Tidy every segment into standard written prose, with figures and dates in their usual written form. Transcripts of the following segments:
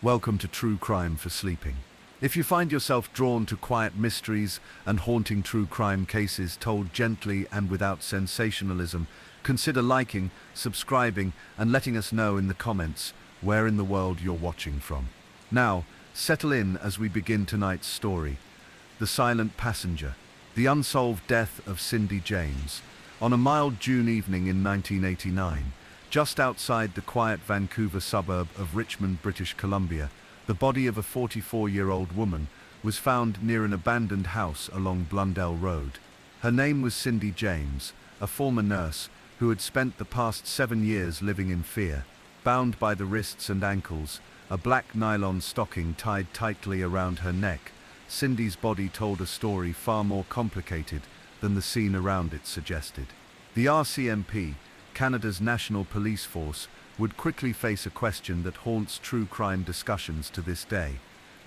Welcome to True Crime for Sleeping. If you find yourself drawn to quiet mysteries and haunting true crime cases told gently and without sensationalism, consider liking, subscribing, and letting us know in the comments where in the world you're watching from. Now, settle in as we begin tonight's story. The Silent Passenger. The unsolved death of Cindy James. On a mild June evening in 1989, just outside the quiet Vancouver suburb of Richmond, British Columbia, the body of a 44-year-old woman was found near an abandoned house along Blundell Road. Her name was Cindy James, a former nurse who had spent the past 7 years living in fear. Bound by the wrists and ankles, a black nylon stocking tied tightly around her neck, Cindy's body told a story far more complicated than the scene around it suggested. The RCMP, Canada's national police force, would quickly face a question that haunts true crime discussions to this day.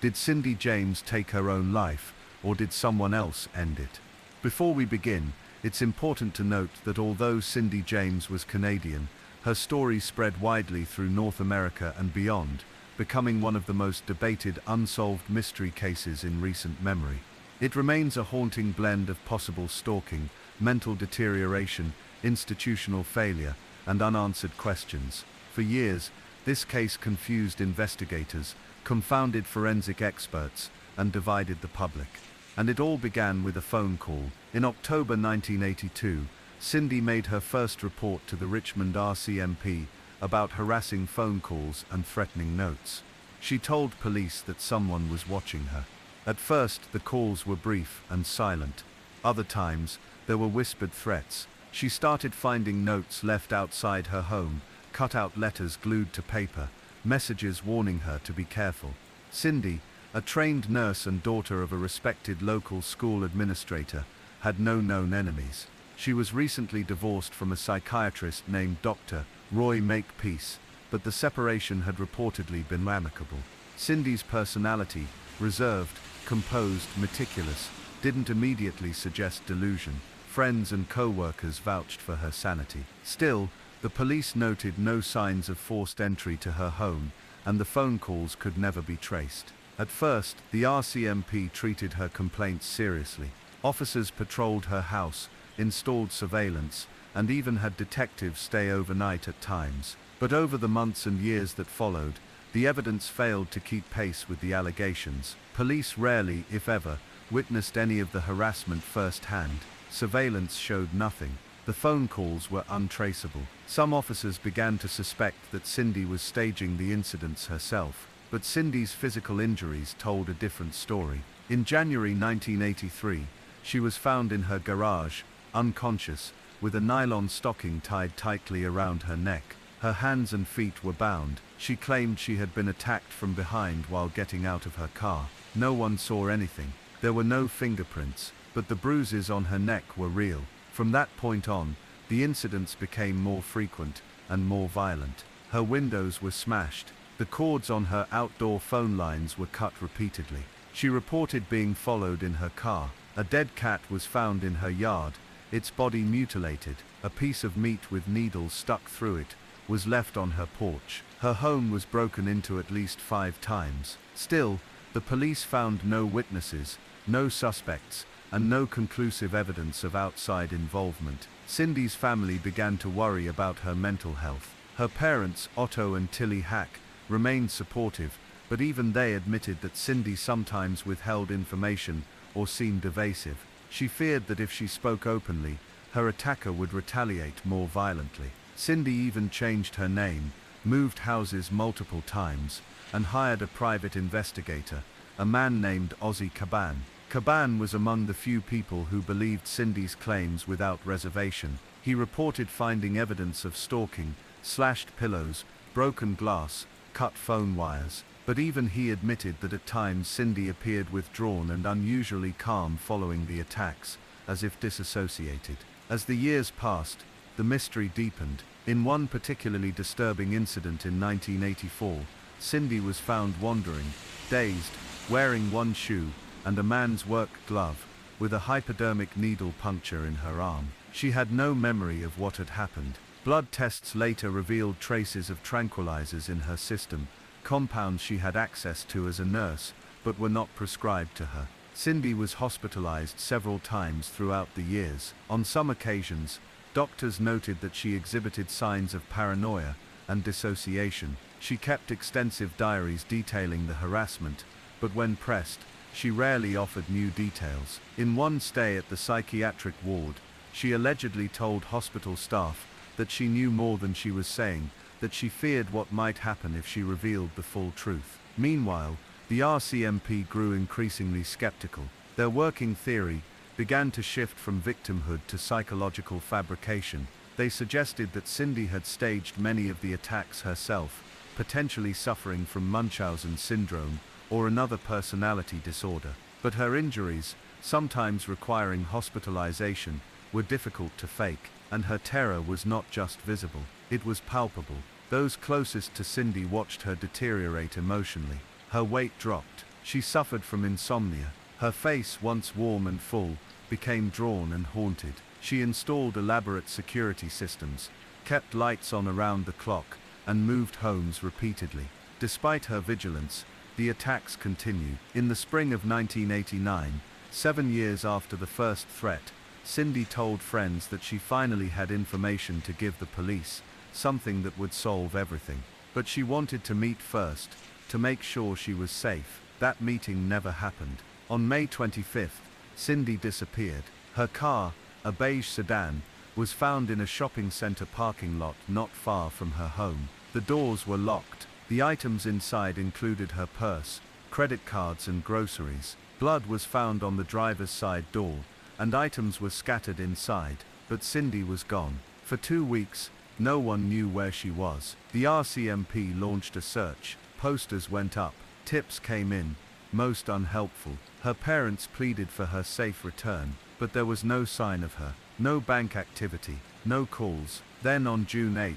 Did Cindy James take her own life, or did someone else end it? Before we begin, it's important to note that although Cindy James was Canadian, her story spread widely through North America and beyond, becoming one of the most debated unsolved mystery cases in recent memory. It remains a haunting blend of possible stalking, mental deterioration, institutional failure, and unanswered questions. For years, this case confused investigators, confounded forensic experts, and divided the public. And it all began with a phone call. In October 1982, Cindy made her first report to the Richmond RCMP about harassing phone calls and threatening notes. She told police that someone was watching her. At first, the calls were brief and silent. Other times, there were whispered threats. She started finding notes left outside her home, cut-out letters glued to paper, messages warning her to be careful. Cindy, a trained nurse and daughter of a respected local school administrator, had no known enemies. She was recently divorced from a psychiatrist named Dr. Roy Makepeace, but the separation had reportedly been amicable. Cindy's personality, reserved, composed, meticulous, didn't immediately suggest delusion. Friends and co-workers vouched for her sanity. Still, the police noted no signs of forced entry to her home, and the phone calls could never be traced. At first, the RCMP treated her complaints seriously. Officers patrolled her house, installed surveillance, and even had detectives stay overnight at times. But over the months and years that followed, the evidence failed to keep pace with the allegations. Police rarely, if ever, witnessed any of the harassment firsthand. Surveillance showed nothing. The phone calls were untraceable. Some officers began to suspect that Cindy was staging the incidents herself, but Cindy's physical injuries told a different story. In January 1983, she was found in her garage, unconscious, with a nylon stocking tied tightly around her neck. Her hands and feet were bound. She claimed she had been attacked from behind while getting out of her car. No one saw anything. There were no fingerprints, but the bruises on her neck were real. From that point on, the incidents became more frequent and more violent. Her windows were smashed. The cords on her outdoor phone lines were cut repeatedly. She reported being followed in her car. A dead cat was found in her yard, its body mutilated. A piece of meat with needles stuck through it was left on her porch. Her home was broken into at least 5 times. Still, the police found no witnesses, no suspects, and no conclusive evidence of outside involvement. Cindy's family began to worry about her mental health. Her parents, Otto and Tilly Hack, remained supportive, but even they admitted that Cindy sometimes withheld information or seemed evasive. She feared that if she spoke openly, her attacker would retaliate more violently. Cindy even changed her name, moved houses multiple times, and hired a private investigator, a man named Ozzy Caban. Caban was among the few people who believed Cindy's claims without reservation. He reported finding evidence of stalking, slashed pillows, broken glass, cut phone wires. But even he admitted that at times Cindy appeared withdrawn and unusually calm following the attacks, as if disassociated. As the years passed, the mystery deepened. In one particularly disturbing incident in 1984, Cindy was found wandering, dazed, wearing one shoe, and a man's work glove, with a hypodermic needle puncture in her arm. She had no memory of what had happened. Blood tests later revealed traces of tranquilizers in her system, compounds she had access to as a nurse, but were not prescribed to her. Cindy was hospitalized several times throughout the years. On some occasions, doctors noted that she exhibited signs of paranoia and dissociation. She kept extensive diaries detailing the harassment, but when pressed, she rarely offered new details. In one stay at the psychiatric ward, she allegedly told hospital staff that she knew more than she was saying, that she feared what might happen if she revealed the full truth. Meanwhile, the RCMP grew increasingly skeptical. Their working theory began to shift from victimhood to psychological fabrication. They suggested that Cindy had staged many of the attacks herself, potentially suffering from Munchausen syndrome or another personality disorder. But her injuries, sometimes requiring hospitalization, were difficult to fake, and her terror was not just visible, it was palpable. Those closest to Cindy watched her deteriorate emotionally. Her weight dropped. She suffered from insomnia. Her face, once warm and full, became drawn and haunted. She installed elaborate security systems, kept lights on around the clock, and moved homes repeatedly. Despite her vigilance, the attacks continued. In the spring of 1989, 7 years after the first threat, Cindy told friends that she finally had information to give the police, something that would solve everything. But she wanted to meet first, to make sure she was safe. That meeting never happened. On May 25th, Cindy disappeared. Her car, a beige sedan, was found in a shopping center parking lot not far from her home. The doors were locked. The items inside included her purse, credit cards and groceries. Blood was found on the driver's side door, and items were scattered inside, but Cindy was gone. For 2 weeks, no one knew where she was. The RCMP launched a search. Posters went up. Tips came in, most unhelpful. Her parents pleaded for her safe return, but there was no sign of her. No bank activity, no calls. Then on June 8th,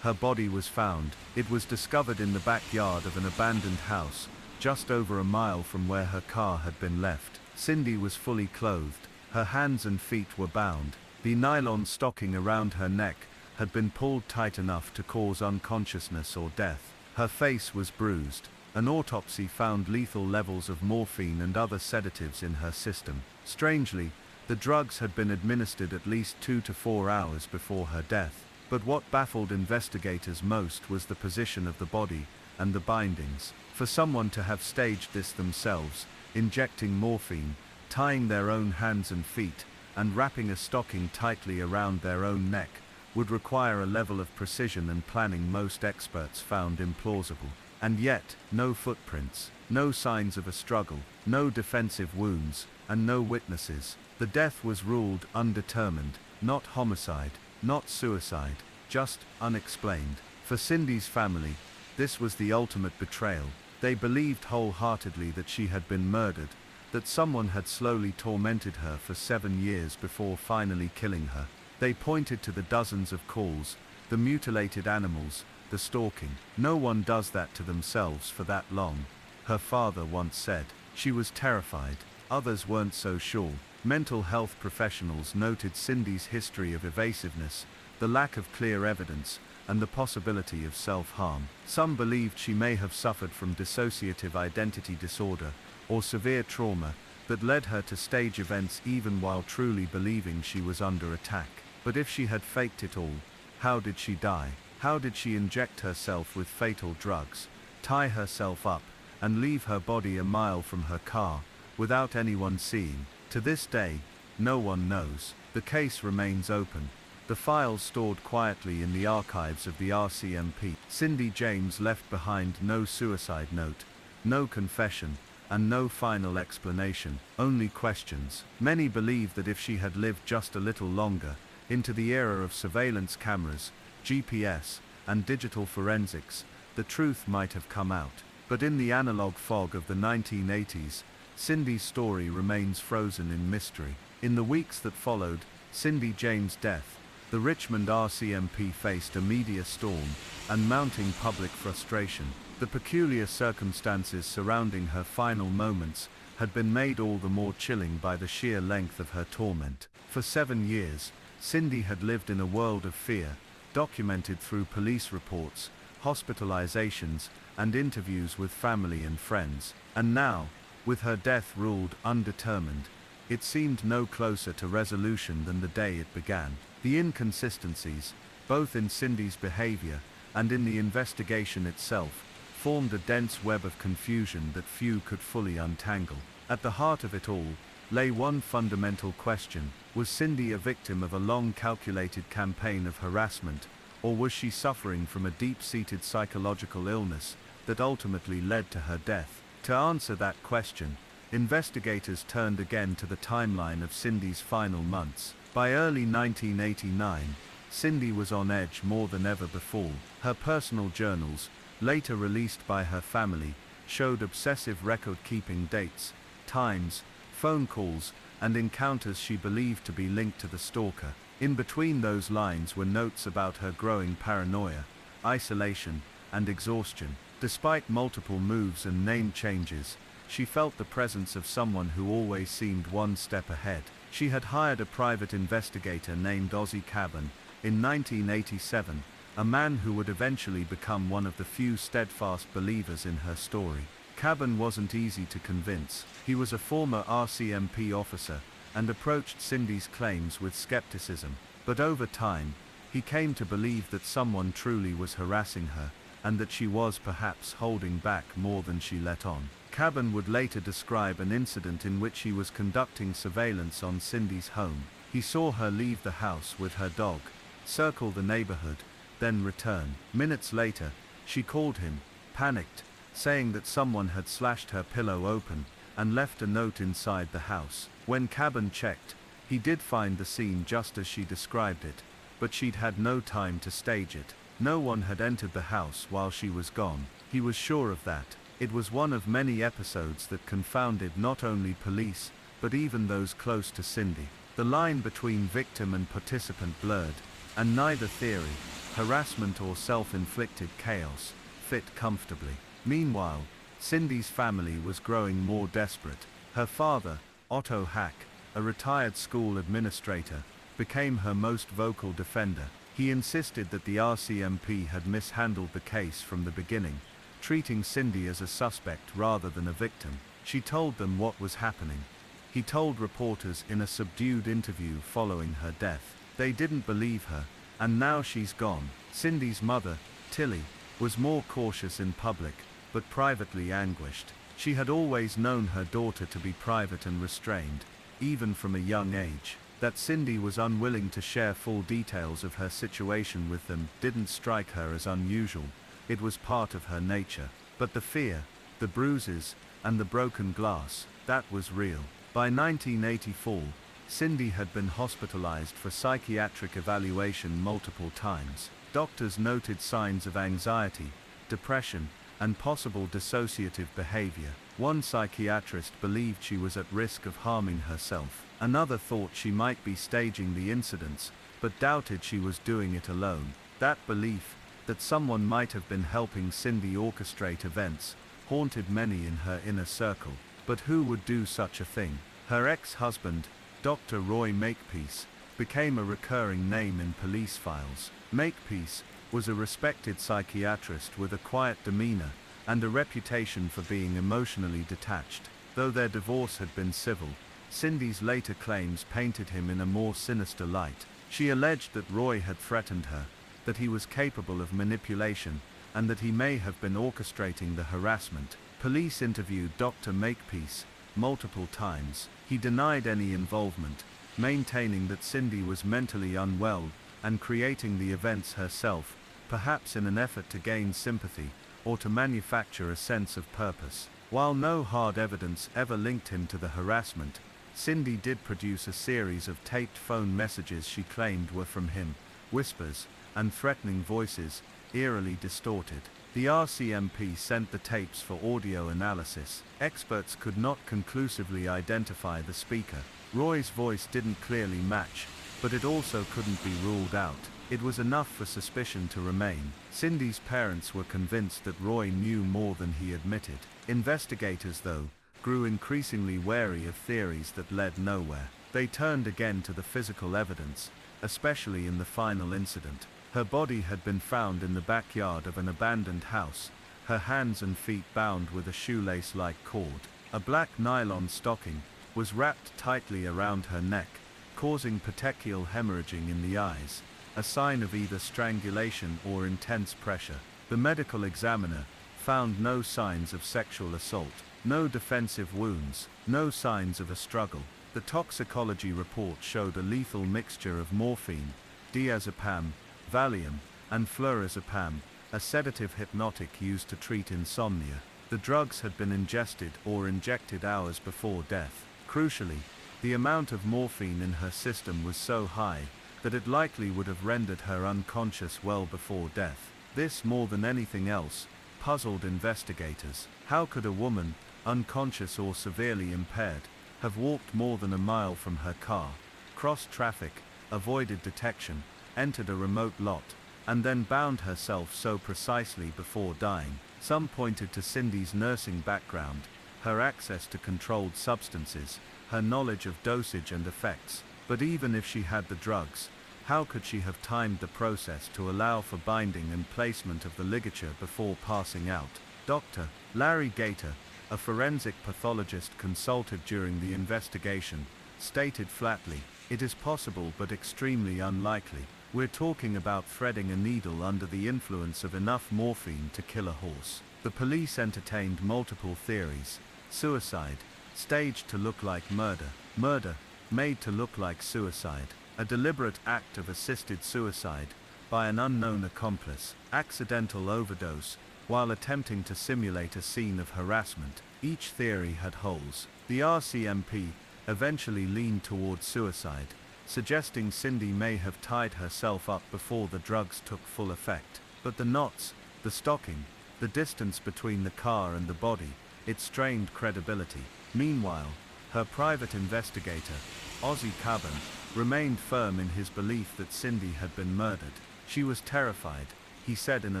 her body was found. It was discovered in the backyard of an abandoned house, just over a mile from where her car had been left. Cindy was fully clothed. Her hands and feet were bound. The nylon stocking around her neck had been pulled tight enough to cause unconsciousness or death. Her face was bruised. An autopsy found lethal levels of morphine and other sedatives in her system. Strangely, the drugs had been administered at least 2 to 4 hours before her death. But what baffled investigators most was the position of the body and the bindings. For someone to have staged this themselves, injecting morphine, tying their own hands and feet, and wrapping a stocking tightly around their own neck, would require a level of precision and planning most experts found implausible. And yet, no footprints, no signs of a struggle, no defensive wounds, and no witnesses. The death was ruled undetermined, not homicide, not suicide, just unexplained. For Cindy's family, this was the ultimate betrayal. They believed wholeheartedly that she had been murdered, that someone had slowly tormented her for 7 years before finally killing her. They pointed to the dozens of calls, the mutilated animals, the stalking. No one does that to themselves for that long, her father once said. She was terrified. Others weren't so sure. Mental health professionals noted Cindy's history of evasiveness, the lack of clear evidence, and the possibility of self-harm. Some believed she may have suffered from dissociative identity disorder, or severe trauma, that led her to stage events even while truly believing she was under attack. But if she had faked it all, how did she die? How did she inject herself with fatal drugs, tie herself up, and leave her body a mile from her car, without anyone seeing? To this day, no one knows. The case remains open. The files stored quietly in the archives of the RCMP. Cindy James left behind no suicide note, no confession, and no final explanation, only questions. Many believe that if she had lived just a little longer, into the era of surveillance cameras, GPS, and digital forensics, the truth might have come out. But in the analog fog of the 1980s, Cindy's story remains frozen in mystery. In the weeks that followed Cindy James' death, the Richmond RCMP faced a media storm and mounting public frustration. The peculiar circumstances surrounding her final moments had been made all the more chilling by the sheer length of her torment. For 7 years, Cindy had lived in a world of fear, documented through police reports, hospitalizations, and interviews with family and friends. And now, with her death ruled undetermined, it seemed no closer to resolution than the day it began. The inconsistencies, both in Cindy's behavior and in the investigation itself, formed a dense web of confusion that few could fully untangle. At the heart of it all lay one fundamental question: was Cindy a victim of a long calculated campaign of harassment, or was she suffering from a deep-seated psychological illness that ultimately led to her death? To answer that question, investigators turned again to the timeline of Cindy's final months. By early 1989, Cindy was on edge more than ever before. Her personal journals, later released by her family, showed obsessive record-keeping dates, times, phone calls, and encounters she believed to be linked to the stalker. In between those lines were notes about her growing paranoia, isolation, and exhaustion. Despite multiple moves and name changes, she felt the presence of someone who always seemed one step ahead. She had hired a private investigator named Ozzy Cabin in 1987, a man who would eventually become one of the few steadfast believers in her story. Cabin wasn't easy to convince. He was a former RCMP officer and approached Cindy's claims with skepticism. But over time, he came to believe that someone truly was harassing her, and that she was perhaps holding back more than she let on. Cabin would later describe an incident in which he was conducting surveillance on Cindy's home. He saw her leave the house with her dog, circle the neighborhood, then return. Minutes later, she called him, panicked, saying that someone had slashed her pillow open and left a note inside the house. When Cabin checked, he did find the scene just as she described it, but she'd had no time to stage it. No one had entered the house while she was gone. He was sure of that. It was one of many episodes that confounded not only police, but even those close to Cindy. The line between victim and participant blurred, and neither theory, harassment or self-inflicted chaos, fit comfortably. Meanwhile, Cindy's family was growing more desperate. Her father, Otto Hack, a retired school administrator, became her most vocal defender. He insisted that the RCMP had mishandled the case from the beginning, treating Cindy as a suspect rather than a victim. She told them what was happening. He told reporters in a subdued interview following her death. They didn't believe her, and now she's gone. Cindy's mother, Tilly, was more cautious in public, but privately anguished. She had always known her daughter to be private and restrained, even from a young age. That Cindy was unwilling to share full details of her situation with them didn't strike her as unusual. It was part of her nature. But the fear, the bruises, and the broken glass, that was real. By 1984, Cindy had been hospitalized for psychiatric evaluation multiple times. Doctors noted signs of anxiety, depression, and possible dissociative behavior. One psychiatrist believed she was at risk of harming herself. Another thought she might be staging the incidents, but doubted she was doing it alone. That belief, that someone might have been helping Cindy orchestrate events, haunted many in her inner circle. But who would do such a thing? Her ex-husband, Dr. Roy Makepeace, became a recurring name in police files. Makepeace was a respected psychiatrist with a quiet demeanor and a reputation for being emotionally detached. Though their divorce had been civil, Cindy's later claims painted him in a more sinister light. She alleged that Roy had threatened her, that he was capable of manipulation, and that he may have been orchestrating the harassment. Police interviewed Dr. Makepeace multiple times. He denied any involvement, maintaining that Cindy was mentally unwell and creating the events herself, perhaps in an effort to gain sympathy or to manufacture a sense of purpose. While no hard evidence ever linked him to the harassment, Cindy did produce a series of taped phone messages she claimed were from him, whispers and threatening voices, eerily distorted. The RCMP sent the tapes for audio analysis. Experts could not conclusively identify the speaker. Roy's voice didn't clearly match, but it also couldn't be ruled out. It was enough for suspicion to remain. Cindy's parents were convinced that Roy knew more than he admitted. Investigators, though, grew increasingly wary of theories that led nowhere. They turned again to the physical evidence, especially in the final incident. Her body had been found in the backyard of an abandoned house, her hands and feet bound with a shoelace-like cord. A black nylon stocking was wrapped tightly around her neck, causing petechial hemorrhaging in the eyes, a sign of either strangulation or intense pressure. The medical examiner found no signs of sexual assault, no defensive wounds, no signs of a struggle. The toxicology report showed a lethal mixture of morphine, diazepam, Valium, and flurazepam, a sedative hypnotic used to treat insomnia. The drugs had been ingested or injected hours before death. Crucially, the amount of morphine in her system was so high that it likely would have rendered her unconscious well before death. This, more than anything else, puzzled investigators. How could a woman, unconscious or severely impaired, have walked more than a mile from her car, crossed traffic, avoided detection, entered a remote lot, and then bound herself so precisely before dying? Some pointed to Cindy's nursing background, her access to controlled substances, her knowledge of dosage and effects. But even if she had the drugs, how could she have timed the process to allow for binding and placement of the ligature before passing out? Dr. Larry Gator, a forensic pathologist consulted during the investigation, stated flatly, "It is possible but extremely unlikely. We're talking about threading a needle under the influence of enough morphine to kill a horse." The police entertained multiple theories: suicide, staged to look like murder; murder, made to look like suicide; a deliberate act of assisted suicide by an unknown accomplice; accidental overdose while attempting to simulate a scene of harassment. Each theory had holes. The RCMP eventually leaned toward suicide, suggesting Cindy may have tied herself up before the drugs took full effect. But the knots, the stocking, the distance between the car and the body, it strained credibility. Meanwhile, her private investigator, Ozzy Caban, remained firm in his belief that Cindy had been murdered. "She was terrified," he said in a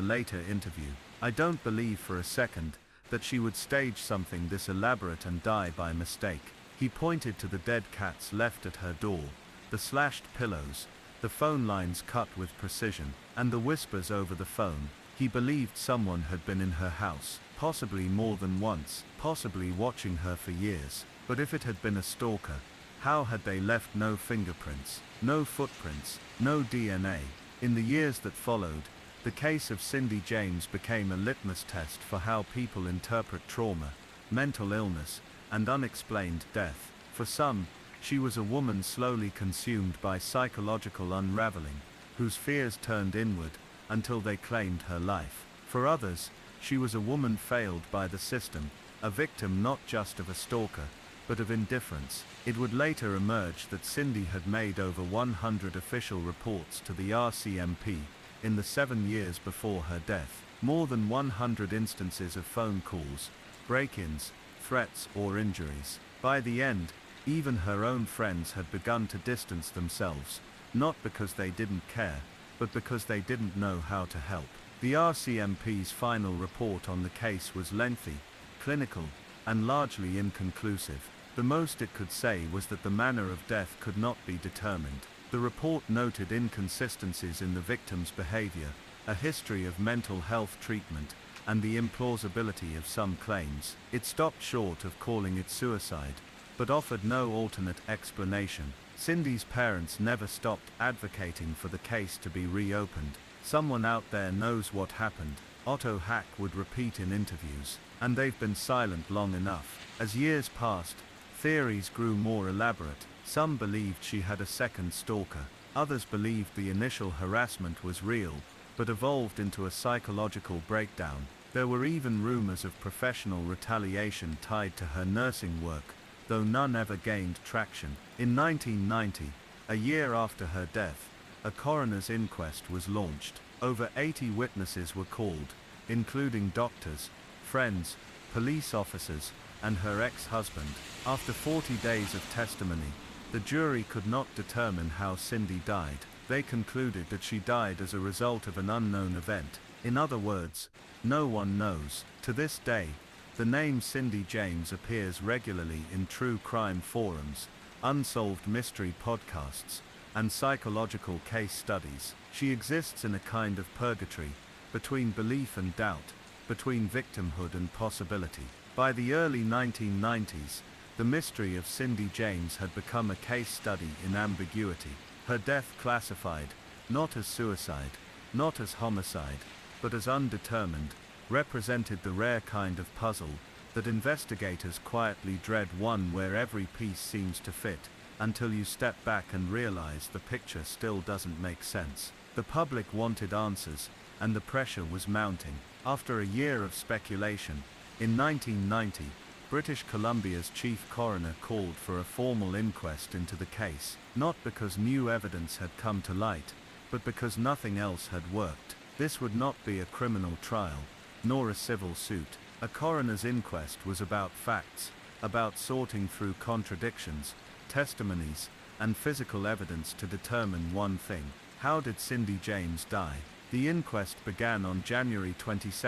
later interview. "I don't believe for a second that she would stage something this elaborate and die by mistake." He pointed to the dead cats left at her door, the slashed pillows, the phone lines cut with precision, and the whispers over the phone. He believed someone had been in her house, possibly more than once, possibly watching her for years. But if it had been a stalker, how had they left no fingerprints, no footprints, no DNA? In the years that followed, the case of Cindy James became a litmus test for how people interpret trauma, mental illness, and unexplained death. For some, she was a woman slowly consumed by psychological unraveling, whose fears turned inward until they claimed her life. For others, she was a woman failed by the system, a victim not just of a stalker, but of indifference. It would later emerge that Cindy had made over 100 official reports to the RCMP in the 7 years before her death. More than 100 instances of phone calls, break-ins, threats or injuries. By the end, even her own friends had begun to distance themselves, not because they didn't care, but because they didn't know how to help. The RCMP's final report on the case was lengthy, clinical, and largely inconclusive. The most it could say was that the manner of death could not be determined. The report noted inconsistencies in the victim's behavior, a history of mental health treatment, and the implausibility of some claims. It stopped short of calling it suicide, but offered no alternate explanation. Cindy's parents never stopped advocating for the case to be reopened. "Someone out there knows what happened," Otto Hack would repeat in interviews, "and they've been silent long enough." As years passed, theories grew more elaborate. Some believed she had a second stalker. Others believed the initial harassment was real, but evolved into a psychological breakdown. There were even rumors of professional retaliation tied to her nursing work, though none ever gained traction. In 1990, a year after her death, a coroner's inquest was launched. Over 80 witnesses were called, including doctors, friends, police officers, and her ex-husband. After 40 days of testimony, the jury could not determine how Cindy died. They concluded that she died as a result of an unknown event. In other words, no one knows. To this day, the name Cindy James appears regularly in true crime forums, unsolved mystery podcasts, and psychological case studies. She exists in a kind of purgatory, between belief and doubt, between victimhood and possibility. By the early 1990s, the mystery of Cindy James had become a case study in ambiguity. Her death classified, not as suicide, not as homicide, but as undetermined, represented the rare kind of puzzle that investigators quietly dread, one where every piece seems to fit, until you step back and realize the picture still doesn't make sense. The public wanted answers, and the pressure was mounting. After a year of speculation, in 1990, British Columbia's chief coroner called for a formal inquest into the case, not because new evidence had come to light, but because nothing else had worked. This would not be a criminal trial, nor a civil suit. A coroner's inquest was about facts, about sorting through contradictions, testimonies, and physical evidence to determine one thing: how did Cindy James die? The inquest began on January 22,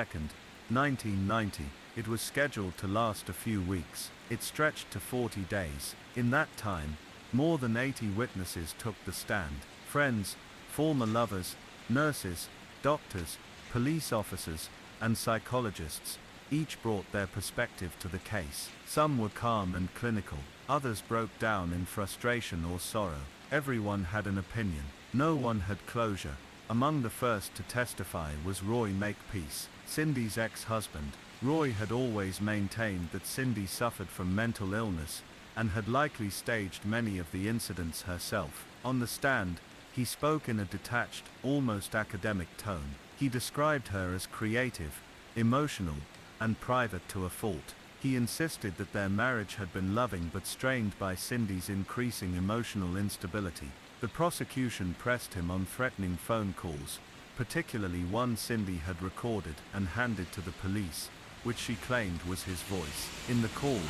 1990. It was scheduled to last a few weeks. It stretched to 40 days. In that time, more than 80 witnesses took the stand. Friends, former lovers, nurses, doctors, police officers, and psychologists, each brought their perspective to the case. Some were calm and clinical, others broke down in frustration or sorrow. Everyone had an opinion. No one had closure. Among the first to testify was Roy Makepeace, Cindy's ex-husband. Roy had always maintained that Cindy suffered from mental illness, and had likely staged many of the incidents herself. On the stand, he spoke in a detached, almost academic tone. He described her as creative, emotional, and private to a fault. He insisted that their marriage had been loving but strained by Cindy's increasing emotional instability. The prosecution pressed him on threatening phone calls, particularly one Cindy had recorded and handed to the police, which she claimed was his voice. In the call,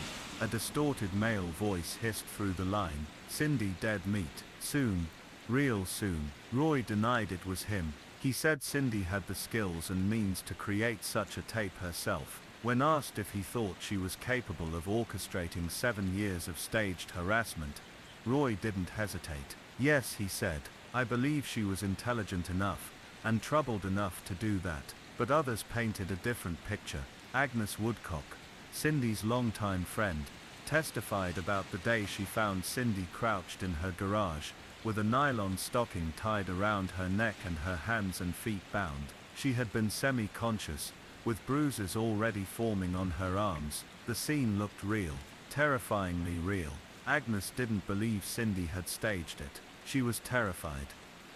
a distorted male voice hissed through the line, "Cindy dead meat. Soon. Real soon." Roy denied it was him. He said Cindy had the skills and means to create such a tape herself. When asked if he thought she was capable of orchestrating 7 years of staged harassment, Roy didn't hesitate. "Yes," he said, "I believe she was intelligent enough, and troubled enough to do that." But others painted a different picture. Agnes Woodcock, Cindy's longtime friend, testified about the day she found Cindy crouched in her garage, with a nylon stocking tied around her neck and her hands and feet bound. She had been semi-conscious, with bruises already forming on her arms. The scene looked real, terrifyingly real. Agnes didn't believe Cindy had staged it. She was terrified.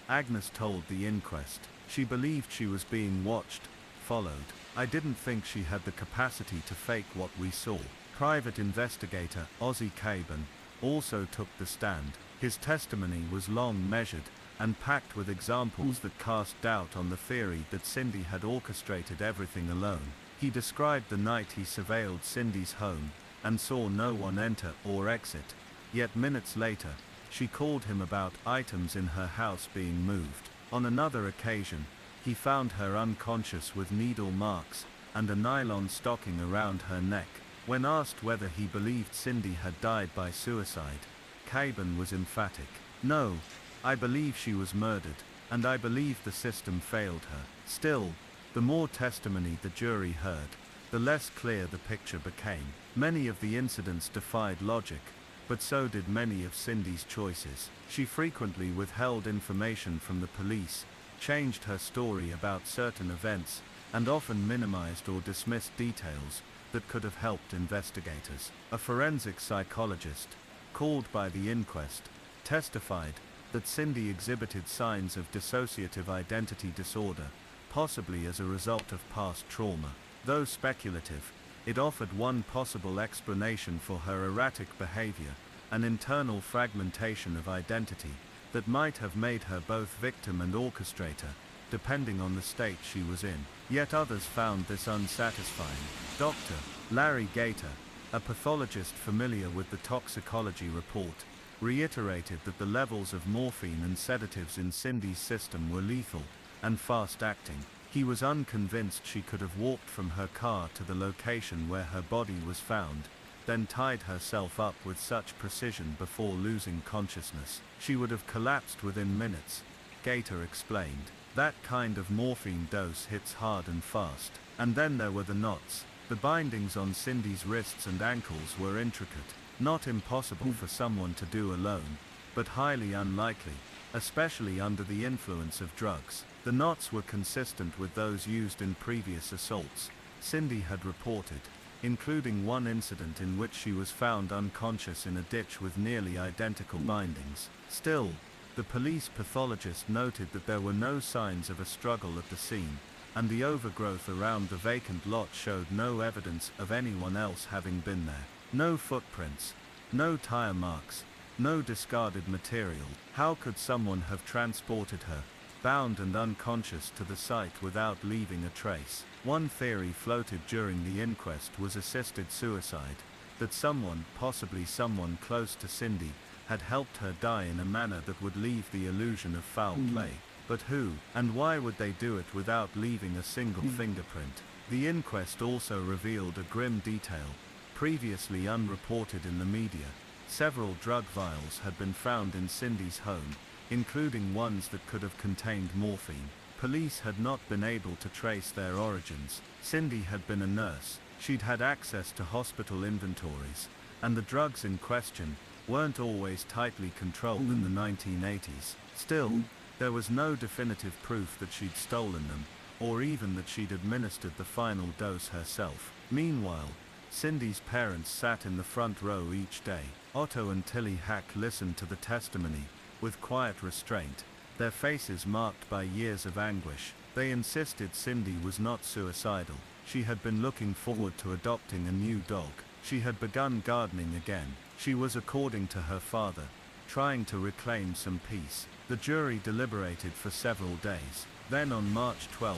Agnes told the inquest. She believed she was being watched, followed. "I didn't think she had the capacity to fake what we saw." Private investigator Ozzie Caban also took the stand. His testimony was long, measured, and packed with examples that cast doubt on the theory that Cindy had orchestrated everything alone. He described the night he surveilled Cindy's home, and saw no one enter or exit. Yet minutes later, she called him about items in her house being moved. On another occasion, he found her unconscious with needle marks, and a nylon stocking around her neck. When asked whether he believed Cindy had died by suicide, Caban was emphatic. "No, I believe she was murdered, and I believe the system failed her." Still, the more testimony the jury heard, the less clear the picture became. Many of the incidents defied logic, but so did many of Cindy's choices. She frequently withheld information from the police, changed her story about certain events, and often minimized or dismissed details that could have helped investigators. A forensic psychologist, called by the inquest, testified that Cindy exhibited signs of dissociative identity disorder, possibly as a result of past trauma. Though speculative, it offered one possible explanation for her erratic behavior: an internal fragmentation of identity that might have made her both victim and orchestrator, depending on the state she was in. Yet others found this unsatisfying. Dr. Larry Gator, a pathologist familiar with the toxicology report, reiterated that the levels of morphine and sedatives in Cindy's system were lethal and fast-acting. He was unconvinced she could have walked from her car to the location where her body was found, then tied herself up with such precision before losing consciousness. She would have collapsed within minutes, Gator explained. That kind of morphine dose hits hard and fast. And then there were the knots. The bindings on Cindy's wrists and ankles were intricate. Not impossible for someone to do alone, but highly unlikely, especially under the influence of drugs. The knots were consistent with those used in previous assaults Cindy had reported, including one incident in which she was found unconscious in a ditch with nearly identical bindings. Still, the police pathologist noted that there were no signs of a struggle at the scene, and the overgrowth around the vacant lot showed no evidence of anyone else having been there. No footprints, no tire marks, no discarded material. How could someone have transported her, bound and unconscious, to the site without leaving a trace? One theory floated during the inquest was assisted suicide, that someone, possibly someone close to Cindy, had helped her die in a manner that would leave the illusion of foul play. But who, and why would they do it without leaving a single fingerprint? The inquest also revealed a grim detail, previously unreported in the media. Several drug vials had been found in Cindy's home, including ones that could have contained morphine. Police had not been able to trace their origins. Cindy had been a nurse, she'd had access to hospital inventories, and the drugs in question weren't always tightly controlled in the 1980s. Still, there was no definitive proof that she'd stolen them, or even that she'd administered the final dose herself. Meanwhile, Cindy's parents sat in the front row each day. Otto and Tilly Hack listened to the testimony with quiet restraint, their faces marked by years of anguish. They insisted Cindy was not suicidal. She had been looking forward to adopting a new dog. She had begun gardening again. She was, according to her father, trying to reclaim some peace. The jury deliberated for several days. Then on March 12,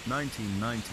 1990,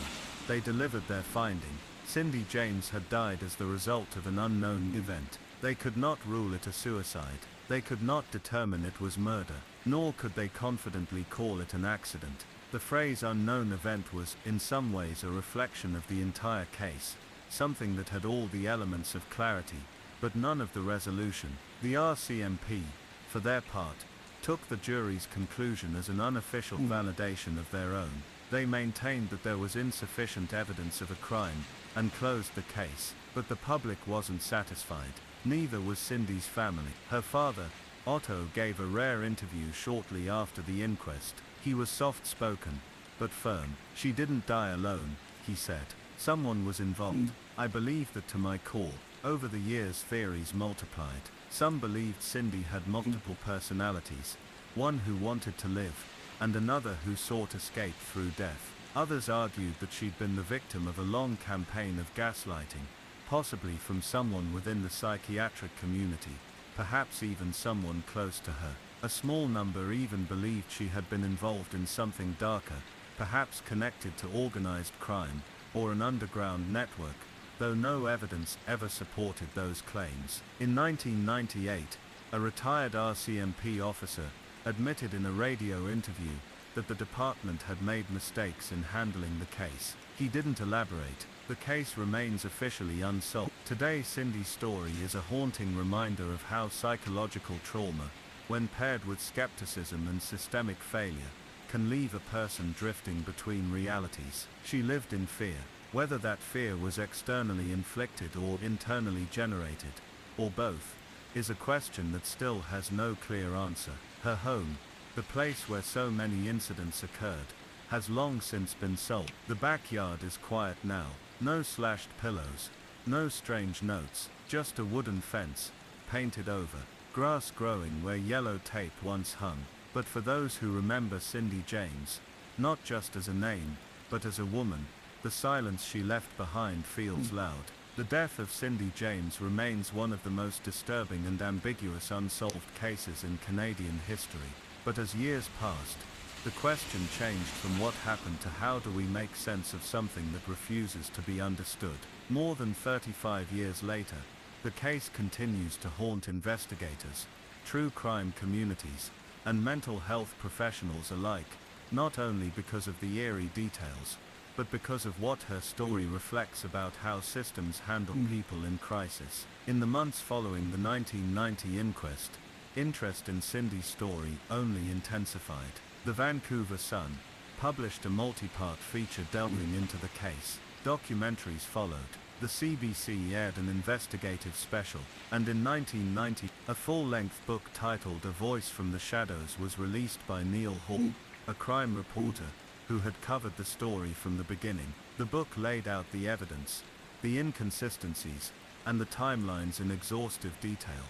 they delivered their finding. Cindy James had died as the result of an unknown event. They could not rule it a suicide. They could not determine it was murder, nor could they confidently call it an accident. The phrase unknown event was, in some ways, a reflection of the entire case, something that had all the elements of clarity, but none of the resolution. The RCMP, for their part, took the jury's conclusion as an unofficial validation of their own. They maintained that there was insufficient evidence of a crime, and closed the case, but the public wasn't satisfied. Neither was Cindy's family. Her father, Otto, gave a rare interview shortly after the inquest. He was soft-spoken, but firm. "She didn't die alone," he said. "Someone was involved. I believe that to my core." Over the years, theories multiplied. Some believed Cindy had multiple personalities, one who wanted to live, and another who sought escape through death. Others argued that she'd been the victim of a long campaign of gaslighting, possibly from someone within the psychiatric community, perhaps even someone close to her. A small number even believed she had been involved in something darker, perhaps connected to organized crime, or an underground network, though no evidence ever supported those claims. In 1998, a retired RCMP officer admitted in a radio interview that the department had made mistakes in handling the case. He didn't elaborate. The case remains officially unsolved. Today, Cindy's story is a haunting reminder of how psychological trauma, when paired with skepticism and systemic failure, can leave a person drifting between realities. She lived in fear. Whether that fear was externally inflicted or internally generated, or both, is a question that still has no clear answer. Her home, the place where so many incidents occurred, has long since been sold. The backyard is quiet now. No slashed pillows, no strange notes, just a wooden fence, painted over, grass growing where yellow tape once hung. But for those who remember Cindy James, not just as a name, but as a woman, the silence she left behind feels loud. The death of Cindy James remains one of the most disturbing and ambiguous unsolved cases in Canadian history. But as years passed, the question changed from what happened to how do we make sense of something that refuses to be understood. More than 35 years later, the case continues to haunt investigators, true crime communities, and mental health professionals alike, not only because of the eerie details, but because of what her story reflects about how systems handle people in crisis. In the months following the 1990 inquest, interest in Cindy's story only intensified. The Vancouver Sun published a multi-part feature delving into the case. Documentaries followed. The CBC aired an investigative special, and in 1990, a full-length book titled A Voice from the Shadows was released by Neil Hall, a crime reporter who had covered the story from the beginning. The book laid out the evidence, the inconsistencies, and the timelines in exhaustive detail.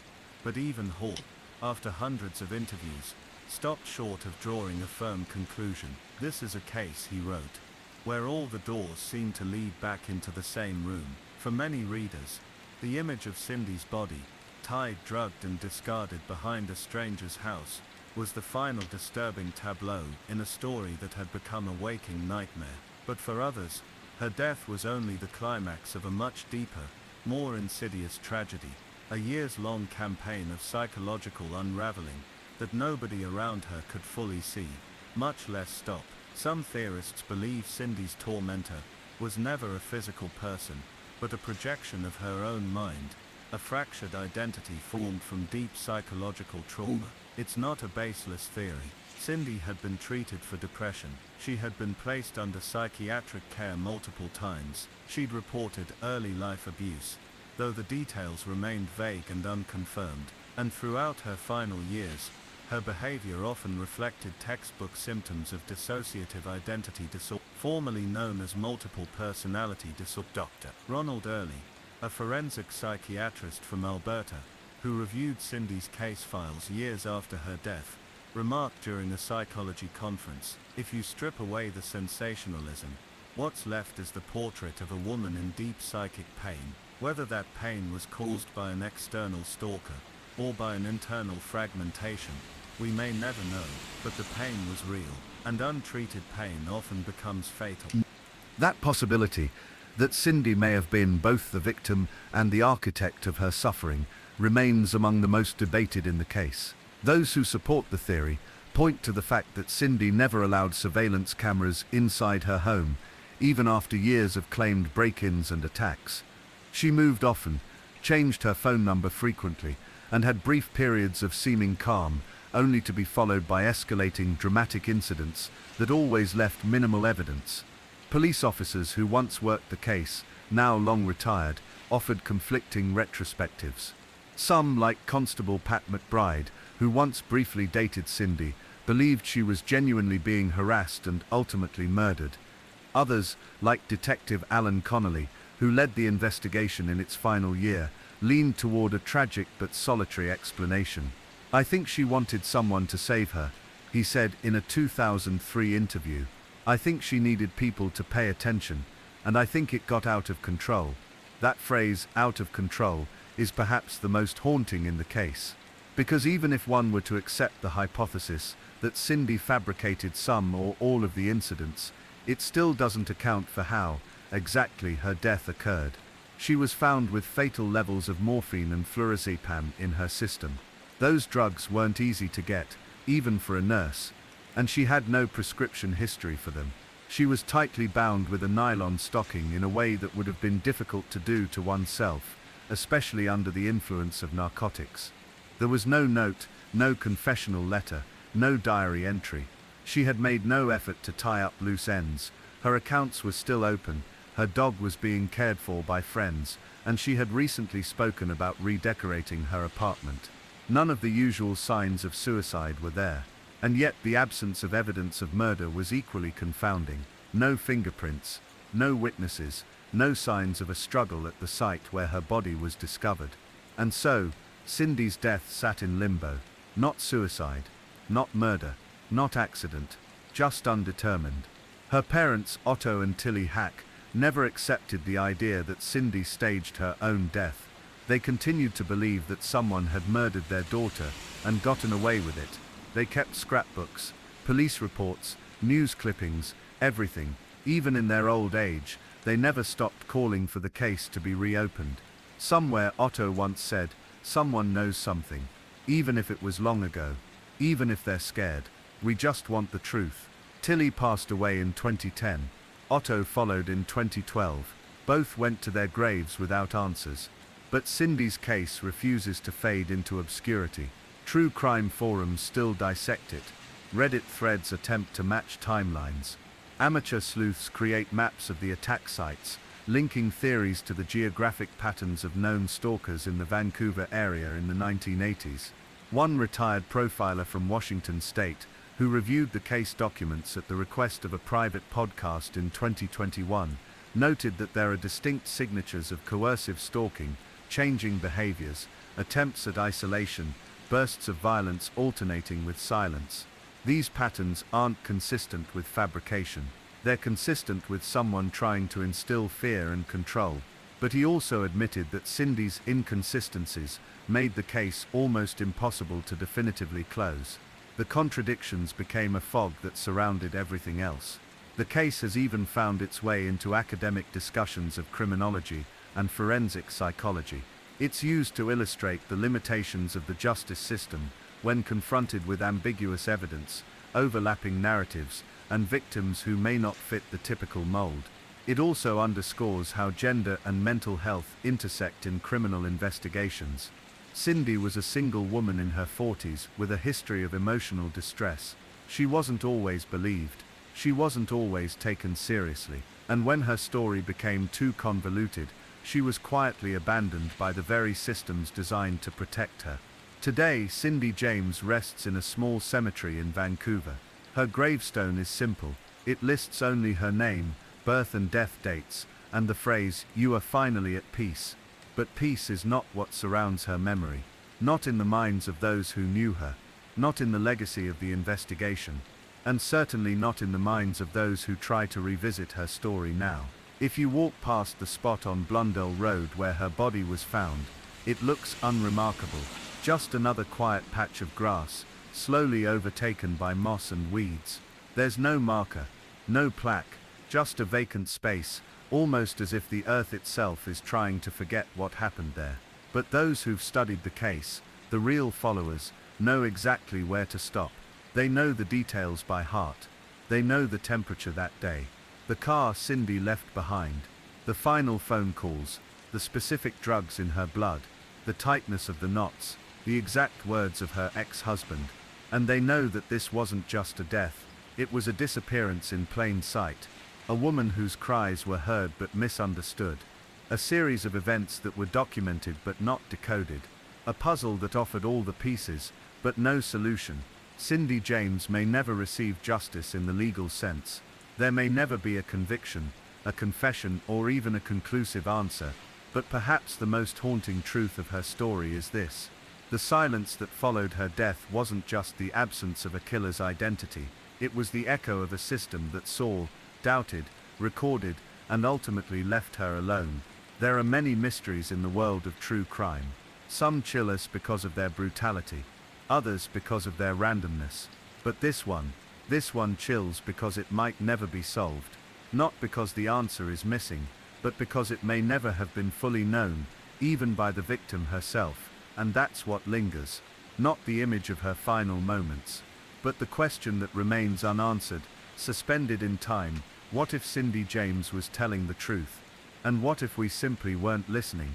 But even Hall, after hundreds of interviews, stopped short of drawing a firm conclusion. This is a case, he wrote, where all the doors seem to lead back into the same room. For many readers, the image of Cindy's body, tied, drugged and discarded behind a stranger's house, was the final disturbing tableau in a story that had become a waking nightmare. But for others, her death was only the climax of a much deeper, more insidious tragedy, a years-long campaign of psychological unraveling that nobody around her could fully see, much less stop. Some theorists believe Cindy's tormentor was never a physical person, but a projection of her own mind, a fractured identity formed from deep psychological trauma. It's not a baseless theory. Cindy had been treated for depression. She had been placed under psychiatric care multiple times. She'd reported early life abuse, though the details remained vague and unconfirmed. And throughout her final years, her behavior often reflected textbook symptoms of dissociative identity disorder, formerly known as multiple personality disorder. Dr. Ronald Early, a forensic psychiatrist from Alberta, who reviewed Cindy's case files years after her death, remarked during a psychology conference, "If you strip away the sensationalism, what's left is the portrait of a woman in deep psychic pain. Whether that pain was caused by an external stalker, or by an internal fragmentation, we may never know, but the pain was real, and untreated pain often becomes fatal." That possibility, that Cindy may have been both the victim and the architect of her suffering, remains among the most debated in the case. Those who support the theory point to the fact that Cindy never allowed surveillance cameras inside her home, even after years of claimed break-ins and attacks. She moved often, changed her phone number frequently, and had brief periods of seeming calm, only to be followed by escalating dramatic incidents that always left minimal evidence. Police officers who once worked the case, now long retired, offered conflicting retrospectives. Some, like Constable Pat McBride, who once briefly dated Cindy, believed she was genuinely being harassed and ultimately murdered. Others, like Detective Alan Connolly, who led the investigation in its final year, leaned toward a tragic but solitary explanation. "I think she wanted someone to save her," he said in a 2003 interview. "I think she needed people to pay attention, and I think it got out of control." That phrase, "out of control," is perhaps the most haunting in the case. Because even if one were to accept the hypothesis that Cindy fabricated some or all of the incidents, it still doesn't account for how, exactly, her death occurred. She was found with fatal levels of morphine and flurazepam in her system. Those drugs weren't easy to get, even for a nurse, and she had no prescription history for them. She was tightly bound with a nylon stocking in a way that would have been difficult to do to oneself, especially under the influence of narcotics. There was no note, no confessional letter, no diary entry. She had made no effort to tie up loose ends. Her accounts were still open, her dog was being cared for by friends, and she had recently spoken about redecorating her apartment. None of the usual signs of suicide were there, and yet the absence of evidence of murder was equally confounding. No fingerprints, no witnesses, no signs of a struggle at the site where her body was discovered. And so, Cindy's death sat in limbo. Not suicide, not murder, not accident, just undetermined. Her parents, Otto and Tilly Hack, never accepted the idea that Cindy staged her own death. They continued to believe that someone had murdered their daughter and gotten away with it. They kept scrapbooks, police reports, news clippings, everything. Even in their old age, they never stopped calling for the case to be reopened. Somewhere, Otto once said, "Someone knows something. Even if it was long ago. Even if they're scared. We just want the truth." Tilly passed away in 2010. Otto followed in 2012. Both went to their graves without answers. But Cindy's case refuses to fade into obscurity. True crime forums still dissect it. Reddit threads attempt to match timelines. Amateur sleuths create maps of the attack sites, linking theories to the geographic patterns of known stalkers in the Vancouver area in the 1980s. One retired profiler from Washington State, who reviewed the case documents at the request of a private podcast in 2021, noted that there are distinct signatures of coercive stalking, changing behaviors, attempts at isolation, bursts of violence alternating with silence. These patterns aren't consistent with fabrication. They're consistent with someone trying to instill fear and control. But he also admitted that Cindy's inconsistencies made the case almost impossible to definitively close. The contradictions became a fog that surrounded everything else. The case has even found its way into academic discussions of criminology and forensic psychology. It's used to illustrate the limitations of the justice system when confronted with ambiguous evidence, overlapping narratives, and victims who may not fit the typical mold. It also underscores how gender and mental health intersect in criminal investigations. Cindy was a single woman in her 40s with a history of emotional distress. She wasn't always believed. She wasn't always taken seriously. And when her story became too convoluted, she was quietly abandoned by the very systems designed to protect her. Today, Cindy James rests in a small cemetery in Vancouver. Her gravestone is simple. It lists only her name, birth and death dates, and the phrase, "You are finally at peace." But peace is not what surrounds her memory. Not in the minds of those who knew her. Not in the legacy of the investigation. And certainly not in the minds of those who try to revisit her story now. If you walk past the spot on Blundell Road where her body was found, it looks unremarkable. Just another quiet patch of grass, slowly overtaken by moss and weeds. There's no marker, no plaque, just a vacant space, almost as if the earth itself is trying to forget what happened there. But those who've studied the case, the real followers, know exactly where to stop. They know the details by heart. They know the temperature that day, the car Cindy left behind, the final phone calls, the specific drugs in her blood, the tightness of the knots, the exact words of her ex-husband. And they know that this wasn't just a death, it was a disappearance in plain sight. A woman whose cries were heard but misunderstood. A series of events that were documented but not decoded. A puzzle that offered all the pieces, but no solution. Cindy James may never receive justice in the legal sense. There may never be a conviction, a confession, or even a conclusive answer. But perhaps the most haunting truth of her story is this. The silence that followed her death wasn't just the absence of a killer's identity. It was the echo of a system that saw, doubted, recorded, and ultimately left her alone. There are many mysteries in the world of true crime. Some chill us because of their brutality, others because of their randomness. But this one chills because it might never be solved. Not because the answer is missing, but because it may never have been fully known, even by the victim herself. And that's what lingers. Not the image of her final moments, but the question that remains unanswered, suspended in time. What if Cindy James was telling the truth? And what if we simply weren't listening?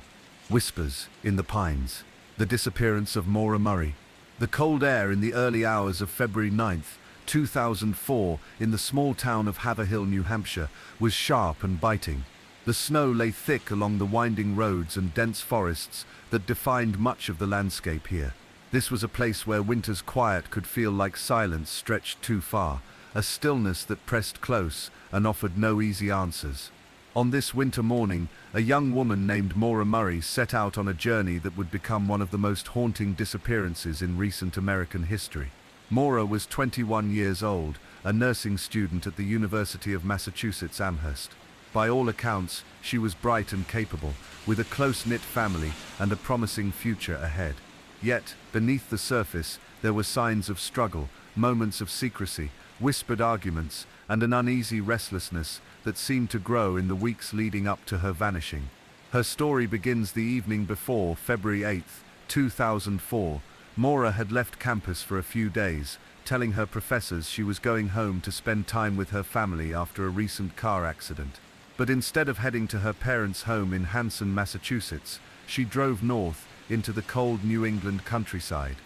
Whispers in the pines. The disappearance of Maura Murray. The cold air in the early hours of February 9th, 2004, in the small town of Haverhill, New Hampshire, was sharp and biting. The snow lay thick along the winding roads and dense forests that defined much of the landscape here. This was a place where winter's quiet could feel like silence stretched too far, a stillness that pressed close and offered no easy answers. On this winter morning, a young woman named Maura Murray set out on a journey that would become one of the most haunting disappearances in recent American history. Maura was 21 years old, a nursing student at the University of Massachusetts Amherst. By all accounts, she was bright and capable, with a close-knit family and a promising future ahead. Yet, beneath the surface, there were signs of struggle, moments of secrecy, whispered arguments, and an uneasy restlessness that seemed to grow in the weeks leading up to her vanishing. Her story begins the evening before February 8, 2004. Maura had left campus for a few days, telling her professors she was going home to spend time with her family after a recent car accident. But instead of heading to her parents' home in Hanson, Massachusetts, she drove north into the cold New England countryside.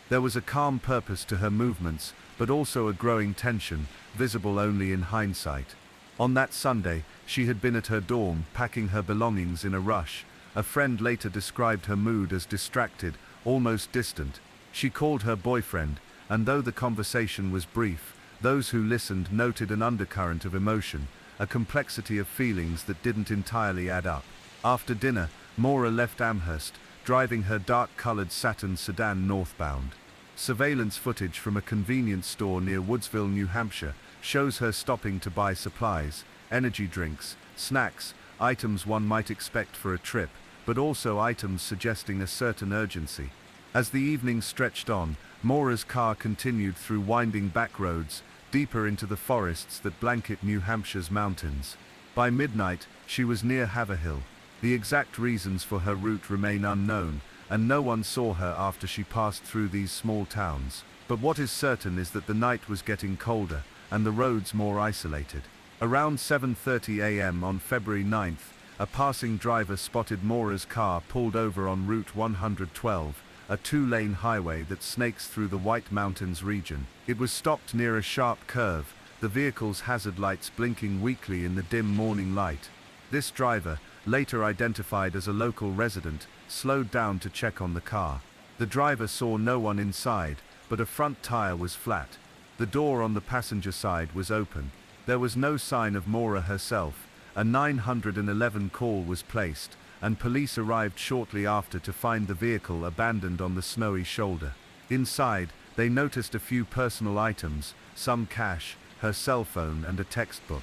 There was a calm purpose to her movements, but also a growing tension, visible only in hindsight. On that Sunday, she had been at her dorm, packing her belongings in a rush. A friend later described her mood as distracted, almost distant. She called her boyfriend, and though the conversation was brief, those who listened noted an undercurrent of emotion, a complexity of feelings that didn't entirely add up. After dinner, Maura left Amherst, driving her dark-colored Saturn sedan northbound. Surveillance footage from a convenience store near Woodsville, New Hampshire, shows her stopping to buy supplies, energy drinks, snacks, items one might expect for a trip, but also items suggesting a certain urgency. As the evening stretched on, Maura's car continued through winding back roads, deeper into the forests that blanket New Hampshire's mountains. By midnight, she was near Haverhill. The exact reasons for her route remain unknown, and no one saw her after she passed through these small towns. But what is certain is that the night was getting colder, and the roads more isolated. Around 7:30 a.m. on February 9th, a passing driver spotted Maura's car pulled over on Route 112, a two-lane highway that snakes through the White Mountains region. It was stopped near a sharp curve, the vehicle's hazard lights blinking weakly in the dim morning light. This driver, later identified as a local resident, slowed down to check on the car. The driver saw no one inside, but a front tire was flat. The door on the passenger side was open. There was no sign of Maura herself. A 911 call was placed, and police arrived shortly after to find the vehicle abandoned on the snowy shoulder. Inside, they noticed a few personal items, some cash, her cell phone and a textbook.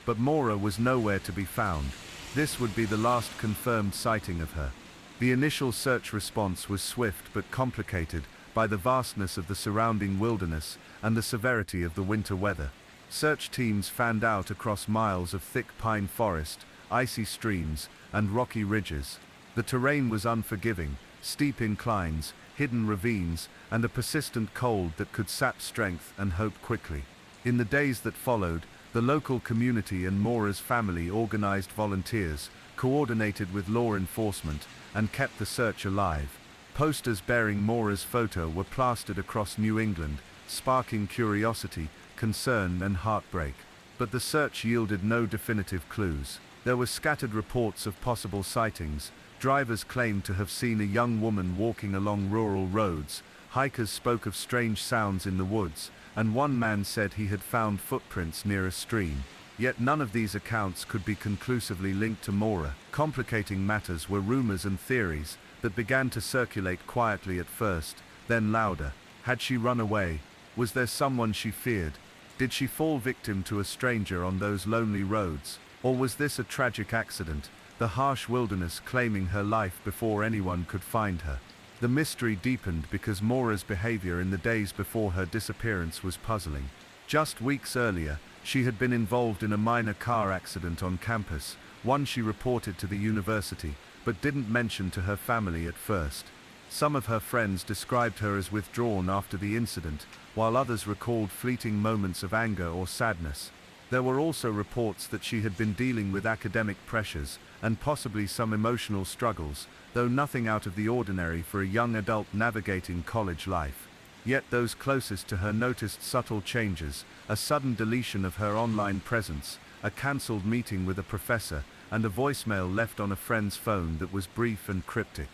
But Maura was nowhere to be found. This would be the last confirmed sighting of her. The initial search response was swift but complicated by the vastness of the surrounding wilderness and the severity of the winter weather. Search teams fanned out across miles of thick pine forest, icy streams, and rocky ridges. The terrain was unforgiving, steep inclines, hidden ravines, and a persistent cold that could sap strength and hope quickly. In the days that followed, the local community and Maura's family organized volunteers, coordinated with law enforcement, and kept the search alive. Posters bearing Maura's photo were plastered across New England, sparking curiosity, concern, and heartbreak. But the search yielded no definitive clues. There were scattered reports of possible sightings. Drivers claimed to have seen a young woman walking along rural roads. Hikers spoke of strange sounds in the woods, and one man said he had found footprints near a stream. Yet none of these accounts could be conclusively linked to Maura. Complicating matters were rumors and theories that began to circulate quietly at first, then louder. Had she run away? Was there someone she feared? Did she fall victim to a stranger on those lonely roads? Or was this a tragic accident, the harsh wilderness claiming her life before anyone could find her? The mystery deepened because Maura's behavior in the days before her disappearance was puzzling. Just weeks earlier, she had been involved in a minor car accident on campus, one she reported to the university, but didn't mention to her family at first. Some of her friends described her as withdrawn after the incident, while others recalled fleeting moments of anger or sadness. There were also reports that she had been dealing with academic pressures, and possibly some emotional struggles, though nothing out of the ordinary for a young adult navigating college life. Yet those closest to her noticed subtle changes, a sudden deletion of her online presence, a cancelled meeting with a professor, and a voicemail left on a friend's phone that was brief and cryptic.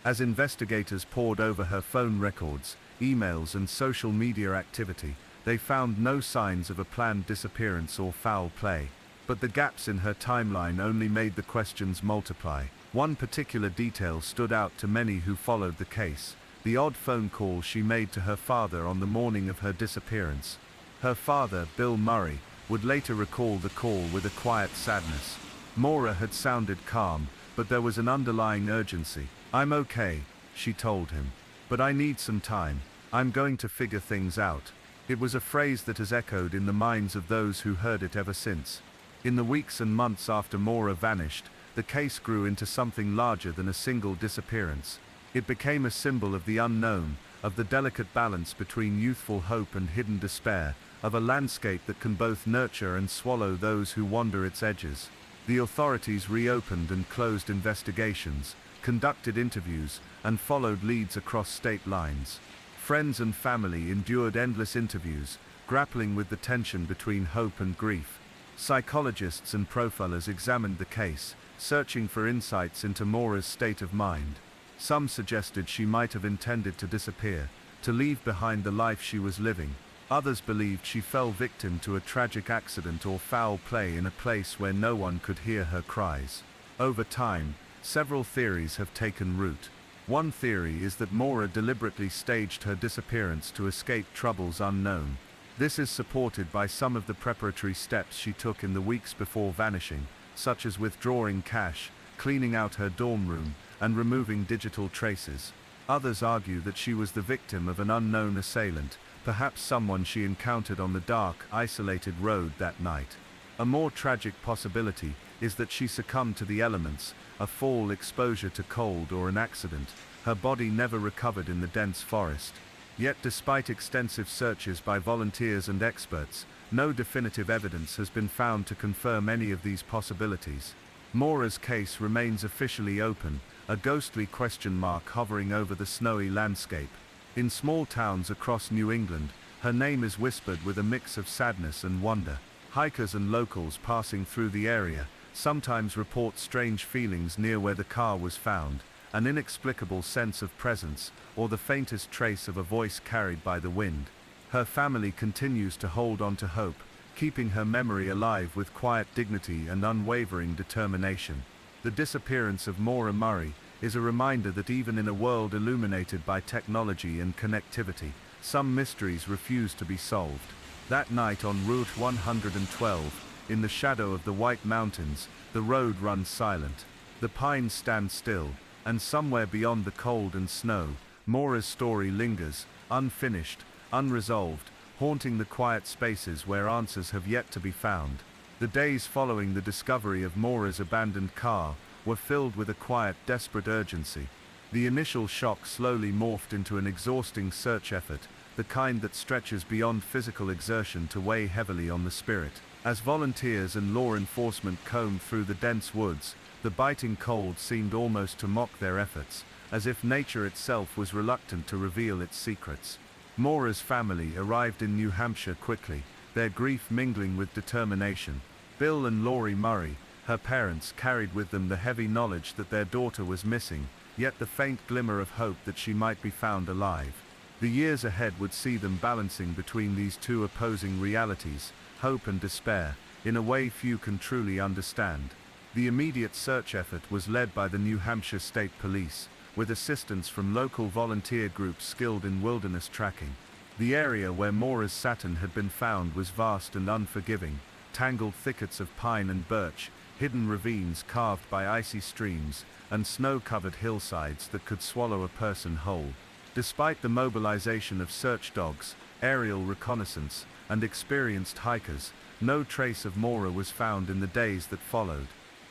As investigators pored over her phone records, emails, and social media activity, they found no signs of a planned disappearance or foul play. But the gaps in her timeline only made the questions multiply. One particular detail stood out to many who followed the case: the odd phone call she made to her father on the morning of her disappearance. Her father, Bill Murray, would later recall the call with a quiet sadness. Maura had sounded calm, but there was an underlying urgency. "I'm okay," she told him, "but I need some time. I'm going to figure things out." It was a phrase that has echoed in the minds of those who heard it ever since. In the weeks and months after Maura vanished, the case grew into something larger than a single disappearance. It became a symbol of the unknown, of the delicate balance between youthful hope and hidden despair, of a landscape that can both nurture and swallow those who wander its edges. The authorities reopened and closed investigations, conducted interviews, and followed leads across state lines. Friends and family endured endless interviews, grappling with the tension between hope and grief. Psychologists and profilers examined the case, searching for insights into Maura's state of mind. Some suggested she might have intended to disappear, to leave behind the life she was living. Others believed she fell victim to a tragic accident or foul play in a place where no one could hear her cries. Over time, several theories have taken root. One theory is that Maura deliberately staged her disappearance to escape troubles unknown. This is supported by some of the preparatory steps she took in the weeks before vanishing, such as withdrawing cash, cleaning out her dorm room, and removing digital traces. Others argue that she was the victim of an unknown assailant, perhaps someone she encountered on the dark, isolated road that night. A more tragic possibility is that she succumbed to the elements, a fall, exposure to cold, or an accident. Her body never recovered in the dense forest. Yet despite extensive searches by volunteers and experts, no definitive evidence has been found to confirm any of these possibilities. Maura's case remains officially open, a ghostly question mark hovering over the snowy landscape. In small towns across New England, her name is whispered with a mix of sadness and wonder. Hikers and locals passing through the area sometimes report strange feelings near where the car was found, an inexplicable sense of presence, or the faintest trace of a voice carried by the wind. Her family continues to hold on to hope, keeping her memory alive with quiet dignity and unwavering determination. The disappearance of Maura Murray is a reminder that even in a world illuminated by technology and connectivity, some mysteries refuse to be solved. That night on Route 112, in the shadow of the White Mountains, the road runs silent. The pines stand still, and somewhere beyond the cold and snow, Maura's story lingers, unfinished, unresolved, haunting the quiet spaces where answers have yet to be found. The days following the discovery of Maura's abandoned car were filled with a quiet, desperate urgency. The initial shock slowly morphed into an exhausting search effort, the kind that stretches beyond physical exertion to weigh heavily on the spirit. As volunteers and law enforcement combed through the dense woods, the biting cold seemed almost to mock their efforts, as if nature itself was reluctant to reveal its secrets. Maura's family arrived in New Hampshire quickly, their grief mingling with determination. Bill and Laurie Murray, her parents, carried with them the heavy knowledge that their daughter was missing, yet the faint glimmer of hope that she might be found alive. The years ahead would see them balancing between these two opposing realities, hope and despair, in a way few can truly understand. The immediate search effort was led by the New Hampshire State Police, with assistance from local volunteer groups skilled in wilderness tracking. The area where Maura's Saturn had been found was vast and unforgiving, tangled thickets of pine and birch, hidden ravines carved by icy streams, and snow-covered hillsides that could swallow a person whole. Despite the mobilization of search dogs, aerial reconnaissance, and experienced hikers, no trace of Maura was found in the days that followed.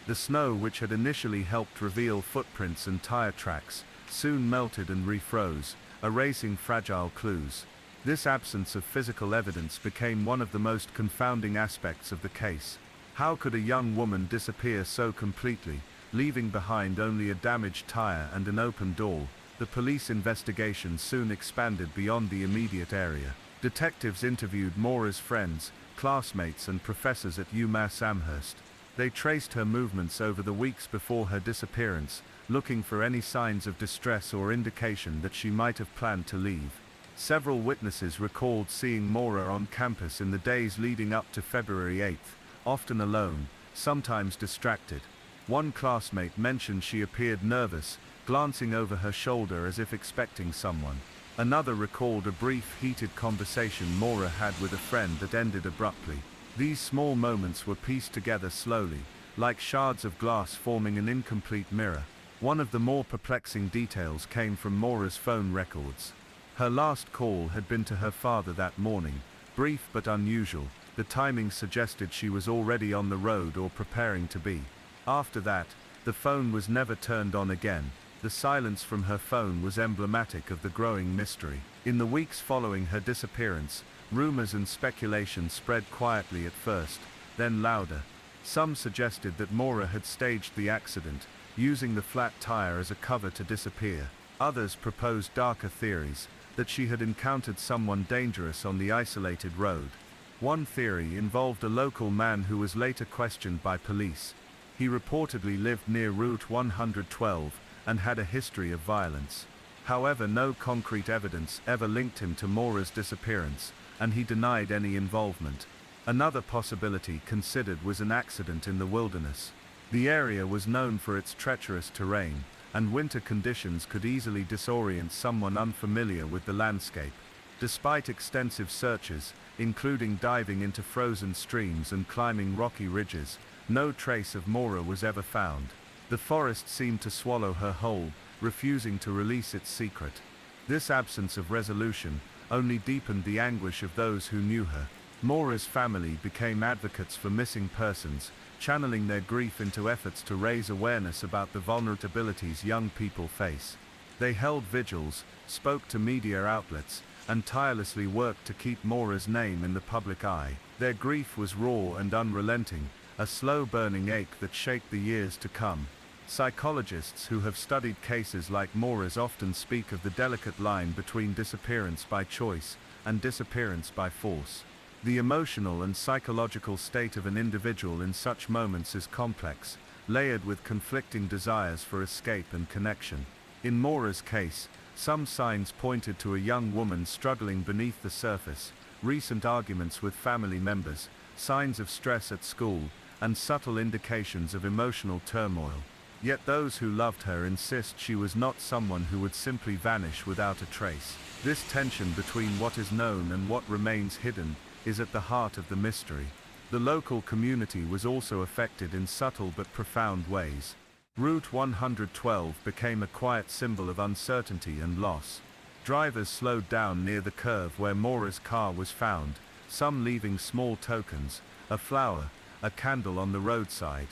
The snow, which had initially helped reveal footprints and tire tracks, soon melted and refroze, erasing fragile clues. This absence of physical evidence became one of the most confounding aspects of the case. How could a young woman disappear so completely, leaving behind only a damaged tire and an open door? The police investigation soon expanded beyond the immediate area. Detectives interviewed Maura's friends, classmates and professors at UMass Amherst. They traced her movements over the weeks before her disappearance, looking for any signs of distress or indication that she might have planned to leave. Several witnesses recalled seeing Maura on campus in the days leading up to February 8th, often alone, sometimes distracted. One classmate mentioned she appeared nervous, glancing over her shoulder as if expecting someone. Another recalled a brief, heated conversation Maura had with a friend that ended abruptly. These small moments were pieced together slowly, like shards of glass forming an incomplete mirror. One of the more perplexing details came from Maura's phone records. Her last call had been to her father that morning, brief but unusual. The timing suggested she was already on the road or preparing to be. After that, the phone was never turned on again. The silence from her phone was emblematic of the growing mystery. In the weeks following her disappearance, rumors and speculation spread quietly at first, then louder. Some suggested that Maura had staged the accident, using the flat tire as a cover to disappear. Others proposed darker theories, that she had encountered someone dangerous on the isolated road. One theory involved a local man who was later questioned by police. He reportedly lived near Route 112 and had a history of violence. However, no concrete evidence ever linked him to Maura's disappearance, and he denied any involvement. Another possibility considered was an accident in the wilderness. The area was known for its treacherous terrain, and winter conditions could easily disorient someone unfamiliar with the landscape. Despite extensive searches, including diving into frozen streams and climbing rocky ridges, no trace of Maura was ever found. The forest seemed to swallow her whole, refusing to release its secret. This absence of resolution only deepened the anguish of those who knew her. Maura's family became advocates for missing persons, channeling their grief into efforts to raise awareness about the vulnerabilities young people face. They held vigils, spoke to media outlets, and tirelessly worked to keep Maura's name in the public eye. Their grief was raw and unrelenting, a slow-burning ache that shaped the years to come. Psychologists who have studied cases like Maura's often speak of the delicate line between disappearance by choice and disappearance by force. The emotional and psychological state of an individual in such moments is complex, layered with conflicting desires for escape and connection. In Maura's case, some signs pointed to a young woman struggling beneath the surface, recent arguments with family members, signs of stress at school, and subtle indications of emotional turmoil. Yet those who loved her insist she was not someone who would simply vanish without a trace. This tension between what is known and what remains hidden is at the heart of the mystery. The local community was also affected in subtle but profound ways. Route 112 became a quiet symbol of uncertainty and loss. Drivers slowed down near the curve where Maura's car was found, some leaving small tokens, a flower, a candle on the roadside.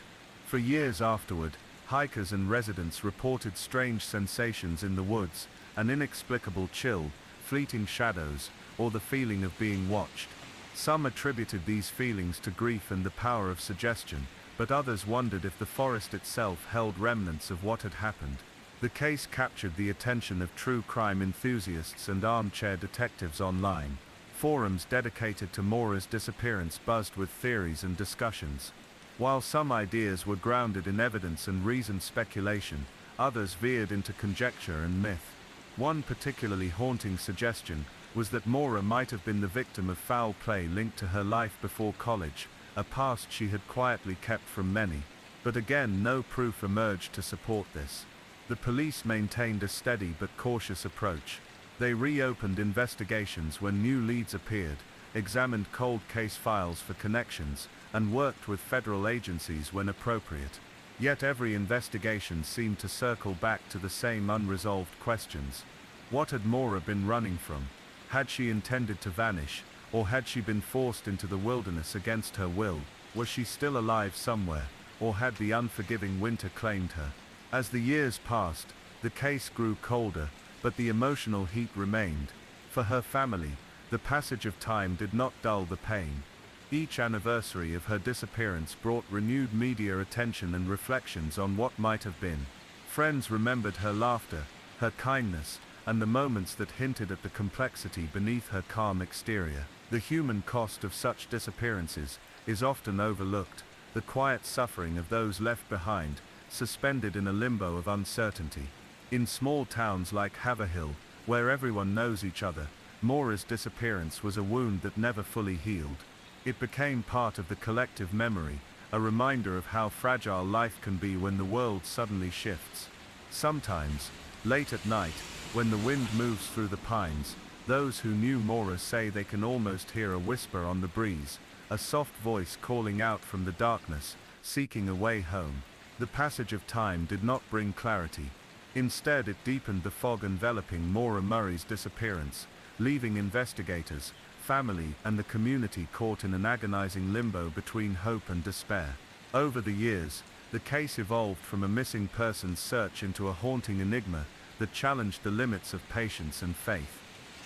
For years afterward, hikers and residents reported strange sensations in the woods, an inexplicable chill, fleeting shadows, or the feeling of being watched. Some attributed these feelings to grief and the power of suggestion, but others wondered if the forest itself held remnants of what had happened. The case captured the attention of true crime enthusiasts and armchair detectives online. Forums dedicated to Maura's disappearance buzzed with theories and discussions. While some ideas were grounded in evidence and reasoned speculation, others veered into conjecture and myth. One particularly haunting suggestion was that Maura might have been the victim of foul play linked to her life before college, a past she had quietly kept from many. But again, no proof emerged to support this. The police maintained a steady but cautious approach. They reopened investigations when new leads appeared, examined cold case files for connections, and worked with federal agencies when appropriate. Yet every investigation seemed to circle back to the same unresolved questions. What had Maura been running from? Had she intended to vanish, or had she been forced into the wilderness against her will? Was she still alive somewhere, or had the unforgiving winter claimed her? As the years passed, the case grew colder, but the emotional heat remained. For her family, the passage of time did not dull the pain. Each anniversary of her disappearance brought renewed media attention and reflections on what might have been. Friends remembered her laughter, her kindness, and the moments that hinted at the complexity beneath her calm exterior. The human cost of such disappearances is often overlooked, the quiet suffering of those left behind, suspended in a limbo of uncertainty. In small towns like Haverhill, where everyone knows each other, Maura's disappearance was a wound that never fully healed. It became part of the collective memory, a reminder of how fragile life can be when the world suddenly shifts. Sometimes, late at night, when the wind moves through the pines, those who knew Maura say they can almost hear a whisper on the breeze, a soft voice calling out from the darkness, seeking a way home. The passage of time did not bring clarity. Instead, it deepened the fog enveloping Maura Murray's disappearance, leaving investigators, family, and the community caught in an agonizing limbo between hope and despair. Over the years, the case evolved from a missing persons search into a haunting enigma that challenged the limits of patience and faith.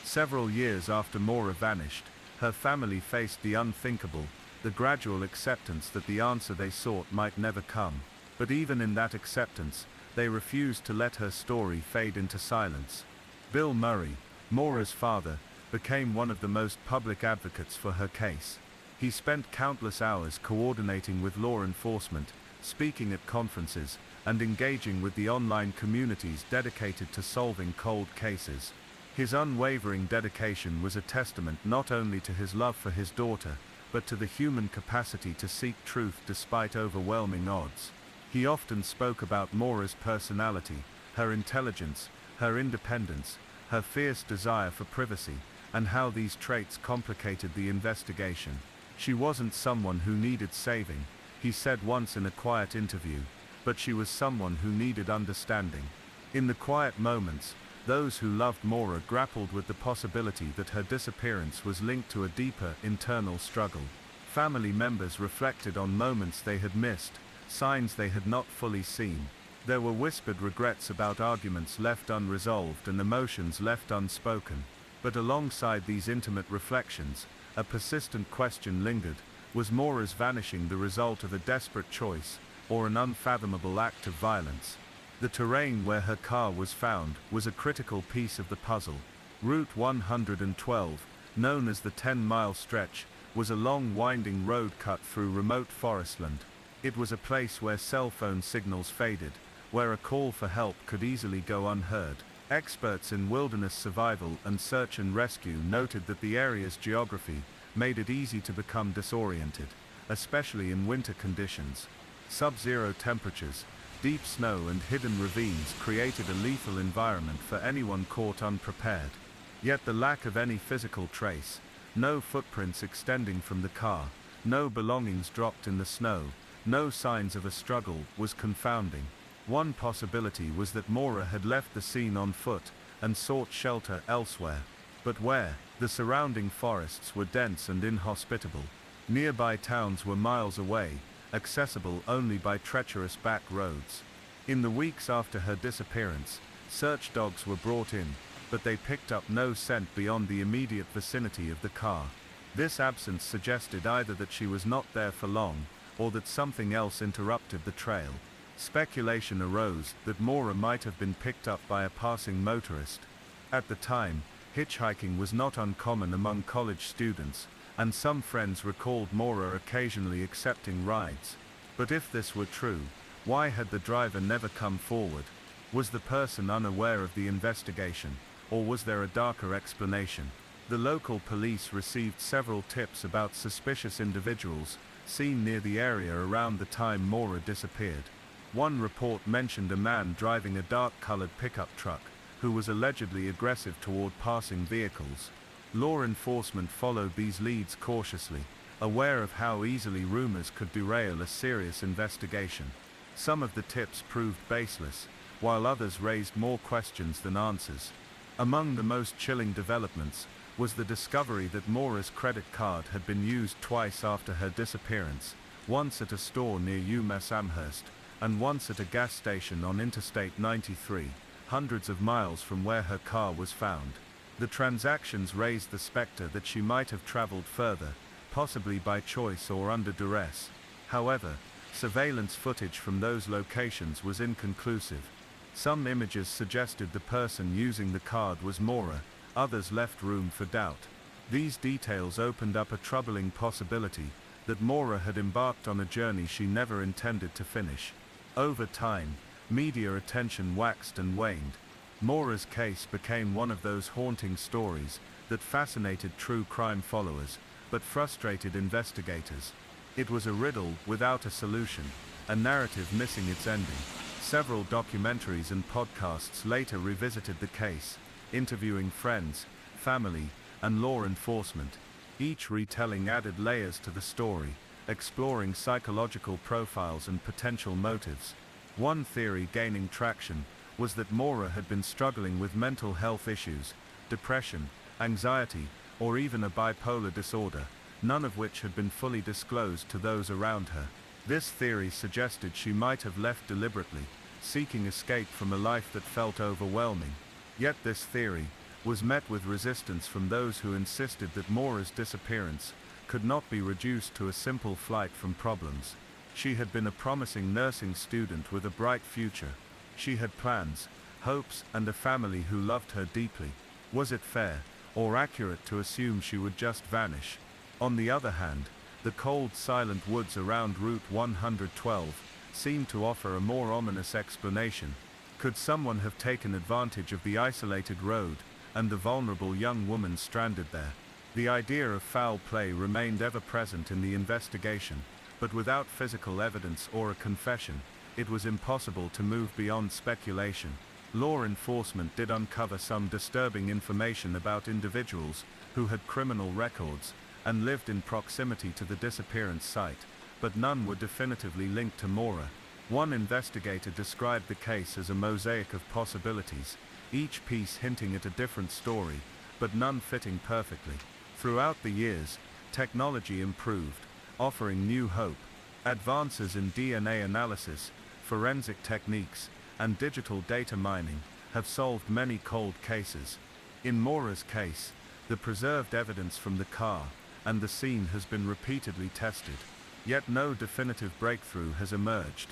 Several years after Maura vanished, her family faced the unthinkable, the gradual acceptance that the answer they sought might never come. But even in that acceptance, They refused to let her story fade into silence. Bill Murray, Maura's father, became one of the most public advocates for her case. He spent countless hours coordinating with law enforcement, speaking at conferences, and engaging with the online communities dedicated to solving cold cases. His unwavering dedication was a testament not only to his love for his daughter, but to the human capacity to seek truth despite overwhelming odds. He often spoke about Maura's personality, her intelligence, her independence, her fierce desire for privacy, and how these traits complicated the investigation. She wasn't someone who needed saving, he said once in a quiet interview, but she was someone who needed understanding. In the quiet moments, those who loved Maura grappled with the possibility that her disappearance was linked to a deeper, internal struggle. Family members reflected on moments they had missed, signs they had not fully seen. There were whispered regrets about arguments left unresolved and emotions left unspoken. But alongside these intimate reflections, a persistent question lingered: was Maura's vanishing the result of a desperate choice, or an unfathomable act of violence? The terrain where her car was found was a critical piece of the puzzle. Route 112, known as the 10-mile stretch, was a long winding road cut through remote forestland. It was a place where cell phone signals faded, where a call for help could easily go unheard. Experts in wilderness survival and search and rescue noted that the area's geography made it easy to become disoriented, especially in winter conditions. Sub-zero temperatures, deep snow and hidden ravines created a lethal environment for anyone caught unprepared. Yet the lack of any physical trace, no footprints extending from the car, no belongings dropped in the snow, no signs of a struggle, was confounding. One possibility was that Maura had left the scene on foot and sought shelter elsewhere. But where? The surrounding forests were dense and inhospitable. Nearby towns were miles away, accessible only by treacherous back roads. In the weeks after her disappearance, search dogs were brought in, but they picked up no scent beyond the immediate vicinity of the car. This absence suggested either that she was not there for long, or that something else interrupted the trail. Speculation arose that Maura might have been picked up by a passing motorist. At the time, hitchhiking was not uncommon among college students, and some friends recalled Maura occasionally accepting rides. But if this were true, why had the driver never come forward? Was the person unaware of the investigation, or was there a darker explanation? The local police received several tips about suspicious individuals seen near the area around the time Maura disappeared. One report mentioned a man driving a dark-colored pickup truck, who was allegedly aggressive toward passing vehicles. Law enforcement followed these leads cautiously, aware of how easily rumors could derail a serious investigation. Some of the tips proved baseless, while others raised more questions than answers. Among the most chilling developments was the discovery that Maura's credit card had been used twice after her disappearance, once at a store near UMass Amherst, and once at a gas station on Interstate 93, hundreds of miles from where her car was found. The transactions raised the specter that she might have traveled further, possibly by choice or under duress. However, surveillance footage from those locations was inconclusive. Some images suggested the person using the card was Maura, others left room for doubt. These details opened up a troubling possibility that Maura had embarked on a journey she never intended to finish. Over time, media attention waxed and waned. Maura's case became one of those haunting stories that fascinated true crime followers, but frustrated investigators. It was a riddle without a solution, a narrative missing its ending. Several documentaries and podcasts later revisited the case, interviewing friends, family, and law enforcement. Each retelling added layers to the story, exploring psychological profiles and potential motives. One theory gaining traction was that Maura had been struggling with mental health issues, depression, anxiety, or even a bipolar disorder, none of which had been fully disclosed to those around her. This theory suggested she might have left deliberately, seeking escape from a life that felt overwhelming. Yet this theory was met with resistance from those who insisted that Maura's disappearance could not be reduced to a simple flight from problems. She had been a promising nursing student with a bright future. She had plans, hopes, and a family who loved her deeply. Was it fair, or accurate to assume she would just vanish? On the other hand, the cold, silent woods around Route 112 seemed to offer a more ominous explanation. Could someone have taken advantage of the isolated road, and the vulnerable young woman stranded there? The idea of foul play remained ever present in the investigation, but without physical evidence or a confession, it was impossible to move beyond speculation. Law enforcement did uncover some disturbing information about individuals who had criminal records and lived in proximity to the disappearance site, but none were definitively linked to Maura. One investigator described the case as a mosaic of possibilities, each piece hinting at a different story, but none fitting perfectly. Throughout the years, technology improved, offering new hope. Advances in DNA analysis, forensic techniques, and digital data mining have solved many cold cases. In Maura's case, the preserved evidence from the car and the scene has been repeatedly tested, yet no definitive breakthrough has emerged.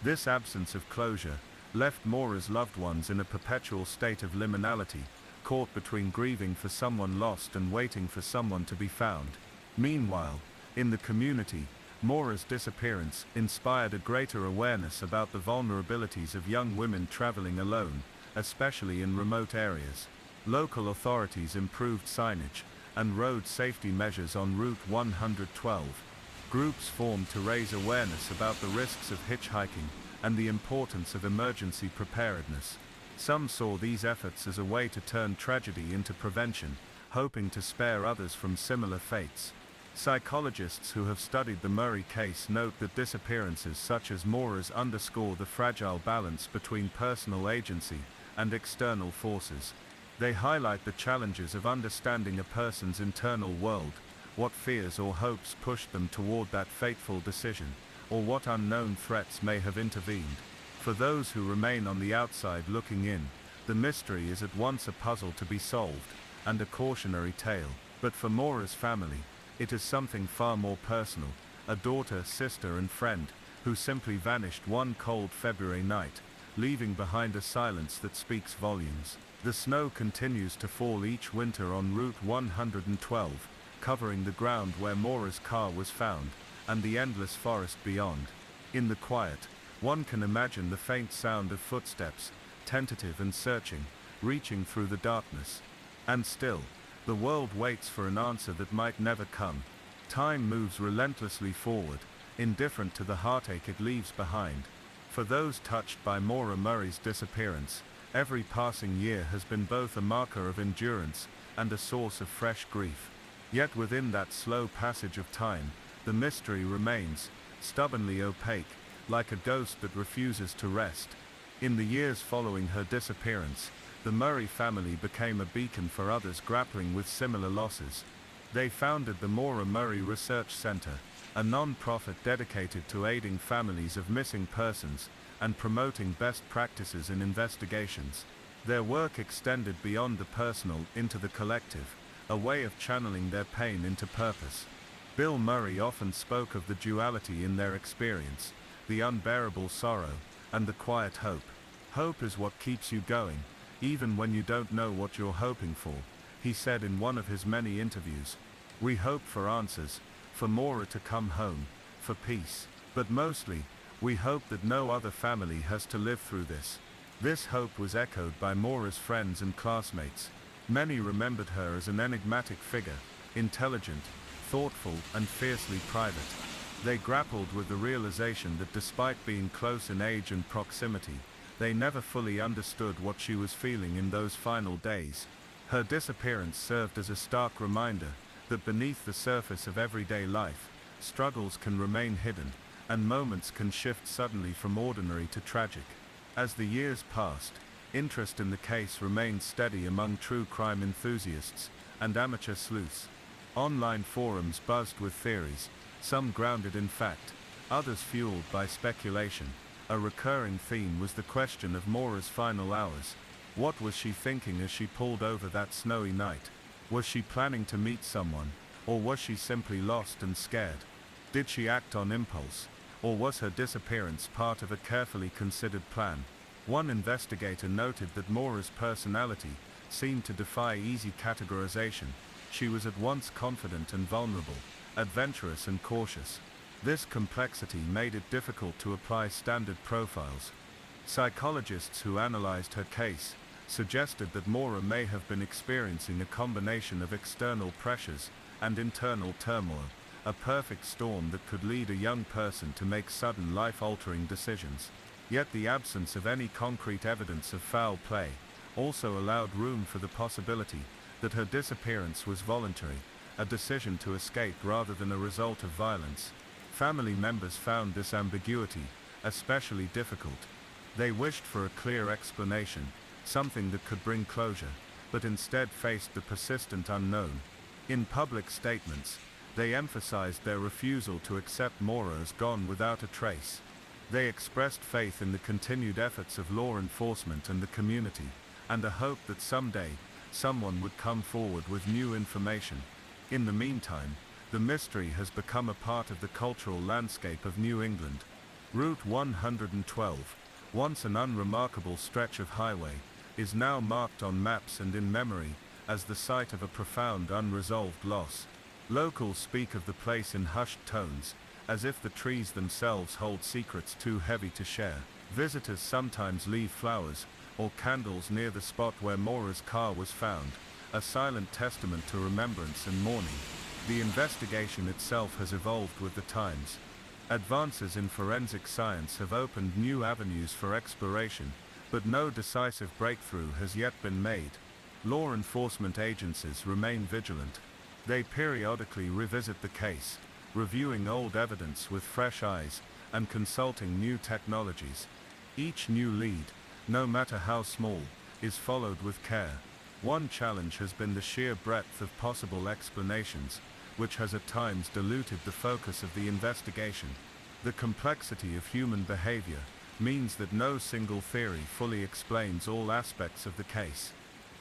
This absence of closure left Maura's loved ones in a perpetual state of liminality, caught between grieving for someone lost and waiting for someone to be found. Meanwhile, in the community, Maura's disappearance inspired a greater awareness about the vulnerabilities of young women traveling alone, especially in remote areas. Local authorities improved signage and road safety measures on Route 112. Groups formed to raise awareness about the risks of hitchhiking and the importance of emergency preparedness. Some saw these efforts as a way to turn tragedy into prevention, hoping to spare others from similar fates. Psychologists who have studied the Murray case note that disappearances such as Maura's underscore the fragile balance between personal agency and external forces. They highlight the challenges of understanding a person's internal world, what fears or hopes pushed them toward that fateful decision, or what unknown threats may have intervened. For those who remain on the outside looking in, the mystery is at once a puzzle to be solved, and a cautionary tale. But for Maura's family, it is something far more personal, a daughter, sister and friend, who simply vanished one cold February night, leaving behind a silence that speaks volumes. The snow continues to fall each winter on Route 112, covering the ground where Maura's car was found, and the endless forest beyond. In the quiet, one can imagine the faint sound of footsteps, tentative and searching, reaching through the darkness. And still, the world waits for an answer that might never come. Time moves relentlessly forward, indifferent to the heartache it leaves behind. For those touched by Maura Murray's disappearance, every passing year has been both a marker of endurance and a source of fresh grief. Yet within that slow passage of time, the mystery remains, stubbornly opaque, like a ghost that refuses to rest. In the years following her disappearance, the Murray family became a beacon for others grappling with similar losses. They founded the Maura Murray Research Center, a non-profit dedicated to aiding families of missing persons and promoting best practices in investigations. Their work extended beyond the personal into the collective, a way of channeling their pain into purpose. Bill Murray often spoke of the duality in their experience, the unbearable sorrow, and the quiet hope. Hope is what keeps you going, even when you don't know what you're hoping for, he said in one of his many interviews. We hope for answers, for Maura to come home, for peace. But mostly, we hope that no other family has to live through this. This hope was echoed by Maura's friends and classmates. Many remembered her as an enigmatic figure, intelligent, thoughtful, and fiercely private. They grappled with the realization that despite being close in age and proximity, they never fully understood what she was feeling in those final days. Her disappearance served as a stark reminder that beneath the surface of everyday life, struggles can remain hidden, and moments can shift suddenly from ordinary to tragic. As the years passed, interest in the case remained steady among true crime enthusiasts and amateur sleuths. Online forums buzzed with theories, some grounded in fact, others fueled by speculation. A recurring theme was the question of Maura's final hours. What was she thinking as she pulled over that snowy night? Was she planning to meet someone, or was she simply lost and scared? Did she act on impulse, or was her disappearance part of a carefully considered plan? One investigator noted that Mora's personality seemed to defy easy categorization. She was at once confident and vulnerable, adventurous and cautious. This complexity made it difficult to apply standard profiles. Psychologists who analyzed her case suggested that Mora may have been experiencing a combination of external pressures and internal turmoil, a perfect storm that could lead a young person to make sudden life-altering decisions. Yet the absence of any concrete evidence of foul play also allowed room for the possibility that her disappearance was voluntary, a decision to escape rather than a result of violence. Family members found this ambiguity especially difficult. They wished for a clear explanation, something that could bring closure, but instead faced the persistent unknown. In public statements, they emphasized their refusal to accept Mora as gone without a trace. They expressed faith in the continued efforts of law enforcement and the community, and a hope that someday, someone would come forward with new information. In the meantime, the mystery has become a part of the cultural landscape of New England. Route 112, once an unremarkable stretch of highway, is now marked on maps and in memory as the site of a profound unresolved loss. Locals speak of the place in hushed tones, as if the trees themselves hold secrets too heavy to share. Visitors sometimes leave flowers or candles near the spot where Mora's car was found, a silent testament to remembrance and mourning. The investigation itself has evolved with the times. Advances in forensic science have opened new avenues for exploration, but no decisive breakthrough has yet been made. Law enforcement agencies remain vigilant. They periodically revisit the case, reviewing old evidence with fresh eyes and consulting new technologies. Each new lead, no matter how small, is followed with care. One challenge has been the sheer breadth of possible explanations, which has at times diluted the focus of the investigation. The complexity of human behavior means that no single theory fully explains all aspects of the case.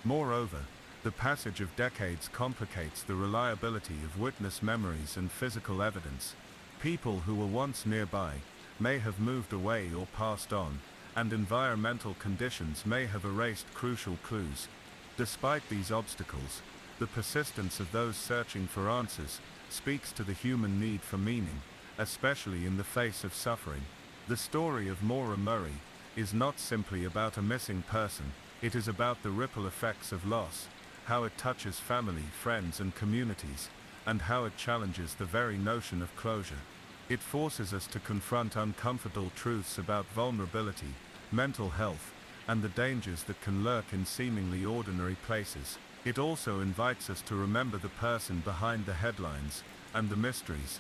Moreover, the passage of decades complicates the reliability of witness memories and physical evidence. People who were once nearby may have moved away or passed on, and environmental conditions may have erased crucial clues. Despite these obstacles, the persistence of those searching for answers speaks to the human need for meaning, especially in the face of suffering. The story of Mora Murray is not simply about a missing person, it is about the ripple effects of loss, how it touches family, friends and communities, and how it challenges the very notion of closure. It forces us to confront uncomfortable truths about vulnerability, mental health, and the dangers that can lurk in seemingly ordinary places. It also invites us to remember the person behind the headlines and the mysteries.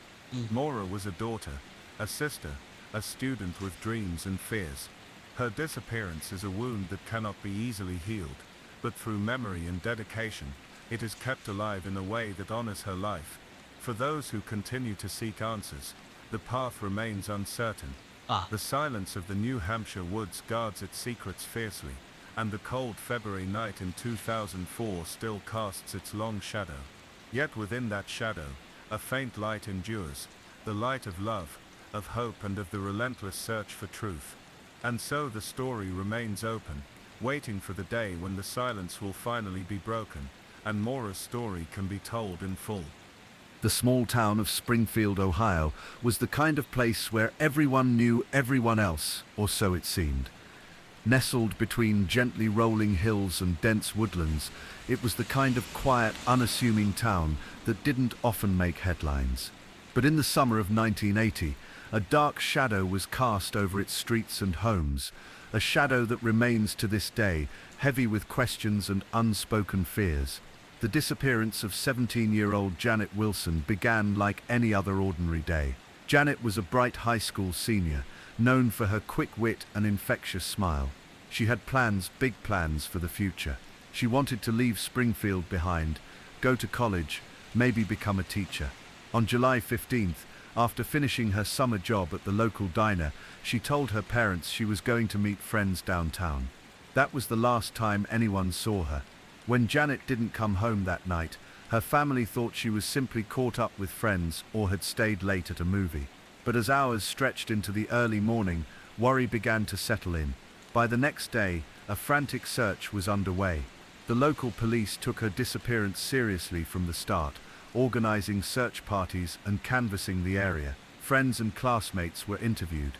Mora was a daughter, a sister, a student with dreams and fears. Her disappearance is a wound that cannot be easily healed, but through memory and dedication, it is kept alive in a way that honors her life. For those who continue to seek answers, the path remains uncertain. The silence of the New Hampshire woods guards its secrets fiercely, and the cold February night in 2004 still casts its long shadow. Yet within that shadow, a faint light endures, the light of love, of hope and of the relentless search for truth. And so the story remains open, waiting for the day when the silence will finally be broken, and Mora's story can be told in full. The small town of Springfield, Ohio, was the kind of place where everyone knew everyone else, or so it seemed. Nestled between gently rolling hills and dense woodlands, it was the kind of quiet, unassuming town that didn't often make headlines. But in the summer of 1980, a dark shadow was cast over its streets and homes, a shadow that remains to this day, heavy with questions and unspoken fears. The disappearance of 17-year-old Janet Wilson began like any other ordinary day. Janet was a bright high school senior, known for her quick wit and infectious smile. She had plans, big plans for the future. She wanted to leave Springfield behind, go to college, maybe become a teacher. On July 15th, after finishing her summer job at the local diner, she told her parents she was going to meet friends downtown. That was the last time anyone saw her. When Janet didn't come home that night, her family thought she was simply caught up with friends or had stayed late at a movie. But as hours stretched into the early morning, worry began to settle in. By the next day, a frantic search was underway. The local police took her disappearance seriously from the start, organizing search parties and canvassing the area. Friends and classmates were interviewed.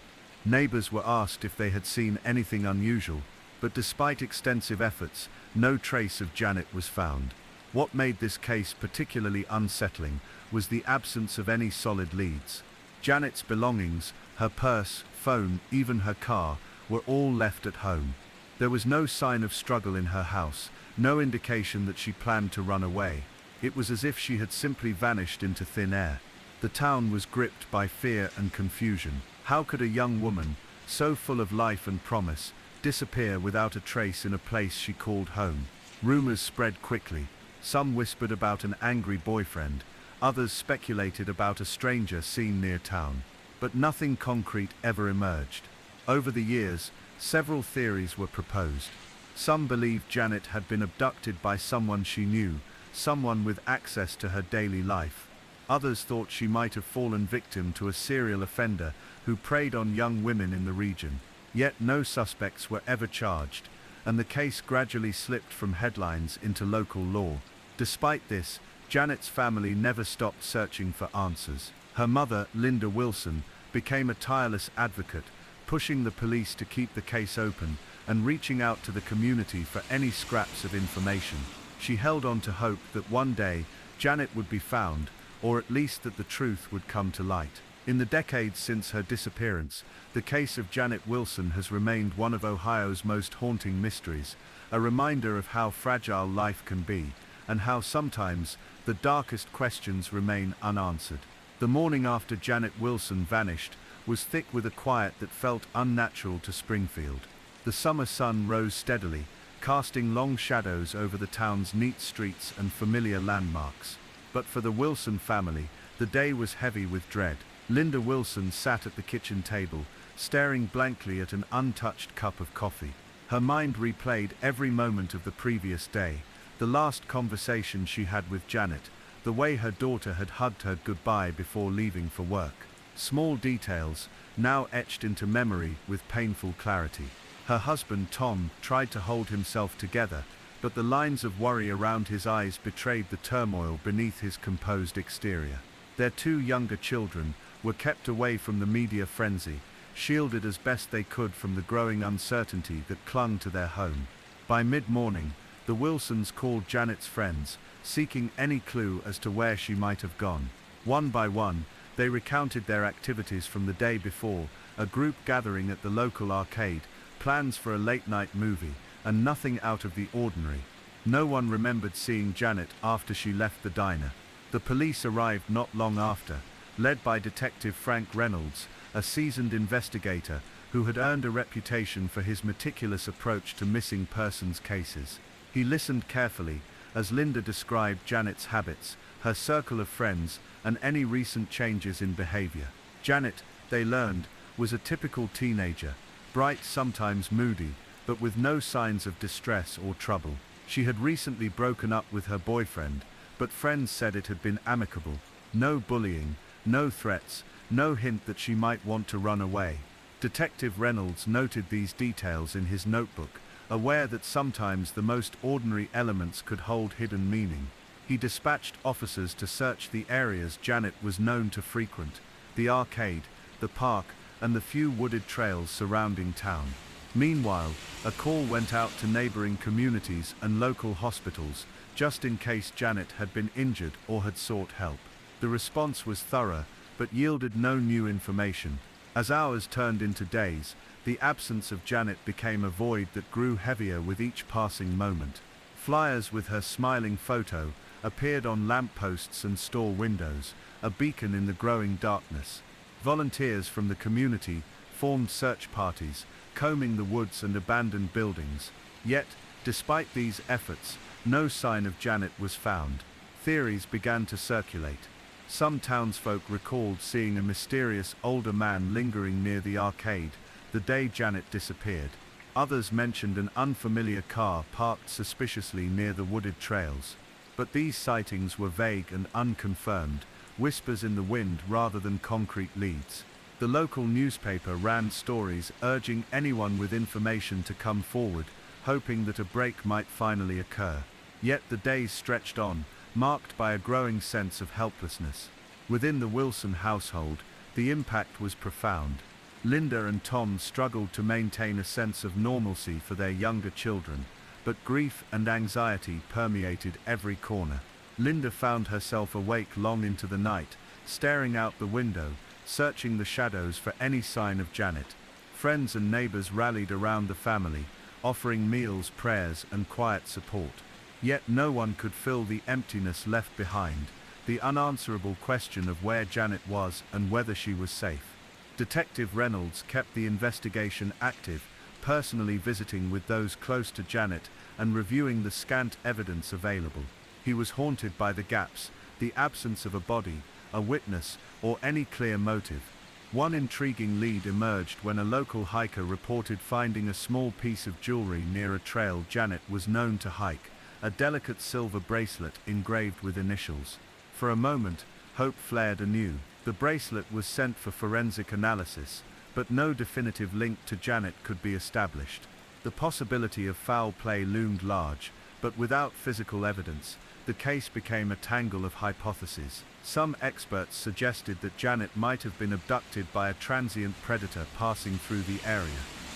Neighbors were asked if they had seen anything unusual, but despite extensive efforts, no trace of Janet was found. What made this case particularly unsettling was the absence of any solid leads. Janet's belongings, her purse, phone, even her car, were all left at home. There was no sign of struggle in her house, no indication that she planned to run away. It was as if she had simply vanished into thin air. The town was gripped by fear and confusion. How could a young woman, so full of life and promise, disappear without a trace in a place she called home? Rumors spread quickly. Some whispered about an angry boyfriend, others speculated about a stranger seen near town. But nothing concrete ever emerged. Over the years, several theories were proposed. Some believed Janet had been abducted by someone she knew, someone with access to her daily life. Others thought she might have fallen victim to a serial offender who preyed on young women in the region. Yet no suspects were ever charged, and the case gradually slipped from headlines into local law. Despite this, Janet's family never stopped searching for answers. Her mother, Linda Wilson, became a tireless advocate, pushing the police to keep the case open and reaching out to the community for any scraps of information. She held on to hope that one day Janet would be found, or at least that the truth would come to light. In the decades since her disappearance, the case of Janet Wilson has remained one of Ohio's most haunting mysteries, a reminder of how fragile life can be, and how sometimes the darkest questions remain unanswered. The morning after Janet Wilson vanished was thick with a quiet that felt unnatural to Springfield. The summer sun rose steadily, casting long shadows over the town's neat streets and familiar landmarks. But for the Wilson family, the day was heavy with dread. Linda Wilson sat at the kitchen table, staring blankly at an untouched cup of coffee. Her mind replayed every moment of the previous day, the last conversation she had with Janet, the way her daughter had hugged her goodbye before leaving for work. Small details, now etched into memory with painful clarity. Her husband, Tom, tried to hold himself together, but the lines of worry around his eyes betrayed the turmoil beneath his composed exterior. Their two younger children were kept away from the media frenzy, shielded as best they could from the growing uncertainty that clung to their home. By mid-morning, the Wilsons called Janet's friends, seeking any clue as to where she might have gone. One by one, they recounted their activities from the day before, a group gathering at the local arcade, plans for a late-night movie, and nothing out of the ordinary. No one remembered seeing Janet after she left the diner. The police arrived not long after, led by Detective Frank Reynolds, a seasoned investigator who had earned a reputation for his meticulous approach to missing persons cases. He listened carefully as Linda described Janet's habits, her circle of friends, and any recent changes in behavior. Janet, they learned, was a typical teenager, bright, sometimes moody, but with no signs of distress or trouble. She had recently broken up with her boyfriend, but friends said it had been amicable. No bullying, no threats, no hint that she might want to run away. Detective Reynolds noted these details in his notebook, aware that sometimes the most ordinary elements could hold hidden meaning. He dispatched officers to search the areas Janet was known to frequent, the arcade, the park, and the few wooded trails surrounding town. Meanwhile, a call went out to neighboring communities and local hospitals, just in case Janet had been injured or had sought help. The response was thorough, but yielded no new information. As hours turned into days, the absence of Janet became a void that grew heavier with each passing moment. Flyers with her smiling photo appeared on lampposts and store windows, a beacon in the growing darkness. Volunteers from the community formed search parties, combing the woods and abandoned buildings. Yet, despite these efforts, no sign of Janet was found. Theories began to circulate. Some townsfolk recalled seeing a mysterious older man lingering near the arcade the day Janet disappeared. Others mentioned an unfamiliar car parked suspiciously near the wooded trails. But these sightings were vague and unconfirmed, whispers in the wind rather than concrete leads. The local newspaper ran stories urging anyone with information to come forward, hoping that a break might finally occur. Yet the days stretched on, marked by a growing sense of helplessness. Within the Wilson household, the impact was profound. Linda and Tom struggled to maintain a sense of normalcy for their younger children, but grief and anxiety permeated every corner. Linda found herself awake long into the night, staring out the window, searching the shadows for any sign of Janet. Friends and neighbors rallied around the family, offering meals, prayers, and quiet support. Yet no one could fill the emptiness left behind, the unanswerable question of where Janet was and whether she was safe. Detective Reynolds kept the investigation active, personally visiting with those close to Janet and reviewing the scant evidence available. He was haunted by the gaps, the absence of a body, a witness, or any clear motive. One intriguing lead emerged when a local hiker reported finding a small piece of jewelry near a trail Janet was known to hike, a delicate silver bracelet engraved with initials. For a moment, hope flared anew. The bracelet was sent for forensic analysis, but no definitive link to Janet could be established. The possibility of foul play loomed large, but without physical evidence, the case became a tangle of hypotheses. Some experts suggested that Janet might have been abducted by a transient predator passing through the area.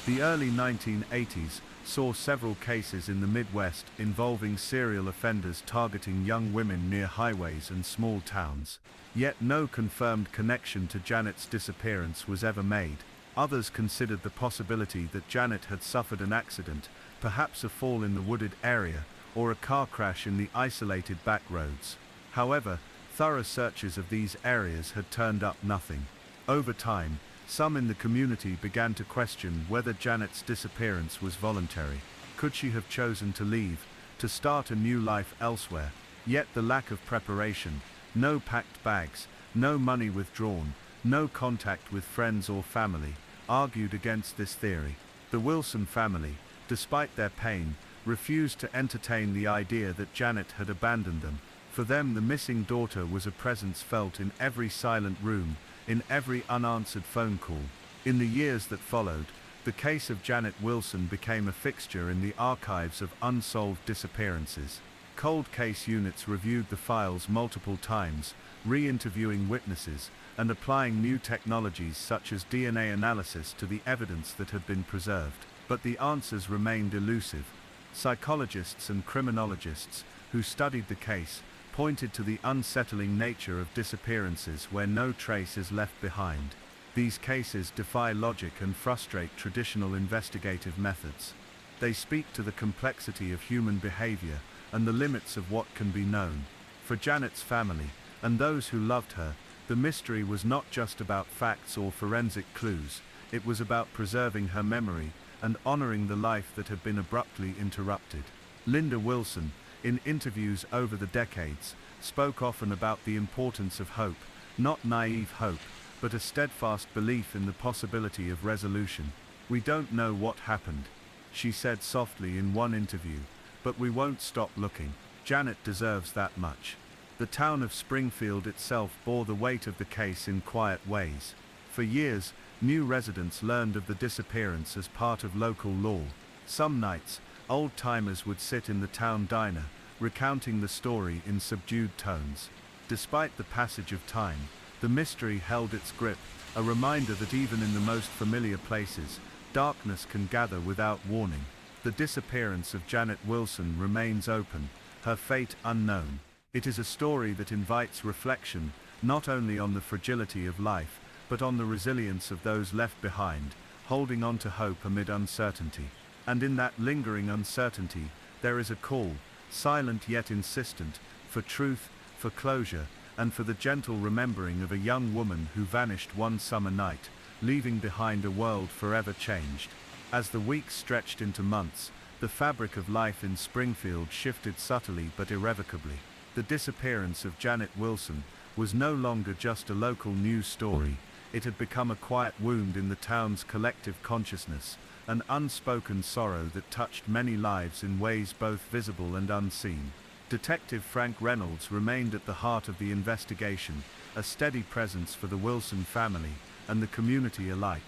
The early 1980s saw several cases in the Midwest involving serial offenders targeting young women near highways and small towns. Yet no confirmed connection to Janet's disappearance was ever made. Others considered the possibility that Janet had suffered an accident, perhaps a fall in the wooded area, or a car crash in the isolated back roads. However, thorough searches of these areas had turned up nothing. Over time, some in the community began to question whether Janet's disappearance was voluntary. Could she have chosen to leave, to start a new life elsewhere? Yet the lack of preparation, no packed bags, no money withdrawn, no contact with friends or family, argued against this theory. The Wilson family, despite their pain, refused to entertain the idea that Janet had abandoned them. For them, the missing daughter was a presence felt in every silent room, in every unanswered phone call. In the years that followed, the case of Janet Wilson became a fixture in the archives of unsolved disappearances. Cold case units reviewed the files multiple times, re-interviewing witnesses, and applying new technologies such as DNA analysis to the evidence that had been preserved. But the answers remained elusive. Psychologists and criminologists, who studied the case, pointed to the unsettling nature of disappearances where no trace is left behind. These cases defy logic and frustrate traditional investigative methods. They speak to the complexity of human behavior and the limits of what can be known. For Janet's family, and those who loved her, the mystery was not just about facts or forensic clues, it was about preserving her memory and honoring the life that had been abruptly interrupted. Linda Wilson, in interviews over the decades, spoke often about the importance of hope, not naive hope, but a steadfast belief in the possibility of resolution. "We don't know what happened," she said softly in one interview, "but we won't stop looking." Janet deserves that much. The town of Springfield itself bore the weight of the case in quiet ways. For years, new residents learned of the disappearance as part of local law. Some nights, old-timers would sit in the town diner, recounting the story in subdued tones. Despite the passage of time, the mystery held its grip, a reminder that even in the most familiar places, darkness can gather without warning. The disappearance of Janet Wilson remains open, her fate unknown. It is a story that invites reflection, not only on the fragility of life, but on the resilience of those left behind, holding on to hope amid uncertainty. And in that lingering uncertainty, there is a call, silent yet insistent, for truth, for closure, and for the gentle remembering of a young woman who vanished one summer night, leaving behind a world forever changed. As the weeks stretched into months, the fabric of life in Springfield shifted subtly but irrevocably. The disappearance of Janet Wilson was no longer just a local news story. It had become a quiet wound in the town's collective consciousness, an unspoken sorrow that touched many lives in ways both visible and unseen. Detective Frank Reynolds remained at the heart of the investigation, a steady presence for the Wilson family, and the community alike.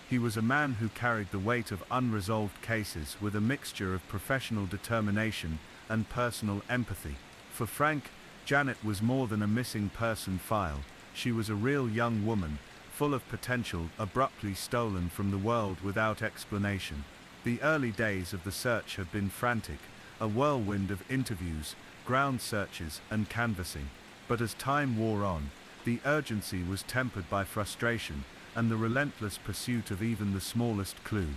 He was a man who carried the weight of unresolved cases with a mixture of professional determination and personal empathy. For Frank, Janet was more than a missing person file. She was a real young woman, full of potential, abruptly stolen from the world without explanation. The early days of the search had been frantic, a whirlwind of interviews, ground searches, and canvassing. But as time wore on, the urgency was tempered by frustration and the relentless pursuit of even the smallest clue.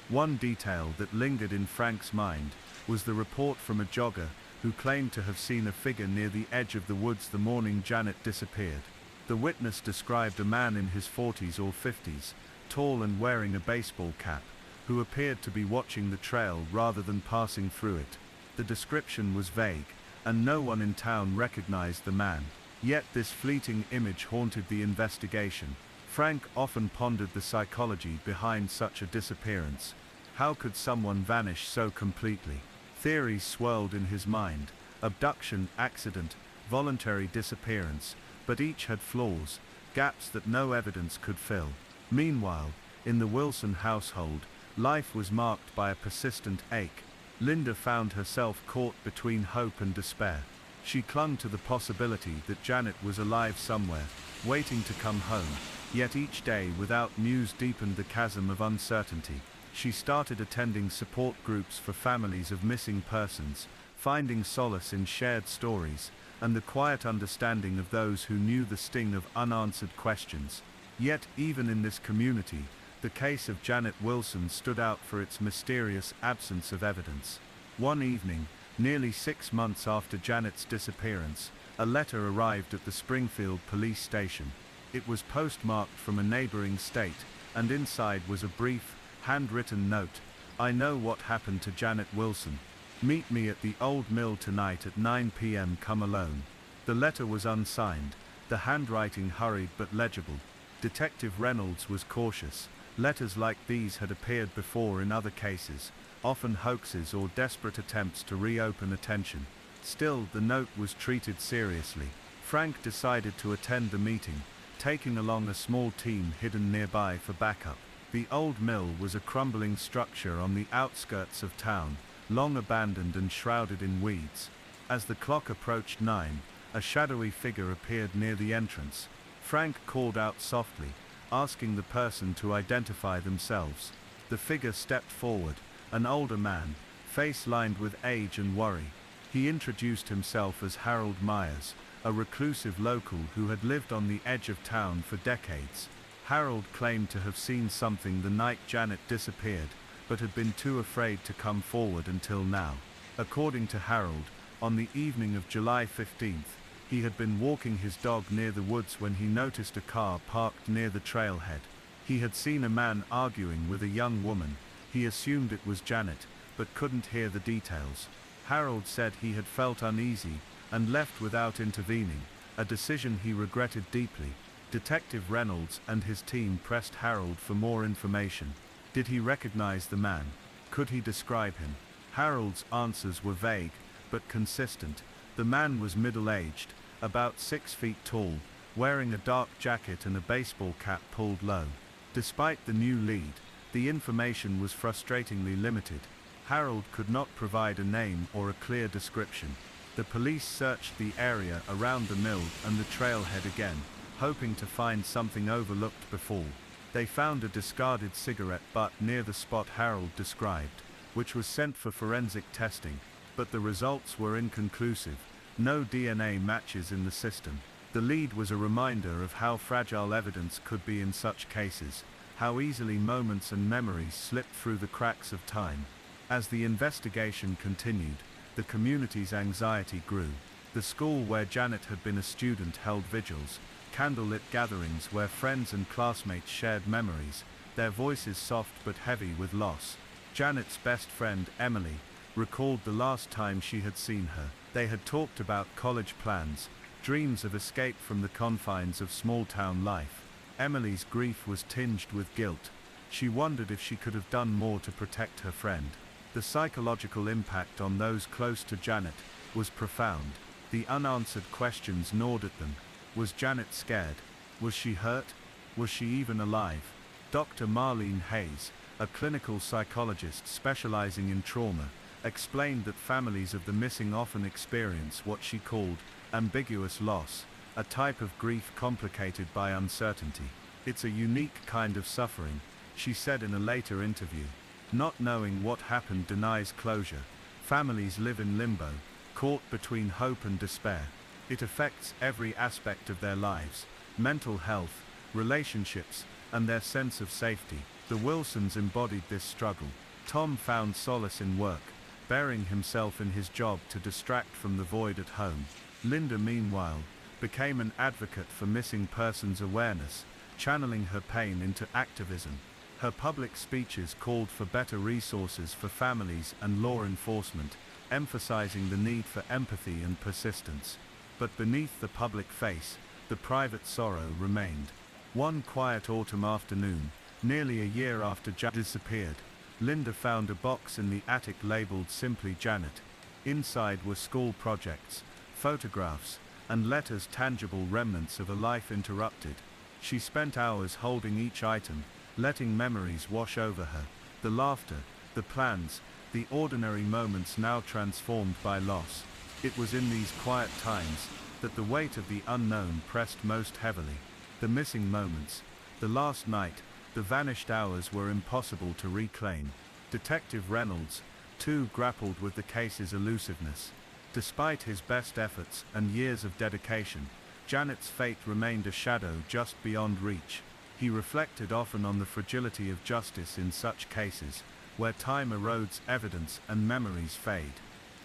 One detail that lingered in Frank's mind was the report from a jogger who claimed to have seen a figure near the edge of the woods the morning Janet disappeared. The witness described a man in his 40s or 50s, tall and wearing a baseball cap, who appeared to be watching the trail rather than passing through it. The description was vague, and no one in town recognized the man. Yet this fleeting image haunted the investigation. Frank often pondered the psychology behind such a disappearance. How could someone vanish so completely? Theories swirled in his mind: abduction, accident, voluntary disappearance, but each had flaws, gaps that no evidence could fill. Meanwhile, in the Wilson household, life was marked by a persistent ache. Linda found herself caught between hope and despair. She clung to the possibility that Janet was alive somewhere, waiting to come home, yet each day without news deepened the chasm of uncertainty. She started attending support groups for families of missing persons, finding solace in shared stories and the quiet understanding of those who knew the sting of unanswered questions. Yet, even in this community, the case of Janet Wilson stood out for its mysterious absence of evidence. One evening, nearly 6 months after Janet's disappearance, a letter arrived at the Springfield police station. It was postmarked from a neighboring state, and inside was a brief, handwritten note: "I know what happened to Janet Wilson. Meet me at the old mill tonight at 9 p.m. Come alone." The letter was unsigned, the handwriting hurried but legible. Detective Reynolds was cautious. Letters like these had appeared before in other cases, often hoaxes or desperate attempts to reopen attention. Still, the note was treated seriously. Frank decided to attend the meeting, taking along a small team hidden nearby for backup. The old mill was a crumbling structure on the outskirts of town, long abandoned and shrouded in weeds. As the clock approached 9, a shadowy figure appeared near the entrance. Frank called out softly, asking the person to identify themselves. The figure stepped forward, an older man, face lined with age and worry. He introduced himself as Harold Myers, a reclusive local who had lived on the edge of town for decades. Harold claimed to have seen something the night Janet disappeared, but had been too afraid to come forward until now. According to Harold, on the evening of July 15th, he had been walking his dog near the woods when he noticed a car parked near the trailhead. He had seen a man arguing with a young woman. He assumed it was Janet, but couldn't hear the details. Harold said he had felt uneasy and left without intervening, a decision he regretted deeply. Detective Reynolds and his team pressed Harold for more information. Did he recognize the man? Could he describe him? Harold's answers were vague, but consistent. The man was middle-aged, about 6 feet tall, wearing a dark jacket and a baseball cap pulled low. Despite the new lead, the information was frustratingly limited. Harold could not provide a name or a clear description. The police searched the area around the mill and the trailhead again, hoping to find something overlooked before. They found a discarded cigarette butt near the spot Harold described, which was sent for forensic testing, but the results were inconclusive. No DNA matches in the system. The lead was a reminder of how fragile evidence could be in such cases, how easily moments and memories slipped through the cracks of time. As the investigation continued, the community's anxiety grew. The school where Janet had been a student held vigils, candlelit gatherings where friends and classmates shared memories, their voices soft but heavy with loss. Janet's best friend, Emily, recalled the last time she had seen her. They had talked about college plans, dreams of escape from the confines of small-town life. Emily's grief was tinged with guilt. She wondered if she could have done more to protect her friend. The psychological impact on those close to Janet was profound. The unanswered questions gnawed at them. Was Janet scared? Was she hurt? Was she even alive? Dr. Marlene Hayes, a clinical psychologist specializing in trauma, explained that families of the missing often experience what she called ambiguous loss, a type of grief complicated by uncertainty. It's a unique kind of suffering, she said in a later interview. Not knowing what happened denies closure. Families live in limbo, caught between hope and despair. It affects every aspect of their lives: mental health, relationships, and their sense of safety. The Wilsons embodied this struggle. Tom found solace in work, burying himself in his job to distract from the void at home. Linda, meanwhile, became an advocate for missing persons awareness, channeling her pain into activism. Her public speeches called for better resources for families and law enforcement, emphasizing the need for empathy and persistence. But beneath the public face, the private sorrow remained. One quiet autumn afternoon, nearly a year after Janet disappeared, Linda found a box in the attic labeled simply Janet. Inside were school projects, photographs, and letters, tangible remnants of a life interrupted. She spent hours holding each item, letting memories wash over her, the laughter, the plans, the ordinary moments now transformed by loss. It was in these quiet times that the weight of the unknown pressed most heavily. The missing moments, the last night, the vanished hours were impossible to reclaim. Detective Reynolds, too, grappled with the case's elusiveness. Despite his best efforts and years of dedication, Janet's fate remained a shadow just beyond reach. He reflected often on the fragility of justice in such cases, where time erodes evidence and memories fade.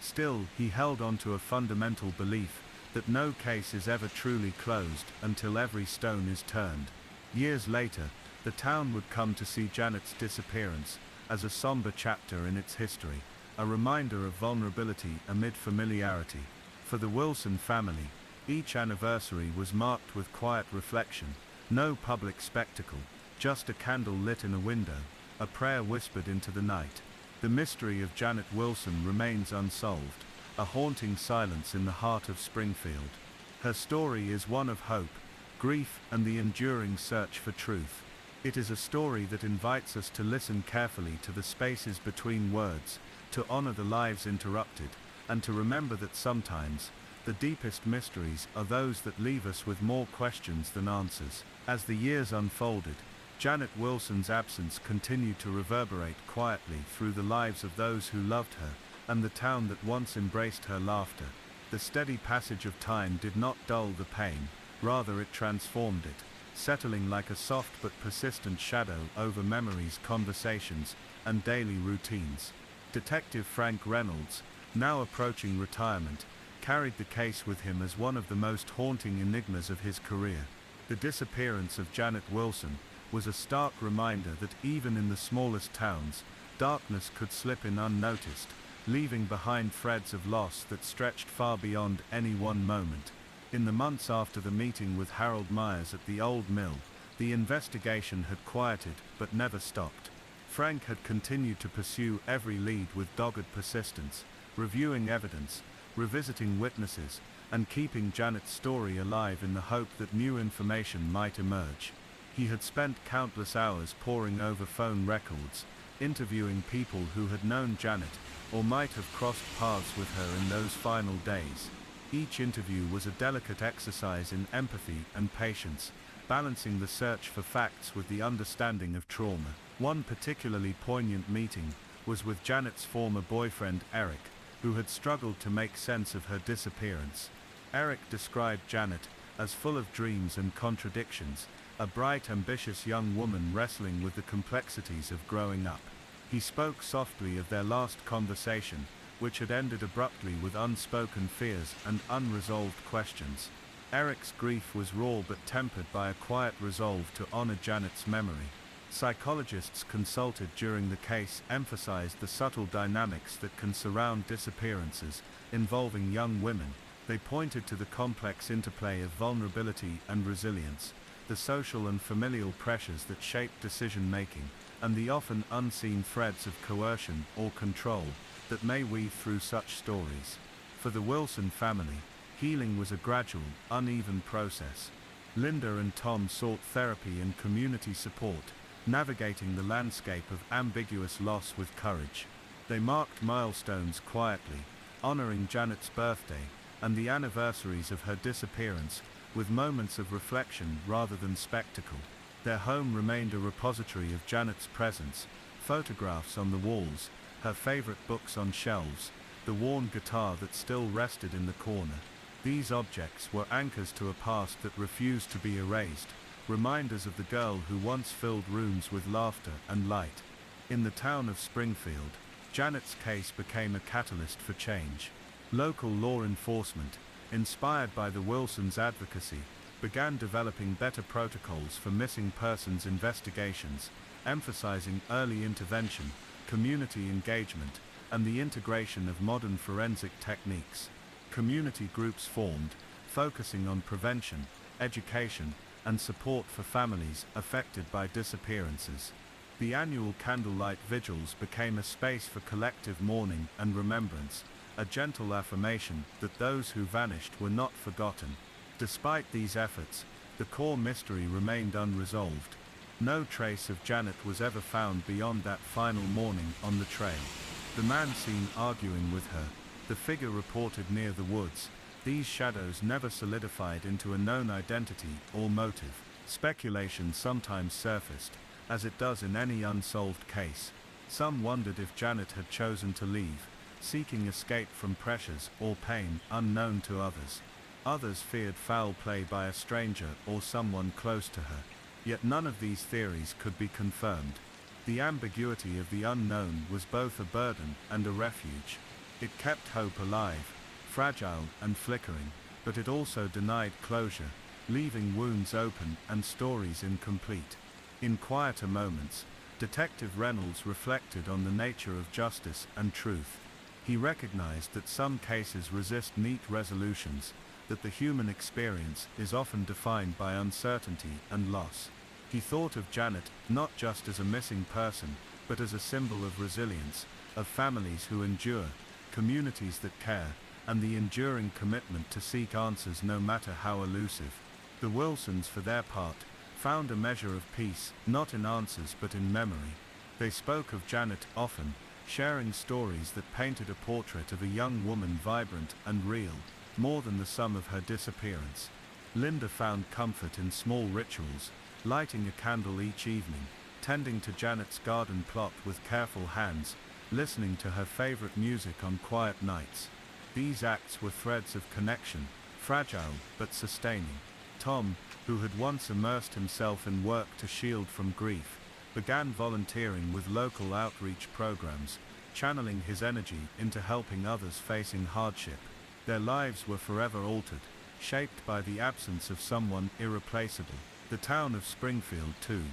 Still, he held on to a fundamental belief that no case is ever truly closed until every stone is turned. Years later, the town would come to see Janet's disappearance as a somber chapter in its history, a reminder of vulnerability amid familiarity. For the Wilson family, each anniversary was marked with quiet reflection. No public spectacle, just a candle lit in a window, a prayer whispered into the night. The mystery of Janet Wilson remains unsolved, a haunting silence in the heart of Springfield. Her story is one of hope, grief, and the enduring search for truth. It is a story that invites us to listen carefully to the spaces between words, to honor the lives interrupted, and to remember that sometimes, the deepest mysteries are those that leave us with more questions than answers. As the years unfolded, Janet Wilson's absence continued to reverberate quietly through the lives of those who loved her, and the town that once embraced her laughter. The steady passage of time did not dull the pain, rather it transformed it, settling like a soft but persistent shadow over memories, conversations, and daily routines. Detective Frank Reynolds, now approaching retirement, carried the case with him as one of the most haunting enigmas of his career. The disappearance of Janet Wilson was a stark reminder that even in the smallest towns, darkness could slip in unnoticed, leaving behind threads of loss that stretched far beyond any one moment. In the months after the meeting with Harold Myers at the old mill, the investigation had quieted but never stopped. Frank had continued to pursue every lead with dogged persistence, reviewing evidence, revisiting witnesses, and keeping Janet's story alive in the hope that new information might emerge. He had spent countless hours poring over phone records, interviewing people who had known Janet, or might have crossed paths with her in those final days. Each interview was a delicate exercise in empathy and patience, balancing the search for facts with the understanding of trauma. One particularly poignant meeting was with Janet's former boyfriend Eric, who had struggled to make sense of her disappearance. Eric described Janet as full of dreams and contradictions, a bright, ambitious young woman wrestling with the complexities of growing up. He spoke softly of their last conversation, which had ended abruptly with unspoken fears and unresolved questions. Eric's grief was raw but tempered by a quiet resolve to honor Janet's memory. Psychologists consulted during the case emphasized the subtle dynamics that can surround disappearances involving young women. They pointed to the complex interplay of vulnerability and resilience, the social and familial pressures that shape decision-making, and the often unseen threads of coercion or control that may weave through such stories. For the Wilson family, healing was a gradual, uneven process. Linda and Tom sought therapy and community support, navigating the landscape of ambiguous loss with courage. They marked milestones quietly, honoring Janet's birthday and the anniversaries of her disappearance, with moments of reflection rather than spectacle. Their home remained a repository of Janet's presence, photographs on the walls, her favorite books on shelves, the worn guitar that still rested in the corner. These objects were anchors to a past that refused to be erased, reminders of the girl who once filled rooms with laughter and light. In the town of Springfield, Janet's case became a catalyst for change. Local law enforcement, inspired by the Wilsons' advocacy, began developing better protocols for missing persons investigations, emphasizing early intervention, community engagement, and the integration of modern forensic techniques. Community groups formed, focusing on prevention, education, and support for families affected by disappearances. The annual candlelight vigils became a space for collective mourning and remembrance, a gentle affirmation that those who vanished were not forgotten. Despite these efforts, the core mystery remained unresolved. No trace of Janet was ever found beyond that final morning on the trail. The man seen arguing with her, the figure reported near the woods, these shadows never solidified into a known identity or motive. Speculation sometimes surfaced, as it does in any unsolved case. Some wondered if Janet had chosen to leave, seeking escape from pressures or pain unknown to others. Others feared foul play by a stranger or someone close to her. Yet none of these theories could be confirmed. The ambiguity of the unknown was both a burden and a refuge. It kept hope alive, fragile and flickering, but it also denied closure, leaving wounds open and stories incomplete. In quieter moments, Detective Reynolds reflected on the nature of justice and truth. He recognized that some cases resist neat resolutions, that the human experience is often defined by uncertainty and loss. He thought of Janet not just as a missing person, but as a symbol of resilience, of families who endure, communities that care, and the enduring commitment to seek answers no matter how elusive. The Wilsons, for their part, found a measure of peace, not in answers but in memory. They spoke of Janet often, sharing stories that painted a portrait of a young woman vibrant and real, more than the sum of her disappearance. Linda found comfort in small rituals, lighting a candle each evening, tending to Janet's garden plot with careful hands, listening to her favorite music on quiet nights. These acts were threads of connection, fragile but sustaining. Tom, who had once immersed himself in work to shield from grief, began volunteering with local outreach programs, channeling his energy into helping others facing hardship. Their lives were forever altered, shaped by the absence of someone irreplaceable. The town of Springfield, too,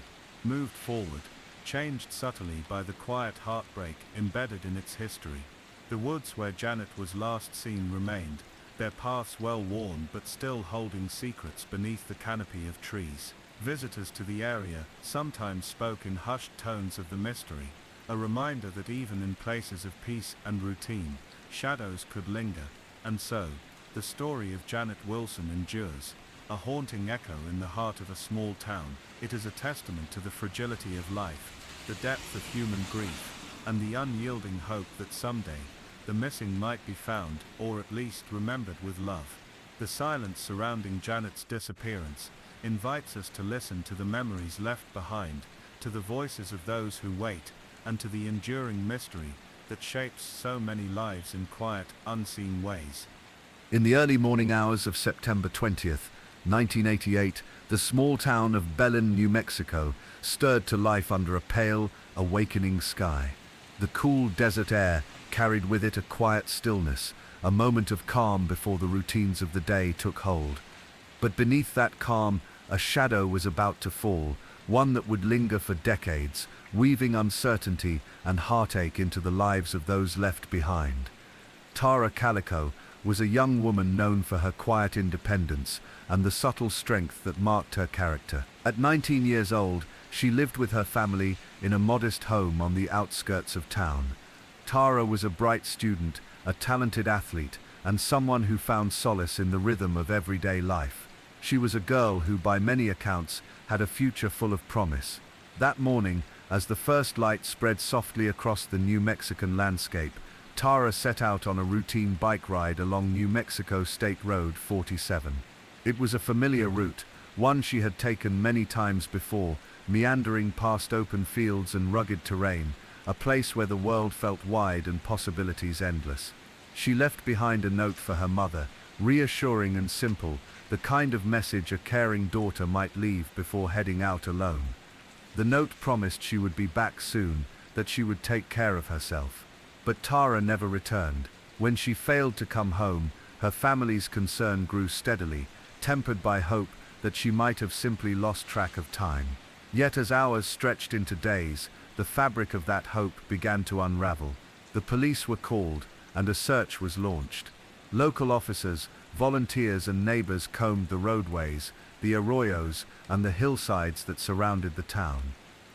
moved forward, changed subtly by the quiet heartbreak embedded in its history. The woods where Janet was last seen remained, their paths well worn but still holding secrets beneath the canopy of trees. Visitors to the area sometimes spoke in hushed tones of the mystery, a reminder that even in places of peace and routine, shadows could linger. And so, the story of Janet Wilson endures, a haunting echo in the heart of a small town. It is a testament to the fragility of life, the depth of human grief, and the unyielding hope that someday, the missing might be found, or at least remembered with love. The silence surrounding Janet's disappearance invites us to listen to the memories left behind, to the voices of those who wait, and to the enduring mystery that shapes so many lives in quiet, unseen ways. In the early morning hours of September 20th, 1988, the small town of Belen, New Mexico, stirred to life under a pale, awakening sky. The cool desert air carried with it a quiet stillness, a moment of calm before the routines of the day took hold. But beneath that calm, a shadow was about to fall, one that would linger for decades, weaving uncertainty and heartache into the lives of those left behind. Tara Calico was a young woman known for her quiet independence and the subtle strength that marked her character. At 19 years old, she lived with her family in a modest home on the outskirts of town. Tara was a bright student, a talented athlete, and someone who found solace in the rhythm of everyday life. She was a girl who, by many accounts, had a future full of promise. That morning, as the first light spread softly across the New Mexican landscape, Tara set out on a routine bike ride along New Mexico State Road 47. It was a familiar route, one she had taken many times before, meandering past open fields and rugged terrain, a place where the world felt wide and possibilities endless. She left behind a note for her mother, reassuring and simple, the kind of message a caring daughter might leave before heading out alone. The note promised she would be back soon, that she would take care of herself. But Tara never returned. When she failed to come home, her family's concern grew steadily, tempered by hope that she might have simply lost track of time. Yet as hours stretched into days, the fabric of that hope began to unravel. The police were called, and a search was launched. Local officers, volunteers and neighbors combed the roadways, the arroyos, and the hillsides that surrounded the town.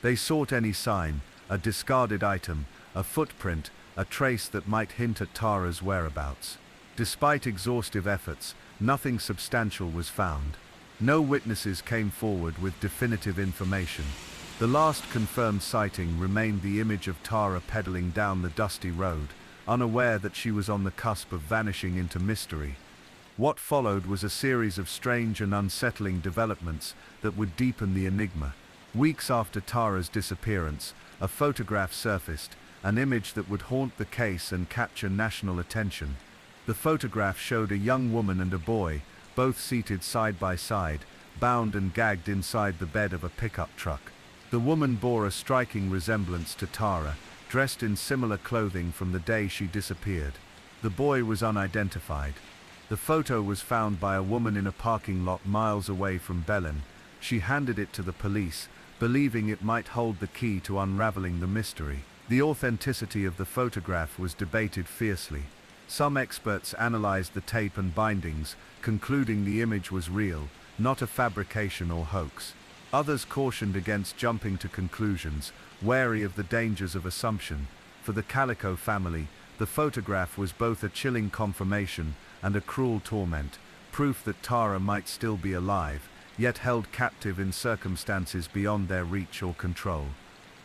They sought any sign, a discarded item, a footprint, a trace that might hint at Tara's whereabouts. Despite exhaustive efforts, nothing substantial was found. No witnesses came forward with definitive information. The last confirmed sighting remained the image of Tara pedaling down the dusty road, unaware that she was on the cusp of vanishing into mystery. What followed was a series of strange and unsettling developments that would deepen the enigma. Weeks after Tara's disappearance, a photograph surfaced, an image that would haunt the case and capture national attention. The photograph showed a young woman and a boy, both seated side by side, bound and gagged inside the bed of a pickup truck. The woman bore a striking resemblance to Tara, dressed in similar clothing from the day she disappeared. The boy was unidentified. The photo was found by a woman in a parking lot miles away from Belen. She handed it to the police, believing it might hold the key to unraveling the mystery. The authenticity of the photograph was debated fiercely. Some experts analyzed the tape and bindings, concluding the image was real, not a fabrication or hoax. Others cautioned against jumping to conclusions, wary of the dangers of assumption. For the Calico family, the photograph was both a chilling confirmation and a cruel torment, proof that Tara might still be alive, yet held captive in circumstances beyond their reach or control.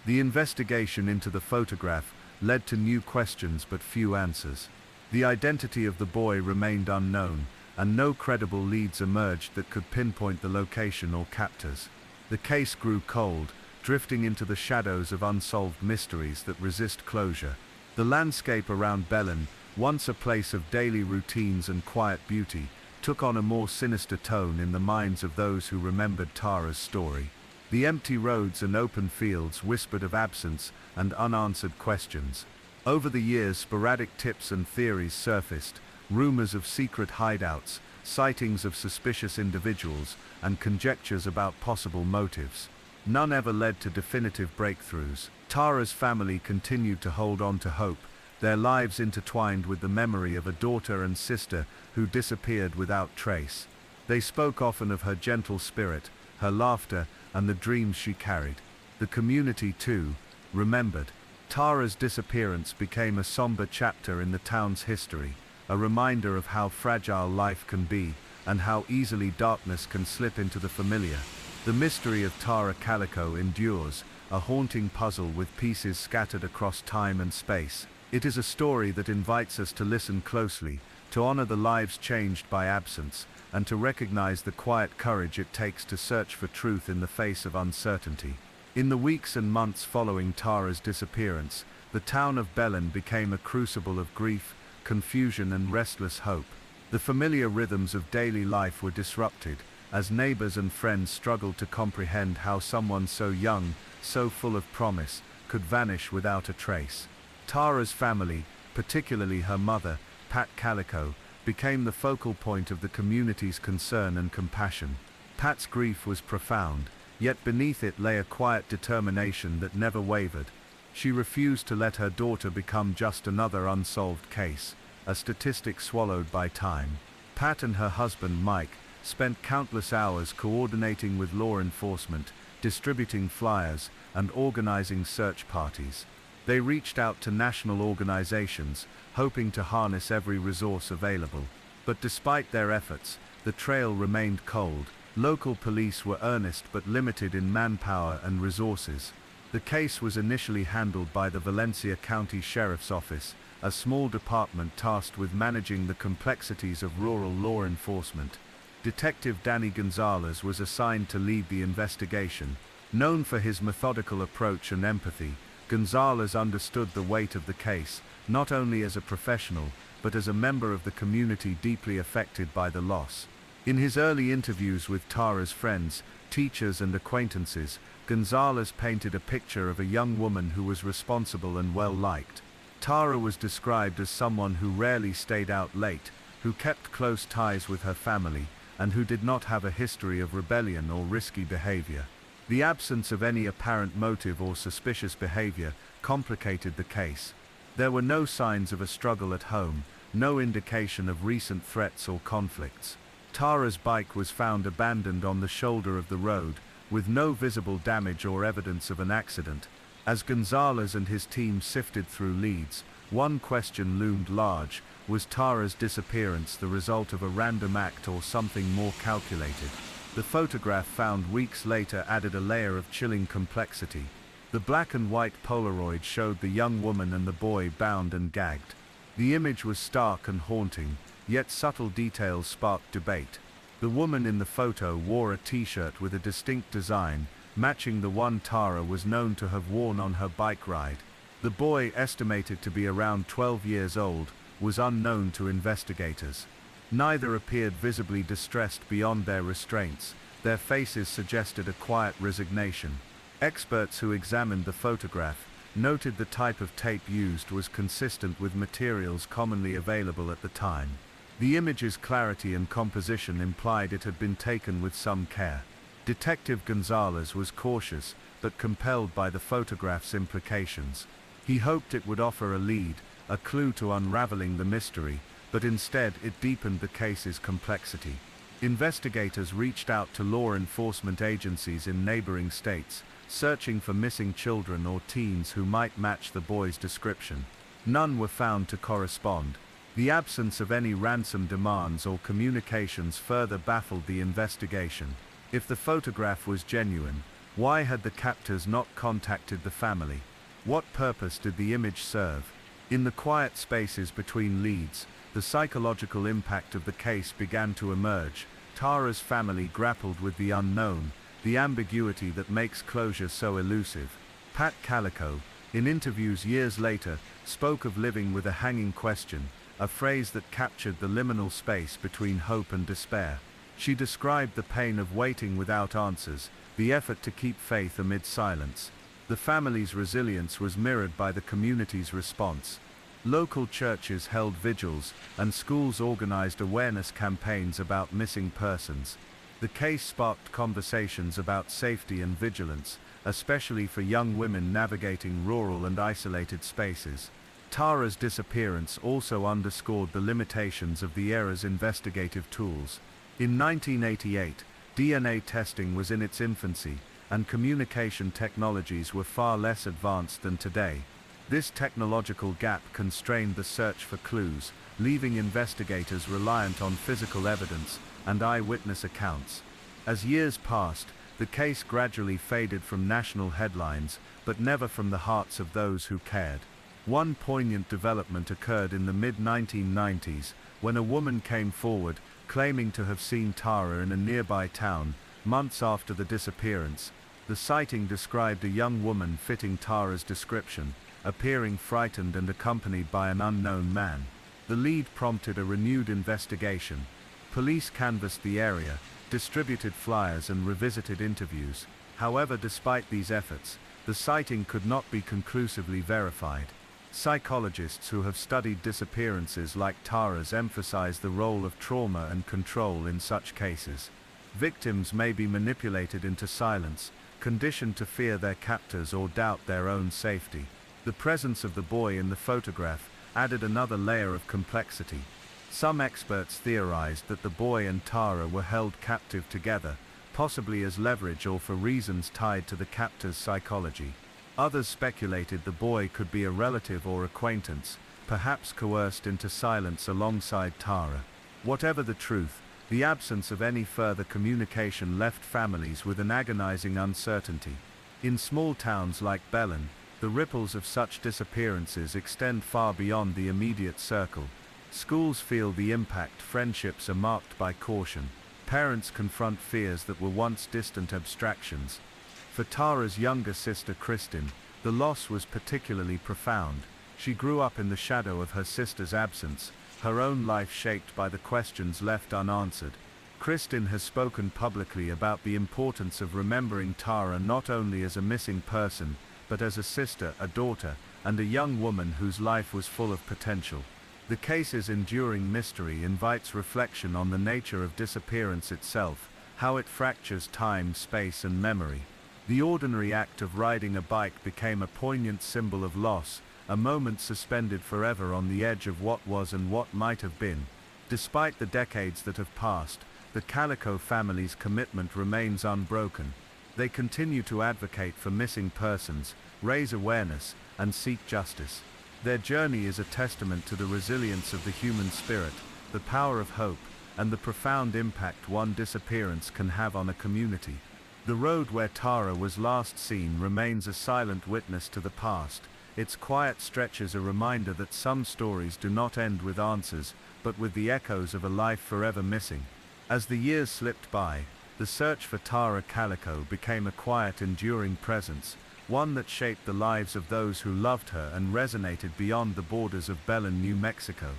The investigation into the photograph led to new questions but few answers. The identity of the boy remained unknown, and no credible leads emerged that could pinpoint the location or captors. The case grew cold, drifting into the shadows of unsolved mysteries that resist closure. The landscape around Belen, once a place of daily routines and quiet beauty, took on a more sinister tone in the minds of those who remembered Tara's story. The empty roads and open fields whispered of absence and unanswered questions. Over the years, sporadic tips and theories surfaced, rumors of secret hideouts, sightings of suspicious individuals, and conjectures about possible motives. None ever led to definitive breakthroughs. Tara's family continued to hold on to hope, their lives intertwined with the memory of a daughter and sister who disappeared without trace. They spoke often of her gentle spirit, her laughter, and the dreams she carried. The community, too, remembered. Tara's disappearance became a somber chapter in the town's history, a reminder of how fragile life can be and how easily darkness can slip into the familiar. The mystery of Tara Calico endures, a haunting puzzle with pieces scattered across time and space. It is a story that invites us to listen closely, to honor the lives changed by absence, and to recognize the quiet courage it takes to search for truth in the face of uncertainty. In the weeks and months following Tara's disappearance, the town of Belen became a crucible of grief, confusion and restless hope. The familiar rhythms of daily life were disrupted, as neighbors and friends struggled to comprehend how someone so young, so full of promise, could vanish without a trace. Tara's family, particularly her mother, Pat Calico, became the focal point of the community's concern and compassion. Pat's grief was profound, yet beneath it lay a quiet determination that never wavered. She refused to let her daughter become just another unsolved case, a statistic swallowed by time. Pat and her husband, Mike, spent countless hours coordinating with law enforcement, distributing flyers, and organizing search parties. They reached out to national organizations, hoping to harness every resource available. But despite their efforts, the trail remained cold. Local police were earnest but limited in manpower and resources. The case was initially handled by the Valencia County Sheriff's Office, a small department tasked with managing the complexities of rural law enforcement. Detective Danny Gonzalez was assigned to lead the investigation. Known for his methodical approach and empathy, Gonzalez understood the weight of the case, not only as a professional, but as a member of the community deeply affected by the loss. In his early interviews with Tara's friends, teachers and acquaintances, Gonzalez painted a picture of a young woman who was responsible and well-liked. Tara was described as someone who rarely stayed out late, who kept close ties with her family, and who did not have a history of rebellion or risky behavior. The absence of any apparent motive or suspicious behavior complicated the case. There were no signs of a struggle at home, no indication of recent threats or conflicts. Tara's bike was found abandoned on the shoulder of the road, with no visible damage or evidence of an accident. As Gonzalez and his team sifted through leads, one question loomed large: was Tara's disappearance the result of a random act or something more calculated? The photograph found weeks later added a layer of chilling complexity. The black and white Polaroid showed the young woman and the boy bound and gagged. The image was stark and haunting, yet subtle details sparked debate. The woman in the photo wore a t-shirt with a distinct design, matching the one Tara was known to have worn on her bike ride. The boy, estimated to be around 12 years old, was unknown to investigators. Neither appeared visibly distressed beyond their restraints. Their faces suggested a quiet resignation. Experts who examined the photograph noted the type of tape used was consistent with materials commonly available at the time. The image's clarity and composition implied it had been taken with some care. Detective Gonzalez was cautious, but compelled by the photograph's implications. He hoped it would offer a lead, a clue to unraveling the mystery, but instead it deepened the case's complexity. Investigators reached out to law enforcement agencies in neighboring states, searching for missing children or teens who might match the boy's description. None were found to correspond. The absence of any ransom demands or communications further baffled the investigation. If the photograph was genuine, why had the captors not contacted the family? What purpose did the image serve? In the quiet spaces between leads, the psychological impact of the case began to emerge. Tara's family grappled with the unknown, the ambiguity that makes closure so elusive. Pat Calico, in interviews years later, spoke of living with a hanging question, a phrase that captured the liminal space between hope and despair. She described the pain of waiting without answers, the effort to keep faith amid silence. The family's resilience was mirrored by the community's response. Local churches held vigils, and schools organized awareness campaigns about missing persons. The case sparked conversations about safety and vigilance, especially for young women navigating rural and isolated spaces. Tara's disappearance also underscored the limitations of the era's investigative tools. In 1988, DNA testing was in its infancy, and communication technologies were far less advanced than today. This technological gap constrained the search for clues, leaving investigators reliant on physical evidence and eyewitness accounts. As years passed, the case gradually faded from national headlines, but never from the hearts of those who cared. One poignant development occurred in the mid-1990s, when a woman came forward, claiming to have seen Tara in a nearby town, months after the disappearance. The sighting described a young woman fitting Tara's description, appearing frightened and accompanied by an unknown man. The lead prompted a renewed investigation. Police canvassed the area, distributed flyers and revisited interviews. However, despite these efforts, the sighting could not be conclusively verified. Psychologists who have studied disappearances like Tara's emphasize the role of trauma and control in such cases. Victims may be manipulated into silence, conditioned to fear their captors or doubt their own safety. The presence of the boy in the photograph added another layer of complexity. Some experts theorized that the boy and Tara were held captive together, possibly as leverage or for reasons tied to the captor's psychology. Others speculated the boy could be a relative or acquaintance, perhaps coerced into silence alongside Tara. Whatever the truth, The absence of any further communication left families with an agonizing uncertainty. In small towns like Belen, the ripples of such disappearances extend far beyond the immediate circle. Schools feel the impact, friendships are marked by caution. Parents confront fears that were once distant abstractions. For Tara's younger sister Kristin, the loss was particularly profound. She grew up in the shadow of her sister's absence, her own life shaped by the questions left unanswered. Kristin has spoken publicly about the importance of remembering Tara not only as a missing person, but as a sister, a daughter, and a young woman whose life was full of potential. The case's enduring mystery invites reflection on the nature of disappearance itself, how it fractures time, space, and memory. The ordinary act of riding a bike became a poignant symbol of loss, a moment suspended forever on the edge of what was and what might have been. Despite the decades that have passed, the Calico family's commitment remains unbroken. They continue to advocate for missing persons, raise awareness, and seek justice. Their journey is a testament to the resilience of the human spirit, the power of hope, and the profound impact one disappearance can have on a community. The road where Tara was last seen remains a silent witness to the past, its quiet stretches a reminder that some stories do not end with answers, but with the echoes of a life forever missing. As the years slipped by, the search for Tara Calico became a quiet, enduring presence, one that shaped the lives of those who loved her and resonated beyond the borders of Belen, New Mexico.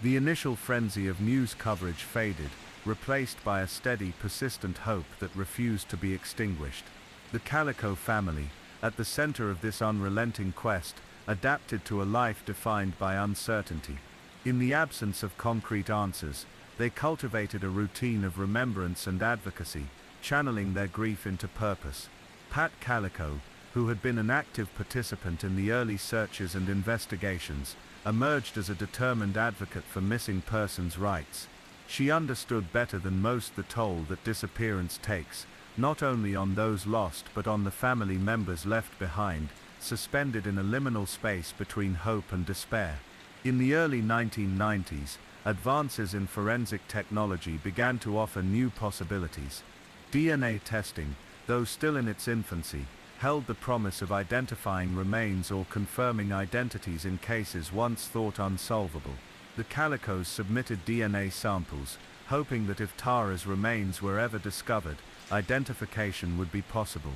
The initial frenzy of news coverage faded, replaced by a steady, persistent hope that refused to be extinguished. The Calico family, at the center of this unrelenting quest, adapted to a life defined by uncertainty. In the absence of concrete answers, they cultivated a routine of remembrance and advocacy, channeling their grief into purpose. Pat Calico, who had been an active participant in the early searches and investigations, emerged as a determined advocate for missing persons' rights. She understood better than most the toll that disappearance takes, not only on those lost but on the family members left behind, suspended in a liminal space between hope and despair. In the early 1990s, advances in forensic technology began to offer new possibilities. DNA testing, though still in its infancy, held the promise of identifying remains or confirming identities in cases once thought unsolvable. The Calicos submitted DNA samples, hoping that if Tara's remains were ever discovered, identification would be possible.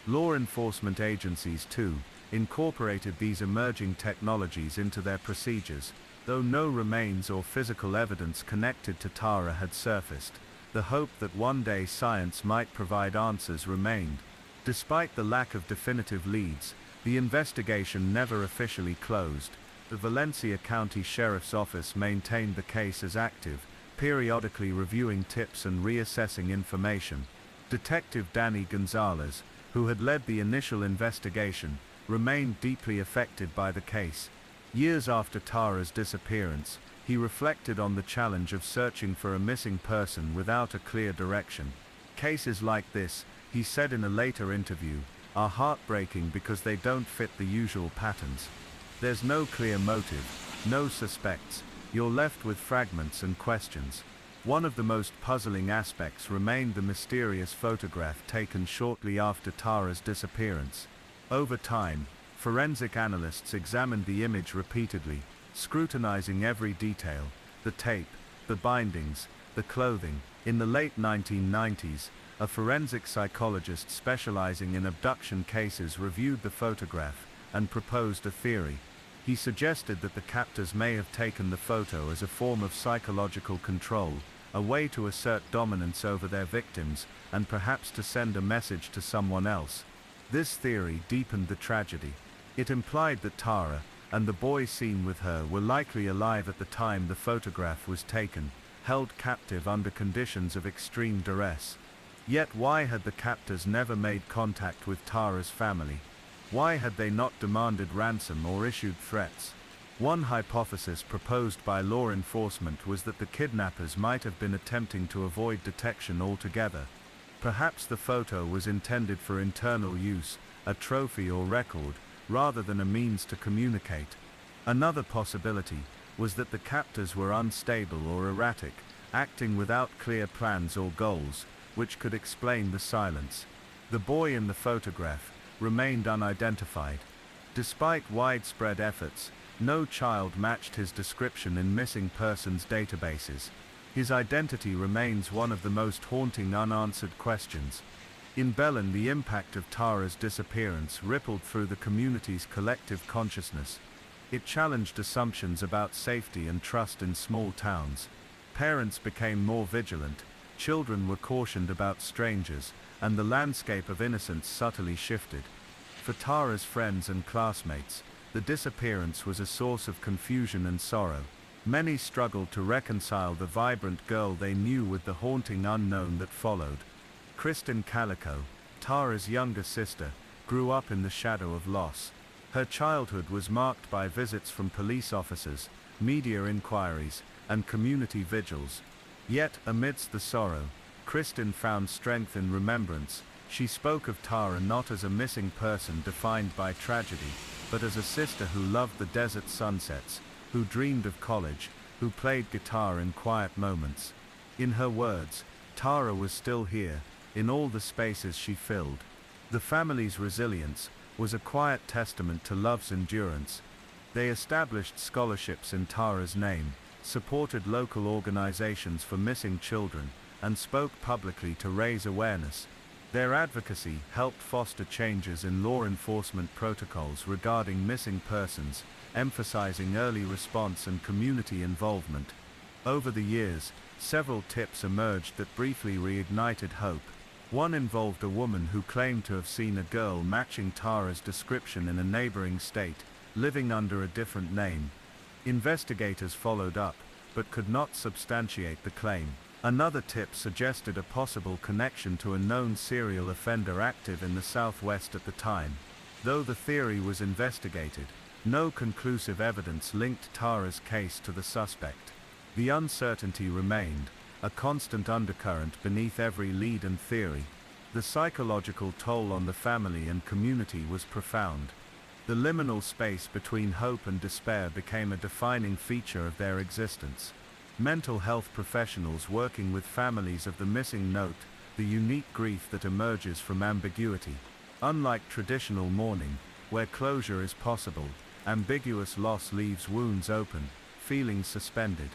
Law enforcement agencies, too, incorporated these emerging technologies into their procedures. Though no remains or physical evidence connected to Tara had surfaced, the hope that one day science might provide answers remained. Despite the lack of definitive leads, the investigation never officially closed. The Valencia County Sheriff's Office maintained the case as active, periodically reviewing tips and reassessing information. Detective Danny Gonzalez, who had led the initial investigation, remained deeply affected by the case. Years after Tara's disappearance, he reflected on the challenge of searching for a missing person without a clear direction. Cases like this, he said in a later interview, are heartbreaking because they don't fit the usual patterns. There's no clear motive, no suspects, you're left with fragments and questions. One of the most puzzling aspects remained the mysterious photograph taken shortly after Tara's disappearance. Over time, forensic analysts examined the image repeatedly, scrutinizing every detail, the tape, the bindings, the clothing. In the late 1990s, a forensic psychologist specializing in abduction cases reviewed the photograph and proposed a theory. He suggested that the captors may have taken the photo as a form of psychological control, a way to assert dominance over their victims, and perhaps to send a message to someone else. This theory deepened the tragedy. It implied that Tara, and the boy seen with her, were likely alive at the time the photograph was taken, held captive under conditions of extreme duress. Yet why had the captors never made contact with Tara's family? Why had they not demanded ransom or issued threats? One hypothesis proposed by law enforcement was that the kidnappers might have been attempting to avoid detection altogether. Perhaps the photo was intended for internal use, a trophy or record, rather than a means to communicate. Another possibility was that the captors were unstable or erratic, acting without clear plans or goals, which could explain the silence. The boy in the photograph remained unidentified. Despite widespread efforts, no child matched his description in missing persons databases. His identity remains one of the most haunting unanswered questions. In Belen, the impact of Tara's disappearance rippled through the community's collective consciousness. It challenged assumptions about safety and trust in small towns. Parents became more vigilant, children were cautioned about strangers, and the landscape of innocence subtly shifted. For Tara's friends and classmates, the disappearance was a source of confusion and sorrow. Many struggled to reconcile the vibrant girl they knew with the haunting unknown that followed. Kristen Calico, Tara's younger sister, grew up in the shadow of loss. Her childhood was marked by visits from police officers, media inquiries, and community vigils. Yet, amidst the sorrow, Kristen found strength in remembrance. She spoke of Tara not as a missing person defined by tragedy, but as a sister who loved the desert sunsets, who dreamed of college, who played guitar in quiet moments. In her words, Tara was still here, in all the spaces she filled. The family's resilience was a quiet testament to love's endurance. They established scholarships in Tara's name, supported local organizations for missing children, and spoke publicly to raise awareness. Their advocacy helped foster changes in law enforcement protocols regarding missing persons, emphasizing early response and community involvement. Over the years, several tips emerged that briefly reignited hope. One involved a woman who claimed to have seen a girl matching Tara's description in a neighboring state, living under a different name. Investigators followed up, but could not substantiate the claim. Another tip suggested a possible connection to a known serial offender active in the Southwest at the time. Though the theory was investigated, no conclusive evidence linked Tara's case to the suspect. The uncertainty remained, a constant undercurrent beneath every lead and theory. The psychological toll on the family and community was profound. The liminal space between hope and despair became a defining feature of their existence. Mental health professionals working with families of the missing note the unique grief that emerges from ambiguity. Unlike traditional mourning, where closure is possible, ambiguous loss leaves wounds open, feelings suspended.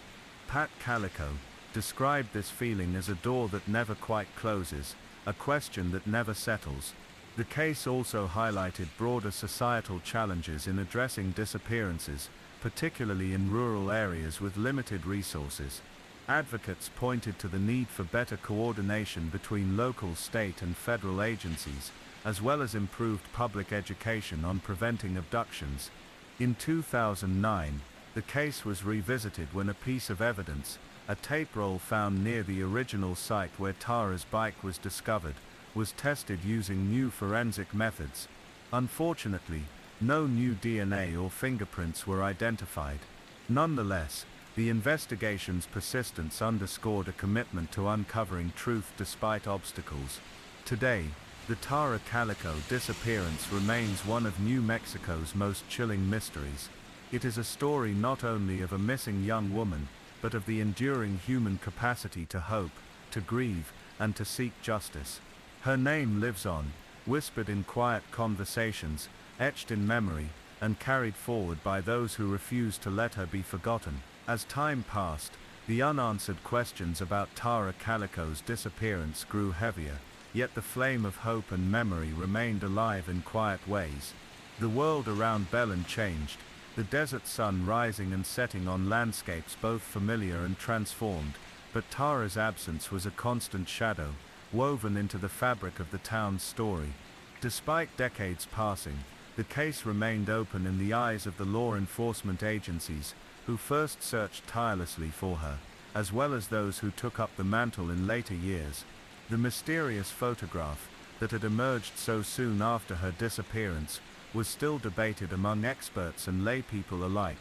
Pat Calico described this feeling as a door that never quite closes, a question that never settles. The case also highlighted broader societal challenges in addressing disappearances, particularly in rural areas with limited resources. Advocates pointed to the need for better coordination between local, state, and federal agencies, as well as improved public education on preventing abductions. In 2009, the case was revisited when a piece of evidence, a tape roll found near the original site where Tara's bike was discovered, was tested using new forensic methods. Unfortunately, no new DNA or fingerprints were identified. Nonetheless, the investigation's persistence underscored a commitment to uncovering truth despite obstacles. Today, the Tara Calico disappearance remains one of New Mexico's most chilling mysteries. It is a story not only of a missing young woman, but of the enduring human capacity to hope, to grieve, and to seek justice. Her name lives on, whispered in quiet conversations, etched in memory, and carried forward by those who refused to let her be forgotten. As time passed, the unanswered questions about Tara Calico's disappearance grew heavier, yet the flame of hope and memory remained alive in quiet ways. The world around Belen changed, the desert sun rising and setting on landscapes both familiar and transformed, but Tara's absence was a constant shadow, woven into the fabric of the town's story. Despite decades passing, the case remained open in the eyes of the law enforcement agencies, who first searched tirelessly for her, as well as those who took up the mantle in later years. The mysterious photograph, that had emerged so soon after her disappearance, was still debated among experts and laypeople alike.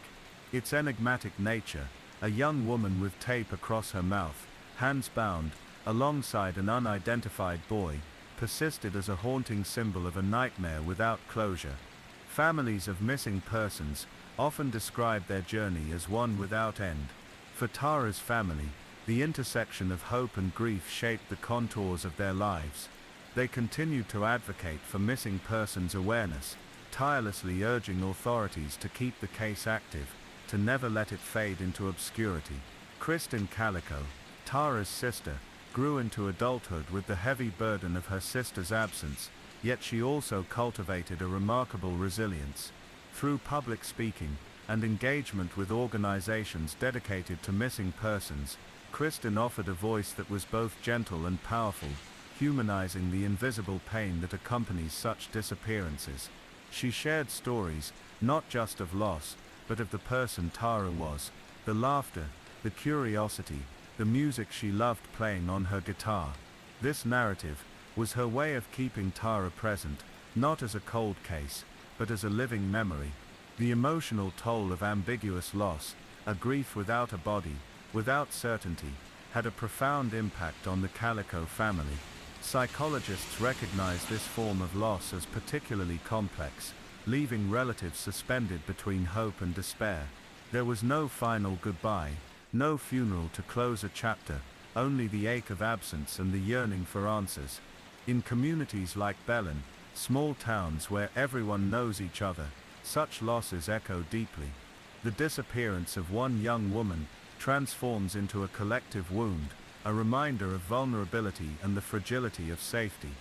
Its enigmatic nature, a young woman with tape across her mouth, hands bound, alongside an unidentified boy, persisted as a haunting symbol of a nightmare without closure. Families of missing persons often describe their journey as one without end. For Tara's family, The intersection of hope and grief shaped the contours of their lives. They continued to advocate for missing persons awareness, tirelessly urging authorities to keep the case active, to never let it fade into obscurity. Kristen Calico, Tara's sister, grew into adulthood with the heavy burden of her sister's absence, yet she also cultivated a remarkable resilience. Through public speaking and engagement with organizations dedicated to missing persons, Kristen offered a voice that was both gentle and powerful, humanizing the invisible pain that accompanies such disappearances. She shared stories, not just of loss, but of the person Tara was, the laughter, the curiosity, the music she loved playing on her guitar. This narrative was her way of keeping Tara present, not as a cold case, but as a living memory. The emotional toll of ambiguous loss, a grief without a body, without certainty, had a profound impact on the Calico family. Psychologists recognize this form of loss as particularly complex, leaving relatives suspended between hope and despair. There was no final goodbye, no funeral to close a chapter, only the ache of absence and the yearning for answers. In communities like Belen, small towns where everyone knows each other, such losses echo deeply. The disappearance of one young woman transforms into a collective wound, a reminder of vulnerability and the fragility of safety.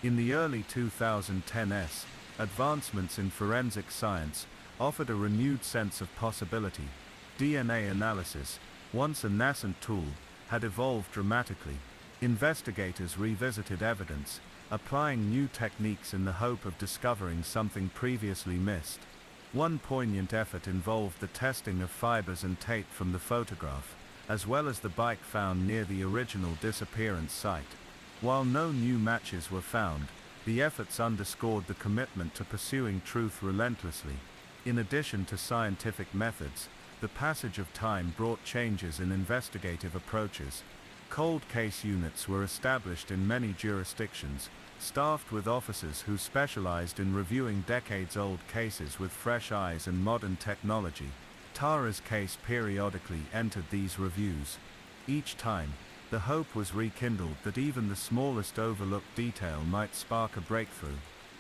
In the early 2010s, advancements in forensic science offered a renewed sense of possibility. DNA analysis, once a nascent tool, had evolved dramatically. Investigators revisited evidence, applying new techniques in the hope of discovering something previously missed. One poignant effort involved the testing of fibers and tape from the photograph, as well as the bike found near the original disappearance site. While no new matches were found, the efforts underscored the commitment to pursuing truth relentlessly. In addition to scientific methods, the passage of time brought changes in investigative approaches. Cold case units were established in many jurisdictions, staffed with officers who specialized in reviewing decades-old cases with fresh eyes and modern technology. Tara's case periodically entered these reviews. Each time, the hope was rekindled that even the smallest overlooked detail might spark a breakthrough.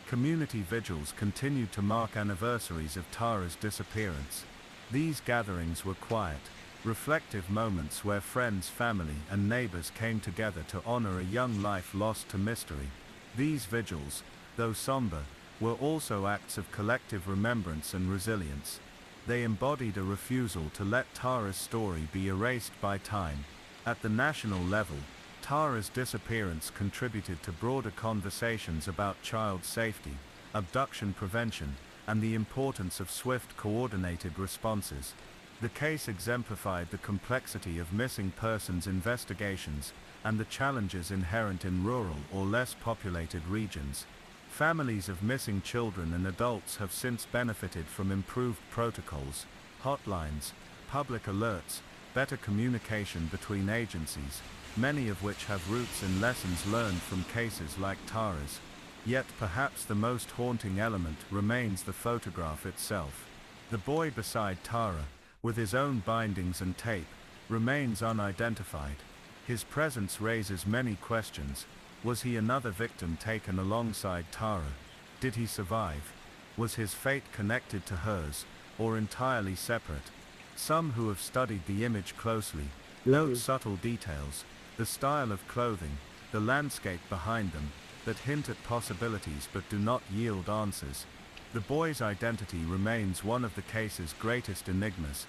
Community vigils continued to mark anniversaries of Tara's disappearance. These gatherings were quiet, reflective moments where friends, family, and neighbors came together to honor a young life lost to mystery. These vigils, though somber, were also acts of collective remembrance and resilience. They embodied a refusal to let Tara's story be erased by time. At the national level, Tara's disappearance contributed to broader conversations about child safety, abduction prevention, and the importance of swift, coordinated responses. The case exemplified the complexity of missing persons investigations and the challenges inherent in rural or less populated regions. Families of missing children and adults have since benefited from improved protocols, hotlines, public alerts, better communication between agencies, many of which have roots in lessons learned from cases like Tara's. Yet perhaps the most haunting element remains the photograph itself. The boy beside Tara, with his own bindings and tape, remains unidentified. His presence raises many questions. Was he another victim taken alongside Tara? Did he survive? Was his fate connected to hers, or entirely separate? Some who have studied the image closely note subtle details, the style of clothing, the landscape behind them, that hint at possibilities but do not yield answers. The boy's identity remains one of the case's greatest enigmas.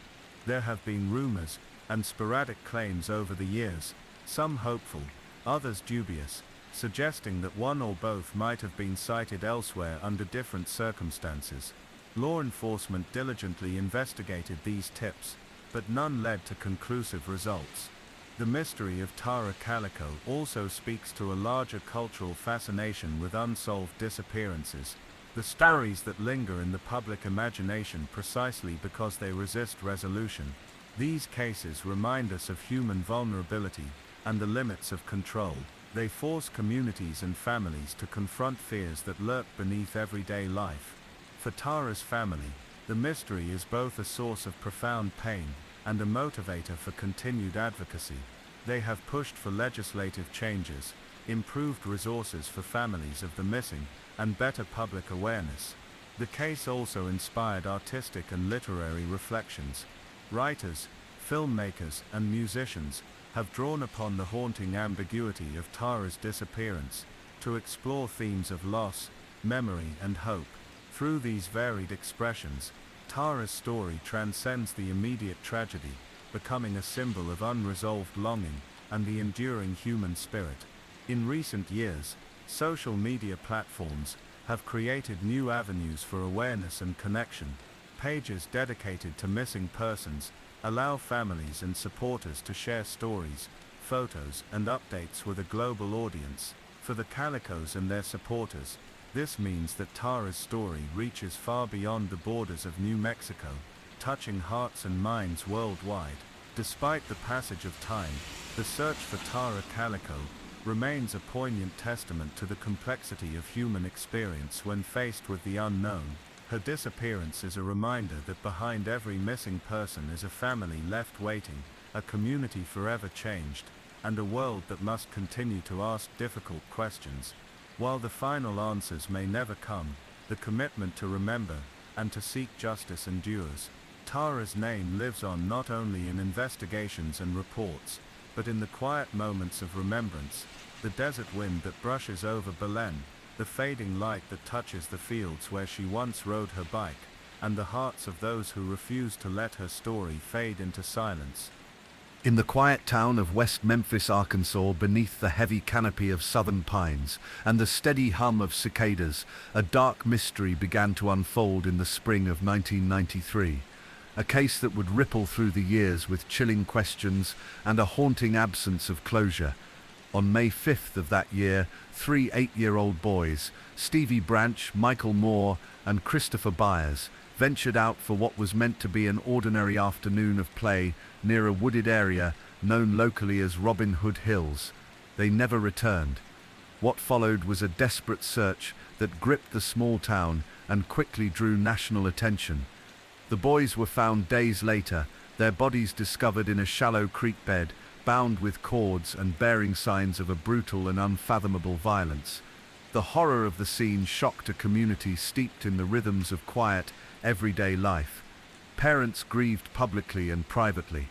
There have been rumors and sporadic claims over the years, some hopeful, others dubious, suggesting that one or both might have been sighted elsewhere under different circumstances. Law enforcement diligently investigated these tips, but none led to conclusive results. The mystery of Tara Calico also speaks to a larger cultural fascination with unsolved disappearances, the stories that linger in the public imagination precisely because they resist resolution. These cases remind us of human vulnerability and the limits of control. They force communities and families to confront fears that lurk beneath everyday life. For Tara's family, the mystery is both a source of profound pain and a motivator for continued advocacy. They have pushed for legislative changes, improved resources for families of the missing, and better public awareness. The case also inspired artistic and literary reflections. Writers, filmmakers, and musicians have drawn upon the haunting ambiguity of Tara's disappearance to explore themes of loss, memory, and hope. Through these varied expressions, Tara's story transcends the immediate tragedy, becoming a symbol of unresolved longing and the enduring human spirit. In recent years, social media platforms have created new avenues for awareness and connection. Pages dedicated to missing persons allow families and supporters to share stories, photos, and updates with a global audience. For the Calicos and their supporters, this means that Tara's story reaches far beyond the borders of New Mexico, touching hearts and minds worldwide. Despite the passage of time, the search for Tara Calico remains a poignant testament to the complexity of human experience when faced with the unknown. Her disappearance is a reminder that behind every missing person is a family left waiting, a community forever changed, and a world that must continue to ask difficult questions. While the final answers may never come, the commitment to remember and to seek justice endures. Tara's name lives on not only in investigations and reports, but in the quiet moments of remembrance, the desert wind that brushes over Belen, the fading light that touches the fields where she once rode her bike, and the hearts of those who refuse to let her story fade into silence. In the quiet town of West Memphis, Arkansas, beneath the heavy canopy of southern pines and the steady hum of cicadas, a dark mystery began to unfold in the spring of 1993. A case that would ripple through the years with chilling questions and a haunting absence of closure. On May 5th of that year, 3 8-year-old boys, Stevie Branch, Michael Moore, and Christopher Byers, ventured out for what was meant to be an ordinary afternoon of play near a wooded area known locally as Robin Hood Hills. They never returned. What followed was a desperate search that gripped the small town and quickly drew national attention. The boys were found days later, their bodies discovered in a shallow creek bed, bound with cords and bearing signs of a brutal and unfathomable violence. The horror of the scene shocked a community steeped in the rhythms of quiet, everyday life. Parents grieved publicly and privately.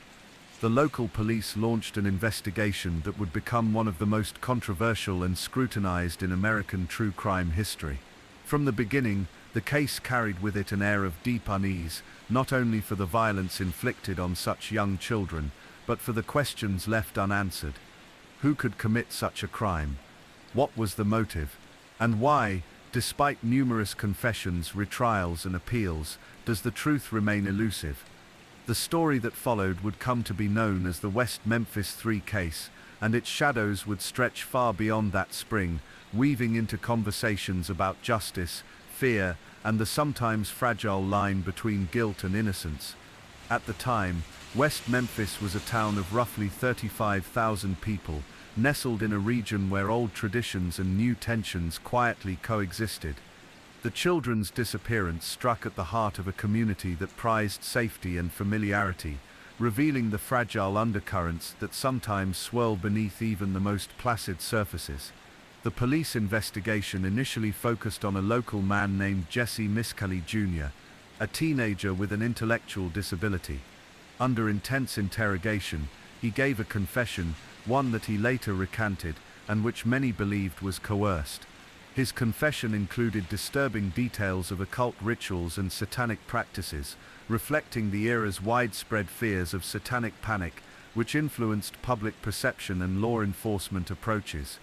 The local police launched an investigation that would become one of the most controversial and scrutinized in American true crime history. From the beginning, the case carried with it an air of deep unease, not only for the violence inflicted on such young children, but for the questions left unanswered. Who could commit such a crime? What was the motive? And why, despite numerous confessions, retrials, and appeals, does the truth remain elusive? The story that followed would come to be known as the West Memphis 3 case, and its shadows would stretch far beyond that spring, weaving into conversations about justice, fear, and the sometimes fragile line between guilt and innocence. At the time, West Memphis was a town of roughly 35,000 people, nestled in a region where old traditions and new tensions quietly coexisted. The children's disappearance struck at the heart of a community that prized safety and familiarity, revealing the fragile undercurrents that sometimes swirl beneath even the most placid surfaces. The police investigation initially focused on a local man named Jesse Miscali Jr., a teenager with an intellectual disability. Under intense interrogation, he gave a confession, one that he later recanted, and which many believed was coerced. His confession included disturbing details of occult rituals and satanic practices, reflecting the era's widespread fears of satanic panic, which influenced public perception and law enforcement approaches.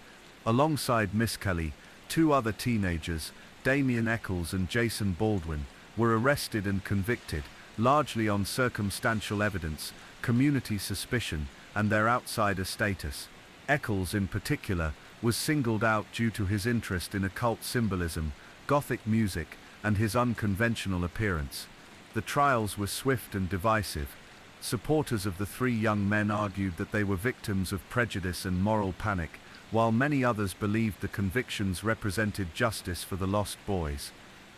Alongside Miscali, 2 other teenagers, Damian Eccles and Jason Baldwin, were arrested and convicted, largely on circumstantial evidence, community suspicion, and their outsider status. Eccles, in particular, was singled out due to his interest in occult symbolism, Gothic music, and his unconventional appearance. The trials were swift and divisive. Supporters of the 3 young men argued that they were victims of prejudice and moral panic, while many others believed the convictions represented justice for the lost boys.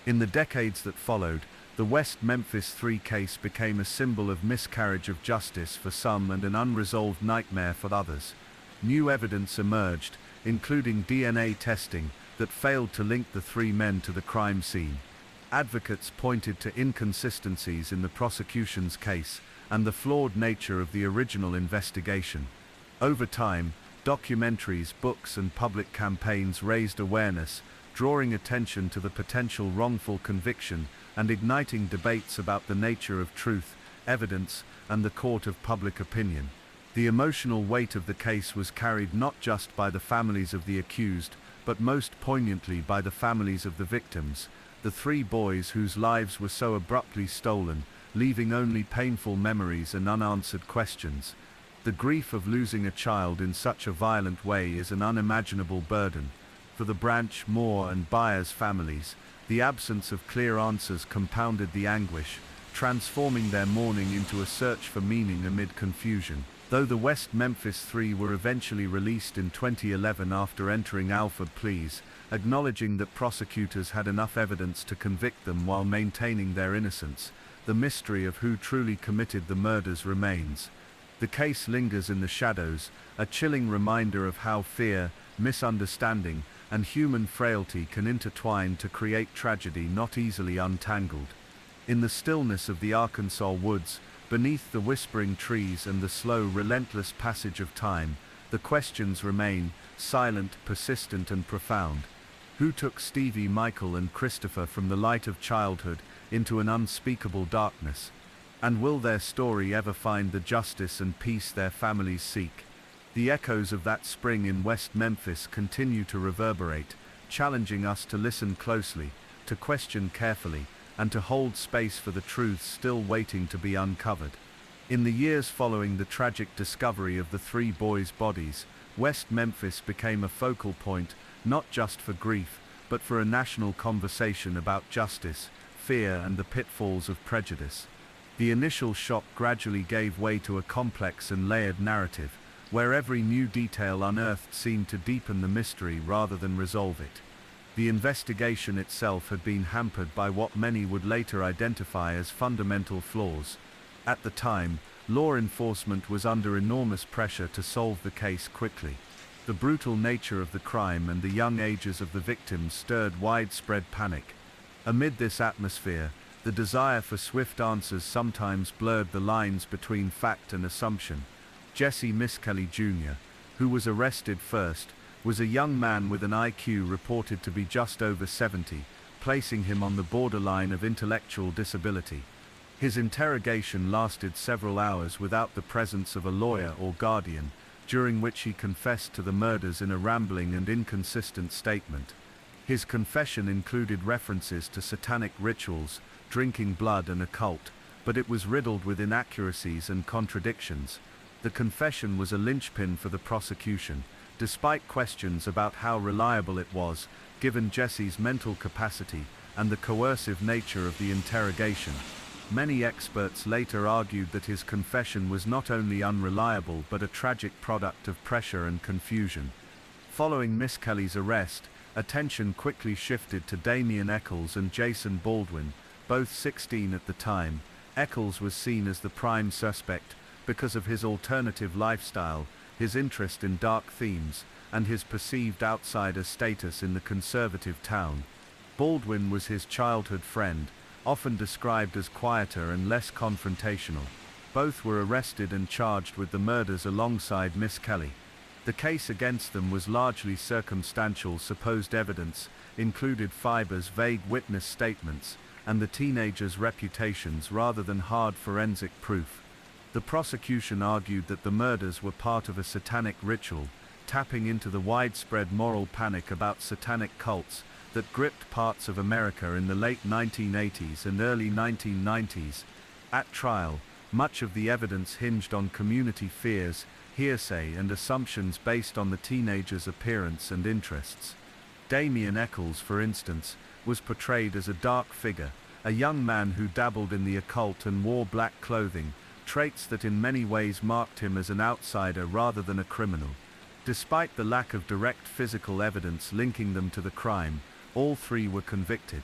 In the decades that followed, The West Memphis 3 case became a symbol of miscarriage of justice for some and an unresolved nightmare for others. New evidence emerged, including DNA testing, that failed to link the 3 men to the crime scene. Advocates pointed to inconsistencies in the prosecution's case and the flawed nature of the original investigation. Over time, documentaries, books, and public campaigns raised awareness, drawing attention to the potential wrongful conviction and igniting debates about the nature of truth, evidence, and the court of public opinion. The emotional weight of the case was carried not just by the families of the accused, but most poignantly by the families of the victims, the 3 boys whose lives were so abruptly stolen, leaving only painful memories and unanswered questions. The grief of losing a child in such a violent way is an unimaginable burden. For the Branch, Moore, and Byers families, the absence of clear answers compounded the anguish, transforming their mourning into a search for meaning amid confusion. Though the West Memphis 3 were eventually released in 2011 after entering Alford pleas, acknowledging that prosecutors had enough evidence to convict them while maintaining their innocence, the mystery of who truly committed the murders remains. The case lingers in the shadows, a chilling reminder of how fear, misunderstanding, and human frailty can intertwine to create tragedy not easily untangled. In the stillness of the Arkansas woods, beneath the whispering trees and the slow, relentless passage of time, the questions remain, silent, persistent, and profound. Who took Stevie, Michael, and Christopher from the light of childhood into an unspeakable darkness? And will their story ever find the justice and peace their families seek? The echoes of that spring in West Memphis continue to reverberate, challenging us to listen closely, to question carefully, and to hold space for the truths still waiting to be uncovered. In the years following the tragic discovery of the 3 boys' bodies, West Memphis became a focal point, not just for grief, but for a national conversation about justice, fear, and the pitfalls of prejudice. The initial shock gradually gave way to a complex and layered narrative, where every new detail unearthed seemed to deepen the mystery rather than resolve it. The investigation itself had been hampered by what many would later identify as fundamental flaws. At the time, law enforcement was under enormous pressure to solve the case quickly. The brutal nature of the crime and the young ages of the victims stirred widespread panic. Amid this atmosphere, the desire for swift answers sometimes blurred the lines between fact and assumption. Jesse Miskelly Jr., who was arrested first, was a young man with an IQ reported to be just over 70, placing him on the borderline of intellectual disability. His interrogation lasted several hours without the presence of a lawyer or guardian, during which he confessed to the murders in a rambling and inconsistent statement. His confession included references to satanic rituals, drinking blood, and a cult, but it was riddled with inaccuracies and contradictions. The confession was a linchpin for the prosecution, despite questions about how reliable it was, given Jesse's mental capacity and the coercive nature of the interrogation. Many experts later argued that his confession was not only unreliable but a tragic product of pressure and confusion. Following Miskelly's arrest, attention quickly shifted to Damian Eccles and Jason Baldwin, both 16 at the time. Eccles was seen as the prime suspect because of his alternative lifestyle, his interest in dark themes, and his perceived outsider status in the conservative town. Baldwin was his childhood friend, often described as quieter and less confrontational. Both were arrested and charged with the murders alongside Miskelly. The case against them was largely circumstantial. Supposed evidence included Fiber's vague witness statements and the teenagers' reputations rather than hard forensic proof. The prosecution argued that the murders were part of a satanic ritual, tapping into the widespread moral panic about satanic cults that gripped parts of America in the late 1980s and early 1990s. At trial, much of the evidence hinged on community fears, hearsay, and assumptions based on the teenagers' appearance and interests. Damian Eccles, for instance, was portrayed as a dark figure, a young man who dabbled in the occult and wore black clothing, traits that in many ways marked him as an outsider rather than a criminal. Despite the lack of direct physical evidence linking them to the crime, all 3 were convicted.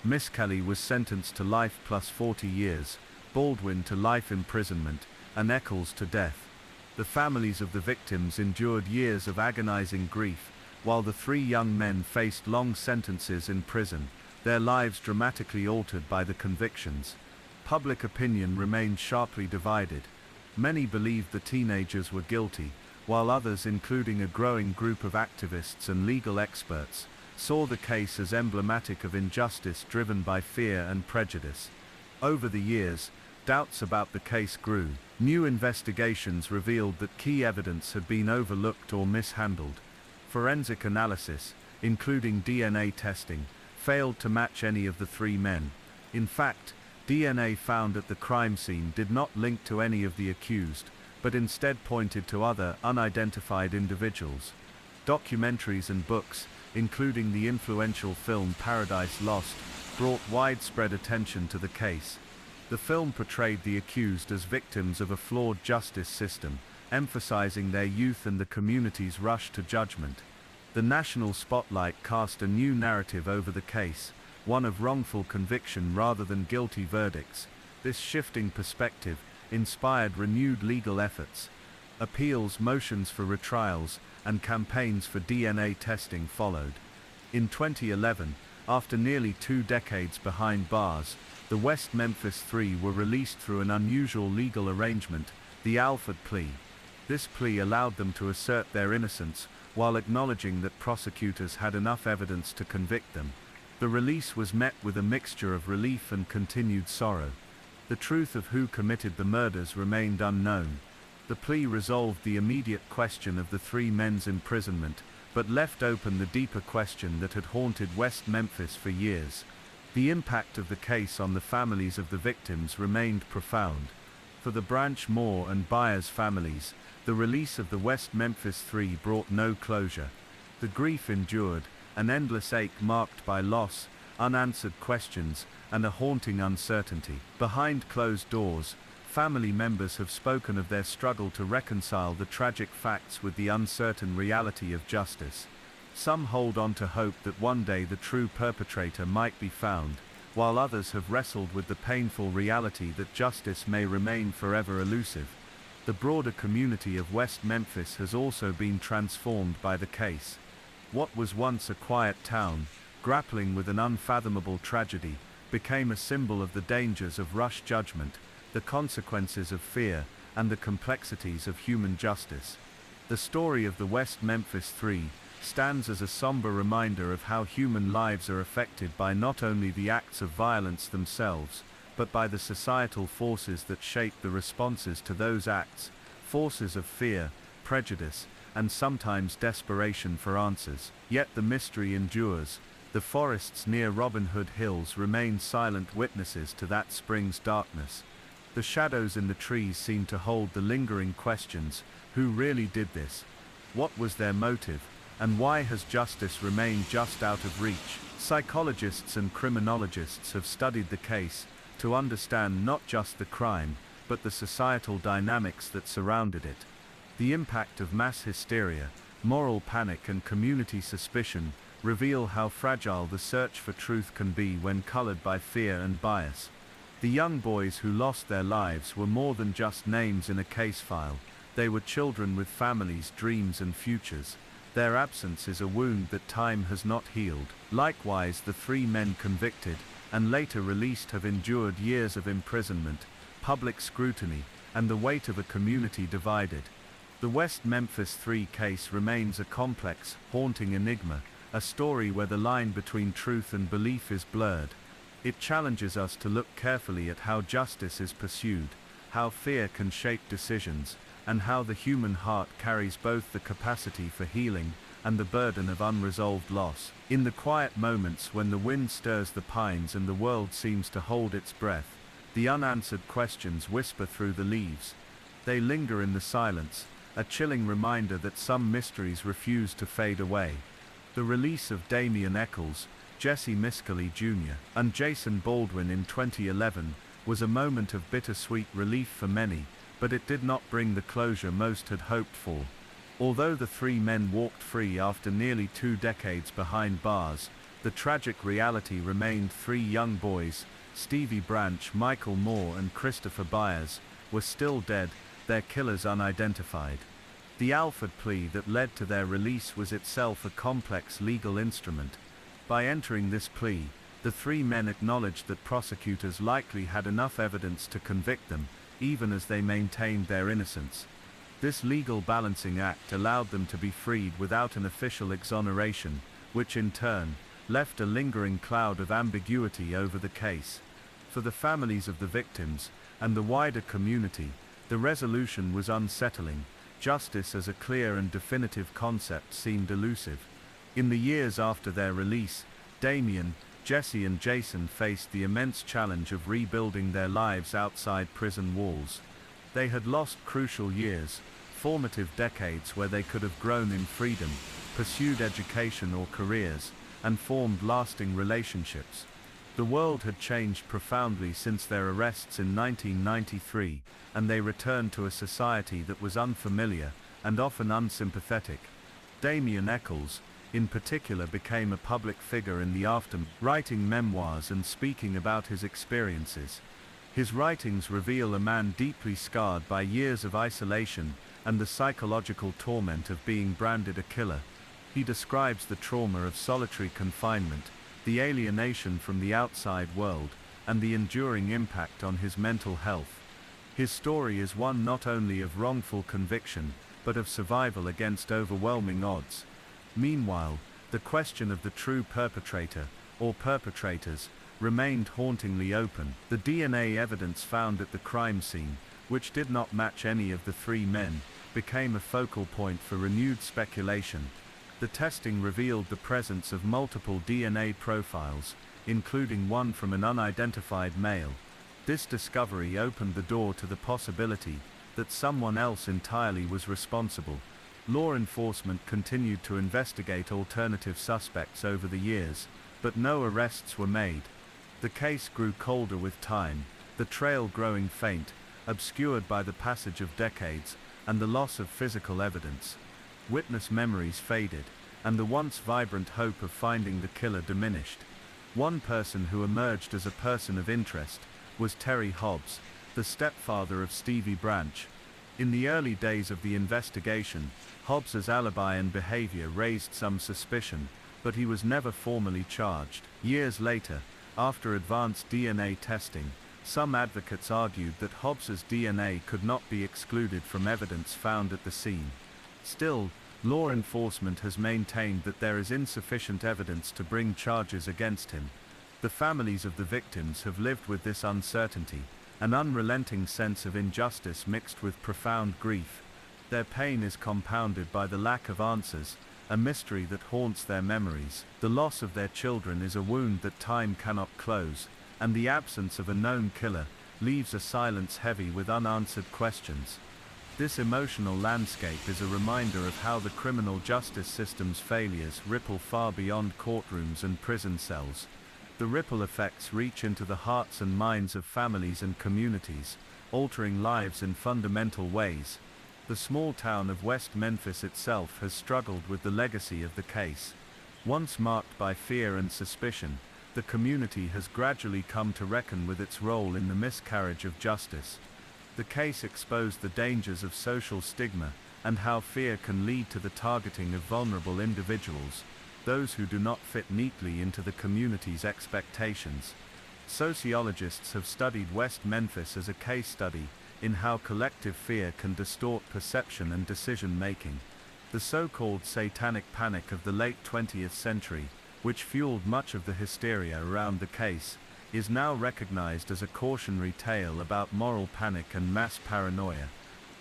Miscali was sentenced to life plus 40 years, Baldwin to life imprisonment, and Eccles to death. The families of the victims endured years of agonizing grief, while the three young men faced long sentences in prison, their lives dramatically altered by the convictions. Public opinion remained sharply divided. Many believed the teenagers were guilty, while others, including a growing group of activists and legal experts, saw the case as emblematic of injustice driven by fear and prejudice. Over the years, doubts about the case grew. New investigations revealed that key evidence had been overlooked or mishandled. Forensic analysis, including DNA testing, failed to match any of the three men. In fact, DNA found at the crime scene did not link to any of the accused, but instead pointed to other, unidentified individuals. Documentaries and books, including the influential film Paradise Lost, brought widespread attention to the case. The film portrayed the accused as victims of a flawed justice system, emphasizing their youth and the community's rush to judgment. The national spotlight cast a new narrative over the case, one of wrongful conviction rather than guilty verdicts. This shifting perspective inspired renewed legal efforts. Appeals, motions for retrials, and campaigns for DNA testing followed. In 2011, after nearly 2 decades behind bars, the West Memphis Three were released through an unusual legal arrangement, the Alford plea. This plea allowed them to assert their innocence, while acknowledging that prosecutors had enough evidence to convict them. The release was met with a mixture of relief and continued sorrow. The truth of who committed the murders remained unknown. The plea resolved the immediate question of the three men's imprisonment, but left open the deeper question that had haunted West Memphis for years. The impact of the case on the families of the victims remained profound. For the Branch Moore and Byers families, the release of the West Memphis Three brought no closure. The grief endured, an endless ache marked by loss, unanswered questions, and a haunting uncertainty. Behind closed doors, family members have spoken of their struggle to reconcile the tragic facts with the uncertain reality of justice. Some hold on to hope that one day the true perpetrator might be found, while others have wrestled with the painful reality that justice may remain forever elusive. The broader community of West Memphis has also been transformed by the case. What was once a quiet town, grappling with an unfathomable tragedy, became a symbol of the dangers of rush judgment, the consequences of fear, and the complexities of human justice. The story of the West Memphis Three stands as a somber reminder of how human lives are affected by not only the acts of violence themselves, but by the societal forces that shape the responses to those acts, forces of fear, prejudice, and sometimes desperation for answers. Yet the mystery endures. The forests near Robin Hood Hills remain silent witnesses to that spring's darkness. The shadows in the trees seem to hold the lingering questions: who really did this? What was their motive? And why has justice remained just out of reach? Psychologists and criminologists have studied the case to understand not just the crime, but the societal dynamics that surrounded it. The impact of mass hysteria, moral panic, and community suspicion reveal how fragile the search for truth can be when colored by fear and bias. The young boys who lost their lives were more than just names in a case file. They were children with families, dreams, and futures. Their absence is a wound that time has not healed. Likewise, the three men convicted and later released have endured years of imprisonment, public scrutiny, and the weight of a community divided. The West Memphis Three case remains a complex, haunting enigma, a story where the line between truth and belief is blurred. It challenges us to look carefully at how justice is pursued, how fear can shape decisions, and how the human heart carries both the capacity for healing and the burden of unresolved loss. In the quiet moments when the wind stirs the pines and the world seems to hold its breath, the unanswered questions whisper through the leaves. They linger in the silence, a chilling reminder that some mysteries refuse to fade away. The release of Damian Eccles, Jesse Miscali Jr., and Jason Baldwin in 2011 was a moment of bittersweet relief for many, but it did not bring the closure most had hoped for. Although the three men walked free after nearly 2 decades behind bars, The tragic reality remained: 3 young boys, Stevie Branch, Michael Moore and Christopher Byers, were still dead, their killers unidentified. The Alford plea that led to their release was itself a complex legal instrument. By entering this plea, the 3 men acknowledged that prosecutors likely had enough evidence to convict them, even as they maintained their innocence. This legal balancing act allowed them to be freed without an official exoneration, which in turn left a lingering cloud of ambiguity over the case. For the families of the victims and the wider community, the resolution was unsettling. Justice as a clear and definitive concept seemed elusive. In the years after their release, Damien, Jesse and Jason faced the immense challenge of rebuilding their lives outside prison walls. They had lost crucial years, formative decades where they could have grown in freedom, pursued education or careers, and formed lasting relationships. The world had changed profoundly since their arrests in 1993, and they returned to a society that was unfamiliar and often unsympathetic. Damien Eccles, in particular, became a public figure in the aftermath, writing memoirs and speaking about his experiences. His writings reveal a man deeply scarred by years of isolation and the psychological torment of being branded a killer. He describes the trauma of solitary confinement, the alienation from the outside world, and the enduring impact on his mental health. His story is one not only of wrongful conviction, but of survival against overwhelming odds. Meanwhile, the question of the true perpetrator, or perpetrators, remained hauntingly open. The DNA evidence found at the crime scene, which did not match any of the 3 men, became a focal point for renewed speculation. The testing revealed the presence of multiple DNA profiles, including one from an unidentified male. This discovery opened the door to the possibility that someone else entirely was responsible. Law enforcement continued to investigate alternative suspects over the years, but no arrests were made. The case grew colder with time, the trail growing faint, obscured by the passage of decades and the loss of physical evidence. Witness memories faded, and the once vibrant hope of finding the killer diminished. One person who emerged as a person of interest was Terry Hobbs, the stepfather of Stevie Branch. In the early days of the investigation, Hobbs's alibi and behavior raised some suspicion, but he was never formally charged. Years later, after advanced DNA testing, some advocates argued that Hobbs's DNA could not be excluded from evidence found at the scene. Still, law enforcement has maintained that there is insufficient evidence to bring charges against him. The families of the victims have lived with this uncertainty, an unrelenting sense of injustice mixed with profound grief. Their pain is compounded by the lack of answers, a mystery that haunts their memories. The loss of their children is a wound that time cannot close, and the absence of a known killer leaves a silence heavy with unanswered questions. This emotional landscape is a reminder of how the criminal justice system's failures ripple far beyond courtrooms and prison cells. The ripple effects reach into the hearts and minds of families and communities, altering lives in fundamental ways. The small town of West Memphis itself has struggled with the legacy of the case. Once marked by fear and suspicion, the community has gradually come to reckon with its role in the miscarriage of justice. The case exposed the dangers of social stigma and how fear can lead to the targeting of vulnerable individuals, those who do not fit neatly into the community's expectations. Sociologists have studied West Memphis as a case study in how collective fear can distort perception and decision-making. The so-called satanic panic of the late 20th century, which fueled much of the hysteria around the case, is now recognized as a cautionary tale about moral panic and mass paranoia.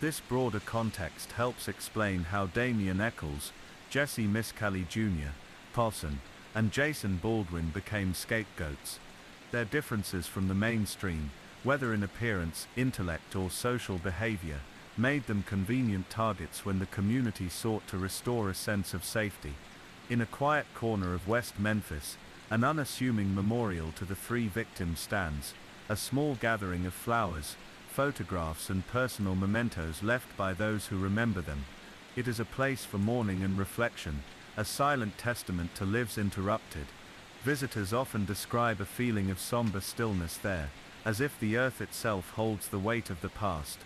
This broader context helps explain how Damien Eccles, Jesse Miscalley Jr., Paulson, and Jason Baldwin became scapegoats. Their differences from the mainstream, whether in appearance, intellect or social behavior, made them convenient targets when the community sought to restore a sense of safety. In a quiet corner of West Memphis, an unassuming memorial to the 3 victims stands, a small gathering of flowers, photographs and personal mementos left by those who remember them. It is a place for mourning and reflection, a silent testament to lives interrupted. Visitors often describe a feeling of somber stillness there, as if the earth itself holds the weight of the past.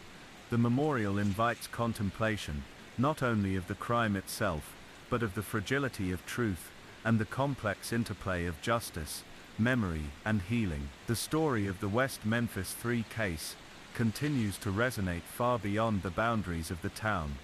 The memorial invites contemplation, not only of the crime itself, but of the fragility of truth, and the complex interplay of justice, memory, and healing. The story of the West Memphis 3 case continues to resonate far beyond the boundaries of the town.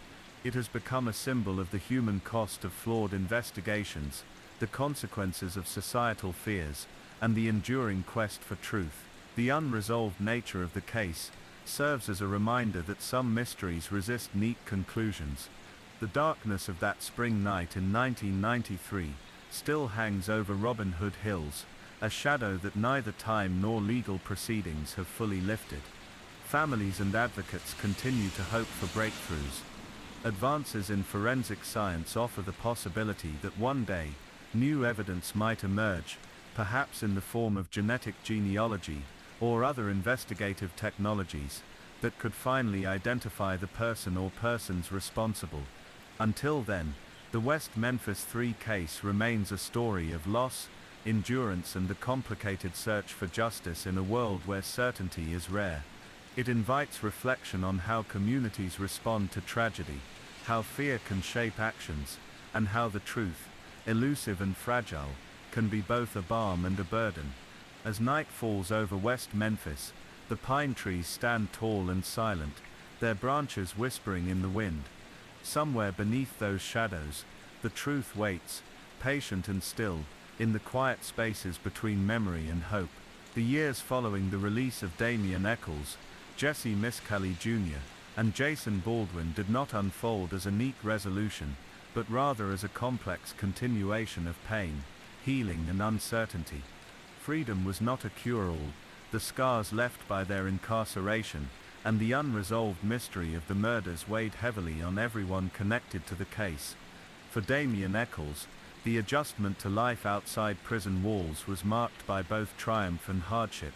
It has become a symbol of the human cost of flawed investigations, the consequences of societal fears, and the enduring quest for truth. The unresolved nature of the case serves as a reminder that some mysteries resist neat conclusions. The darkness of that spring night in 1993 still hangs over Robin Hood Hills, a shadow that neither time nor legal proceedings have fully lifted. Families and advocates continue to hope for breakthroughs. Advances in forensic science offer the possibility that one day, new evidence might emerge, perhaps in the form of genetic genealogy or other investigative technologies, that could finally identify the person or persons responsible. Until then, the West Memphis 3 case remains a story of loss, endurance, and the complicated search for justice in a world where certainty is rare. It invites reflection on how communities respond to tragedy, how fear can shape actions, and how the truth, elusive and fragile, can be both a balm and a burden. As night falls over West Memphis, the pine trees stand tall and silent, their branches whispering in the wind. Somewhere beneath those shadows, the truth waits, patient and still, in the quiet spaces between memory and hope. The years following the release of Damien Eccles, Jesse Miscalley Jr., and Jason Baldwin did not unfold as a neat resolution, but rather as a complex continuation of pain, healing, and uncertainty. Freedom was not a cure-all. The scars left by their incarceration, and the unresolved mystery of the murders weighed heavily on everyone connected to the case. For Damien Eccles, the adjustment to life outside prison walls was marked by both triumph and hardship.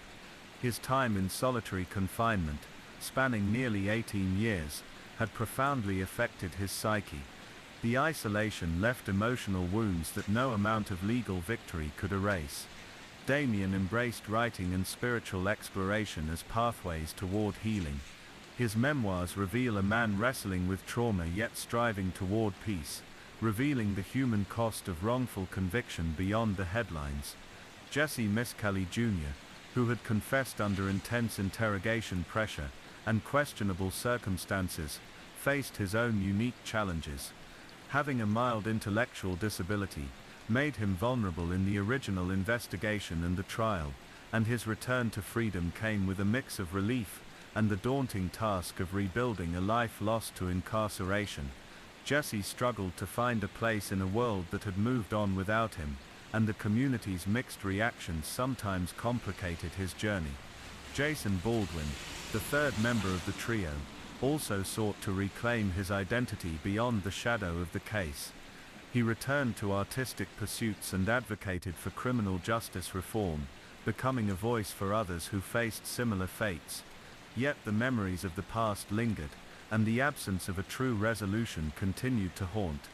His time in solitary confinement, spanning nearly 18 years, had profoundly affected his psyche. The isolation left emotional wounds that no amount of legal victory could erase. Damien embraced writing and spiritual exploration as pathways toward healing. His memoirs reveal a man wrestling with trauma yet striving toward peace, revealing the human cost of wrongful conviction beyond the headlines. Jesse Miscalley Jr., who had confessed under intense interrogation pressure and questionable circumstances, faced his own unique challenges. Having a mild intellectual disability made him vulnerable in the original investigation and the trial, and his return to freedom came with a mix of relief and the daunting task of rebuilding a life lost to incarceration. Jesse struggled to find a place in a world that had moved on without him, and the community's mixed reactions sometimes complicated his journey. Jason Baldwin, the third member of the trio, also sought to reclaim his identity beyond the shadow of the case. He returned to artistic pursuits and advocated for criminal justice reform, becoming a voice for others who faced similar fates. Yet the memories of the past lingered, and the absence of a true resolution continued to haunt.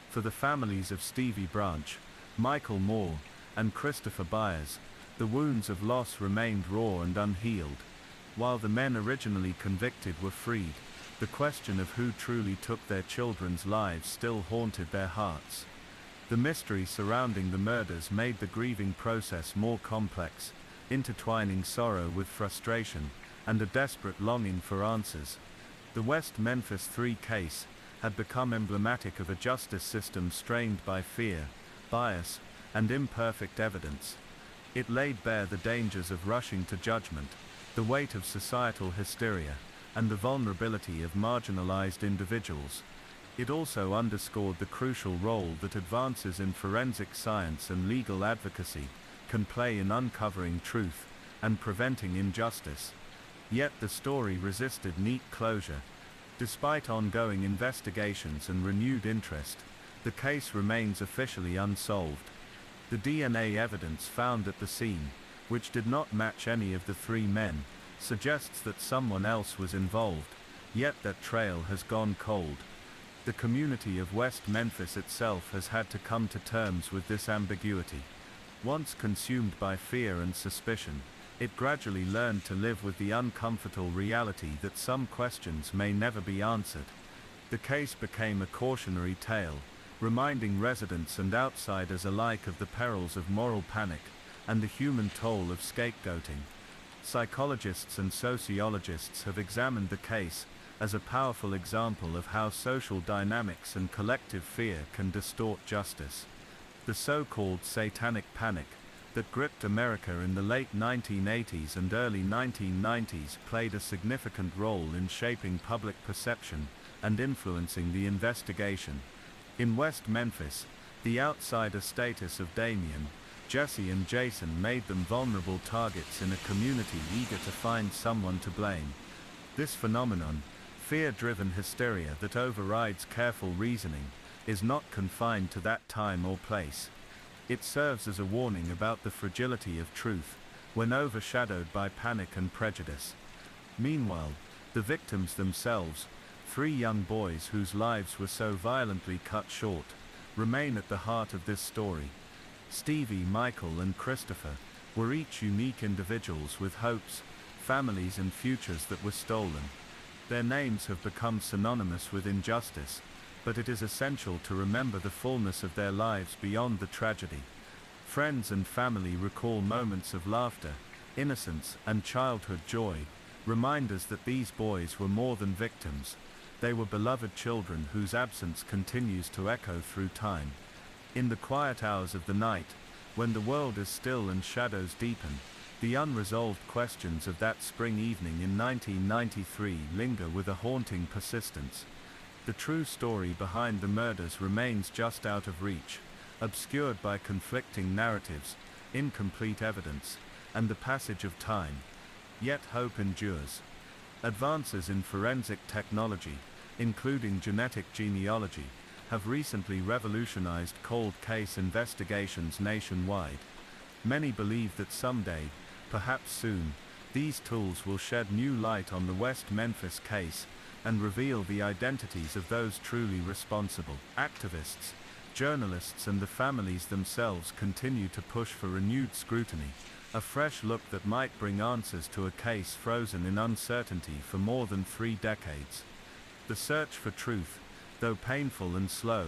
For the families of Stevie Branch, Michael Moore, and Christopher Byers, the wounds of loss remained raw and unhealed. While the men originally convicted were freed, the question of who truly took their children's lives still haunted their hearts. The mystery surrounding the murders made the grieving process more complex, intertwining sorrow with frustration, and a desperate longing for answers. The West Memphis 3 case had become emblematic of a justice system strained by fear, bias, and imperfect evidence. It laid bare the dangers of rushing to judgment, the weight of societal hysteria, and the vulnerability of marginalized individuals. It also underscored the crucial role that advances in forensic science and legal advocacy can play in uncovering truth and preventing injustice. Yet the story resisted neat closure. Despite ongoing investigations and renewed interest, the case remains officially unsolved. The DNA evidence found at the scene, which did not match any of the three men, suggests that someone else was involved, yet that trail has gone cold. The community of West Memphis itself has had to come to terms with this ambiguity. Once consumed by fear and suspicion, it gradually learned to live with the uncomfortable reality that some questions may never be answered. The case became a cautionary tale, reminding residents and outsiders alike of the perils of moral panic and the human toll of scapegoating. Psychologists and sociologists have examined the case as a powerful example of how social dynamics and collective fear can distort justice. The so-called satanic panic that gripped America in the late 1980s and early 1990s played a significant role in shaping public perception and influencing the investigation. In West Memphis, the outsider status of Damien, Jesse and Jason made them vulnerable targets in a community eager to find someone to blame. This phenomenon, fear-driven hysteria that overrides careful reasoning, is not confined to that time or place. It serves as a warning about the fragility of truth, when overshadowed by panic and prejudice. Meanwhile, the victims themselves, 3 young boys whose lives were so violently cut short, remain at the heart of this story. Stevie, Michael and Christopher were each unique individuals with hopes, families and futures that were stolen. Their names have become synonymous with injustice, but it is essential to remember the fullness of their lives beyond the tragedy. Friends and family recall moments of laughter, innocence and childhood joy, reminders that these boys were more than victims. They were beloved children whose absence continues to echo through time. In the quiet hours of the night, when the world is still and shadows deepen, the unresolved questions of that spring evening in 1993 linger with a haunting persistence. The true story behind the murders remains just out of reach, obscured by conflicting narratives, incomplete evidence, and the passage of time. Yet hope endures. Advances in forensic technology, including genetic genealogy, have recently revolutionized cold case investigations nationwide. Many believe that someday, perhaps soon, these tools will shed new light on the West Memphis case and reveal the identities of those truly responsible. Activists, journalists and the families themselves continue to push for renewed scrutiny, a fresh look that might bring answers to a case frozen in uncertainty for more than 3 decades. The search for truth, though painful and slow,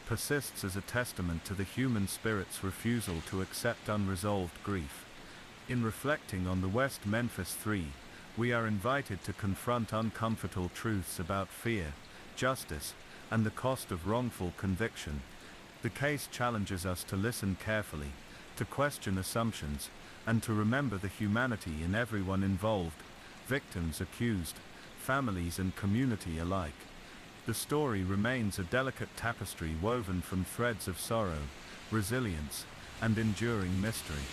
persists as a testament to the human spirit's refusal to accept unresolved grief. In reflecting on the West Memphis 3, we are invited to confront uncomfortable truths about fear, justice, and the cost of wrongful conviction. The case challenges us to listen carefully, to question assumptions, and to remember the humanity in everyone involved, victims, accused, families and community alike. The story remains a delicate tapestry woven from threads of sorrow, resilience, and enduring mystery.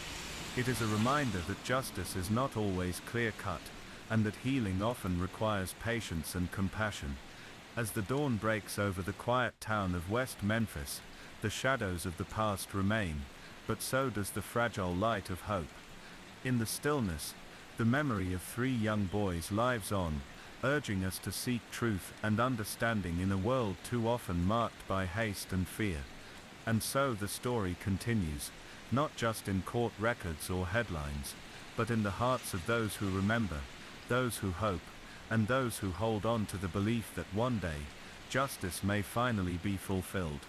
It is a reminder that justice is not always clear-cut, and that healing often requires patience and compassion. As the dawn breaks over the quiet town of West Memphis, the shadows of the past remain, but so does the fragile light of hope. In the stillness, the memory of 3 young boys lives on, urging us to seek truth and understanding in a world too often marked by haste and fear. And so the story continues, not just in court records or headlines, but in the hearts of those who remember, those who hope, and those who hold on to the belief that one day, justice may finally be fulfilled.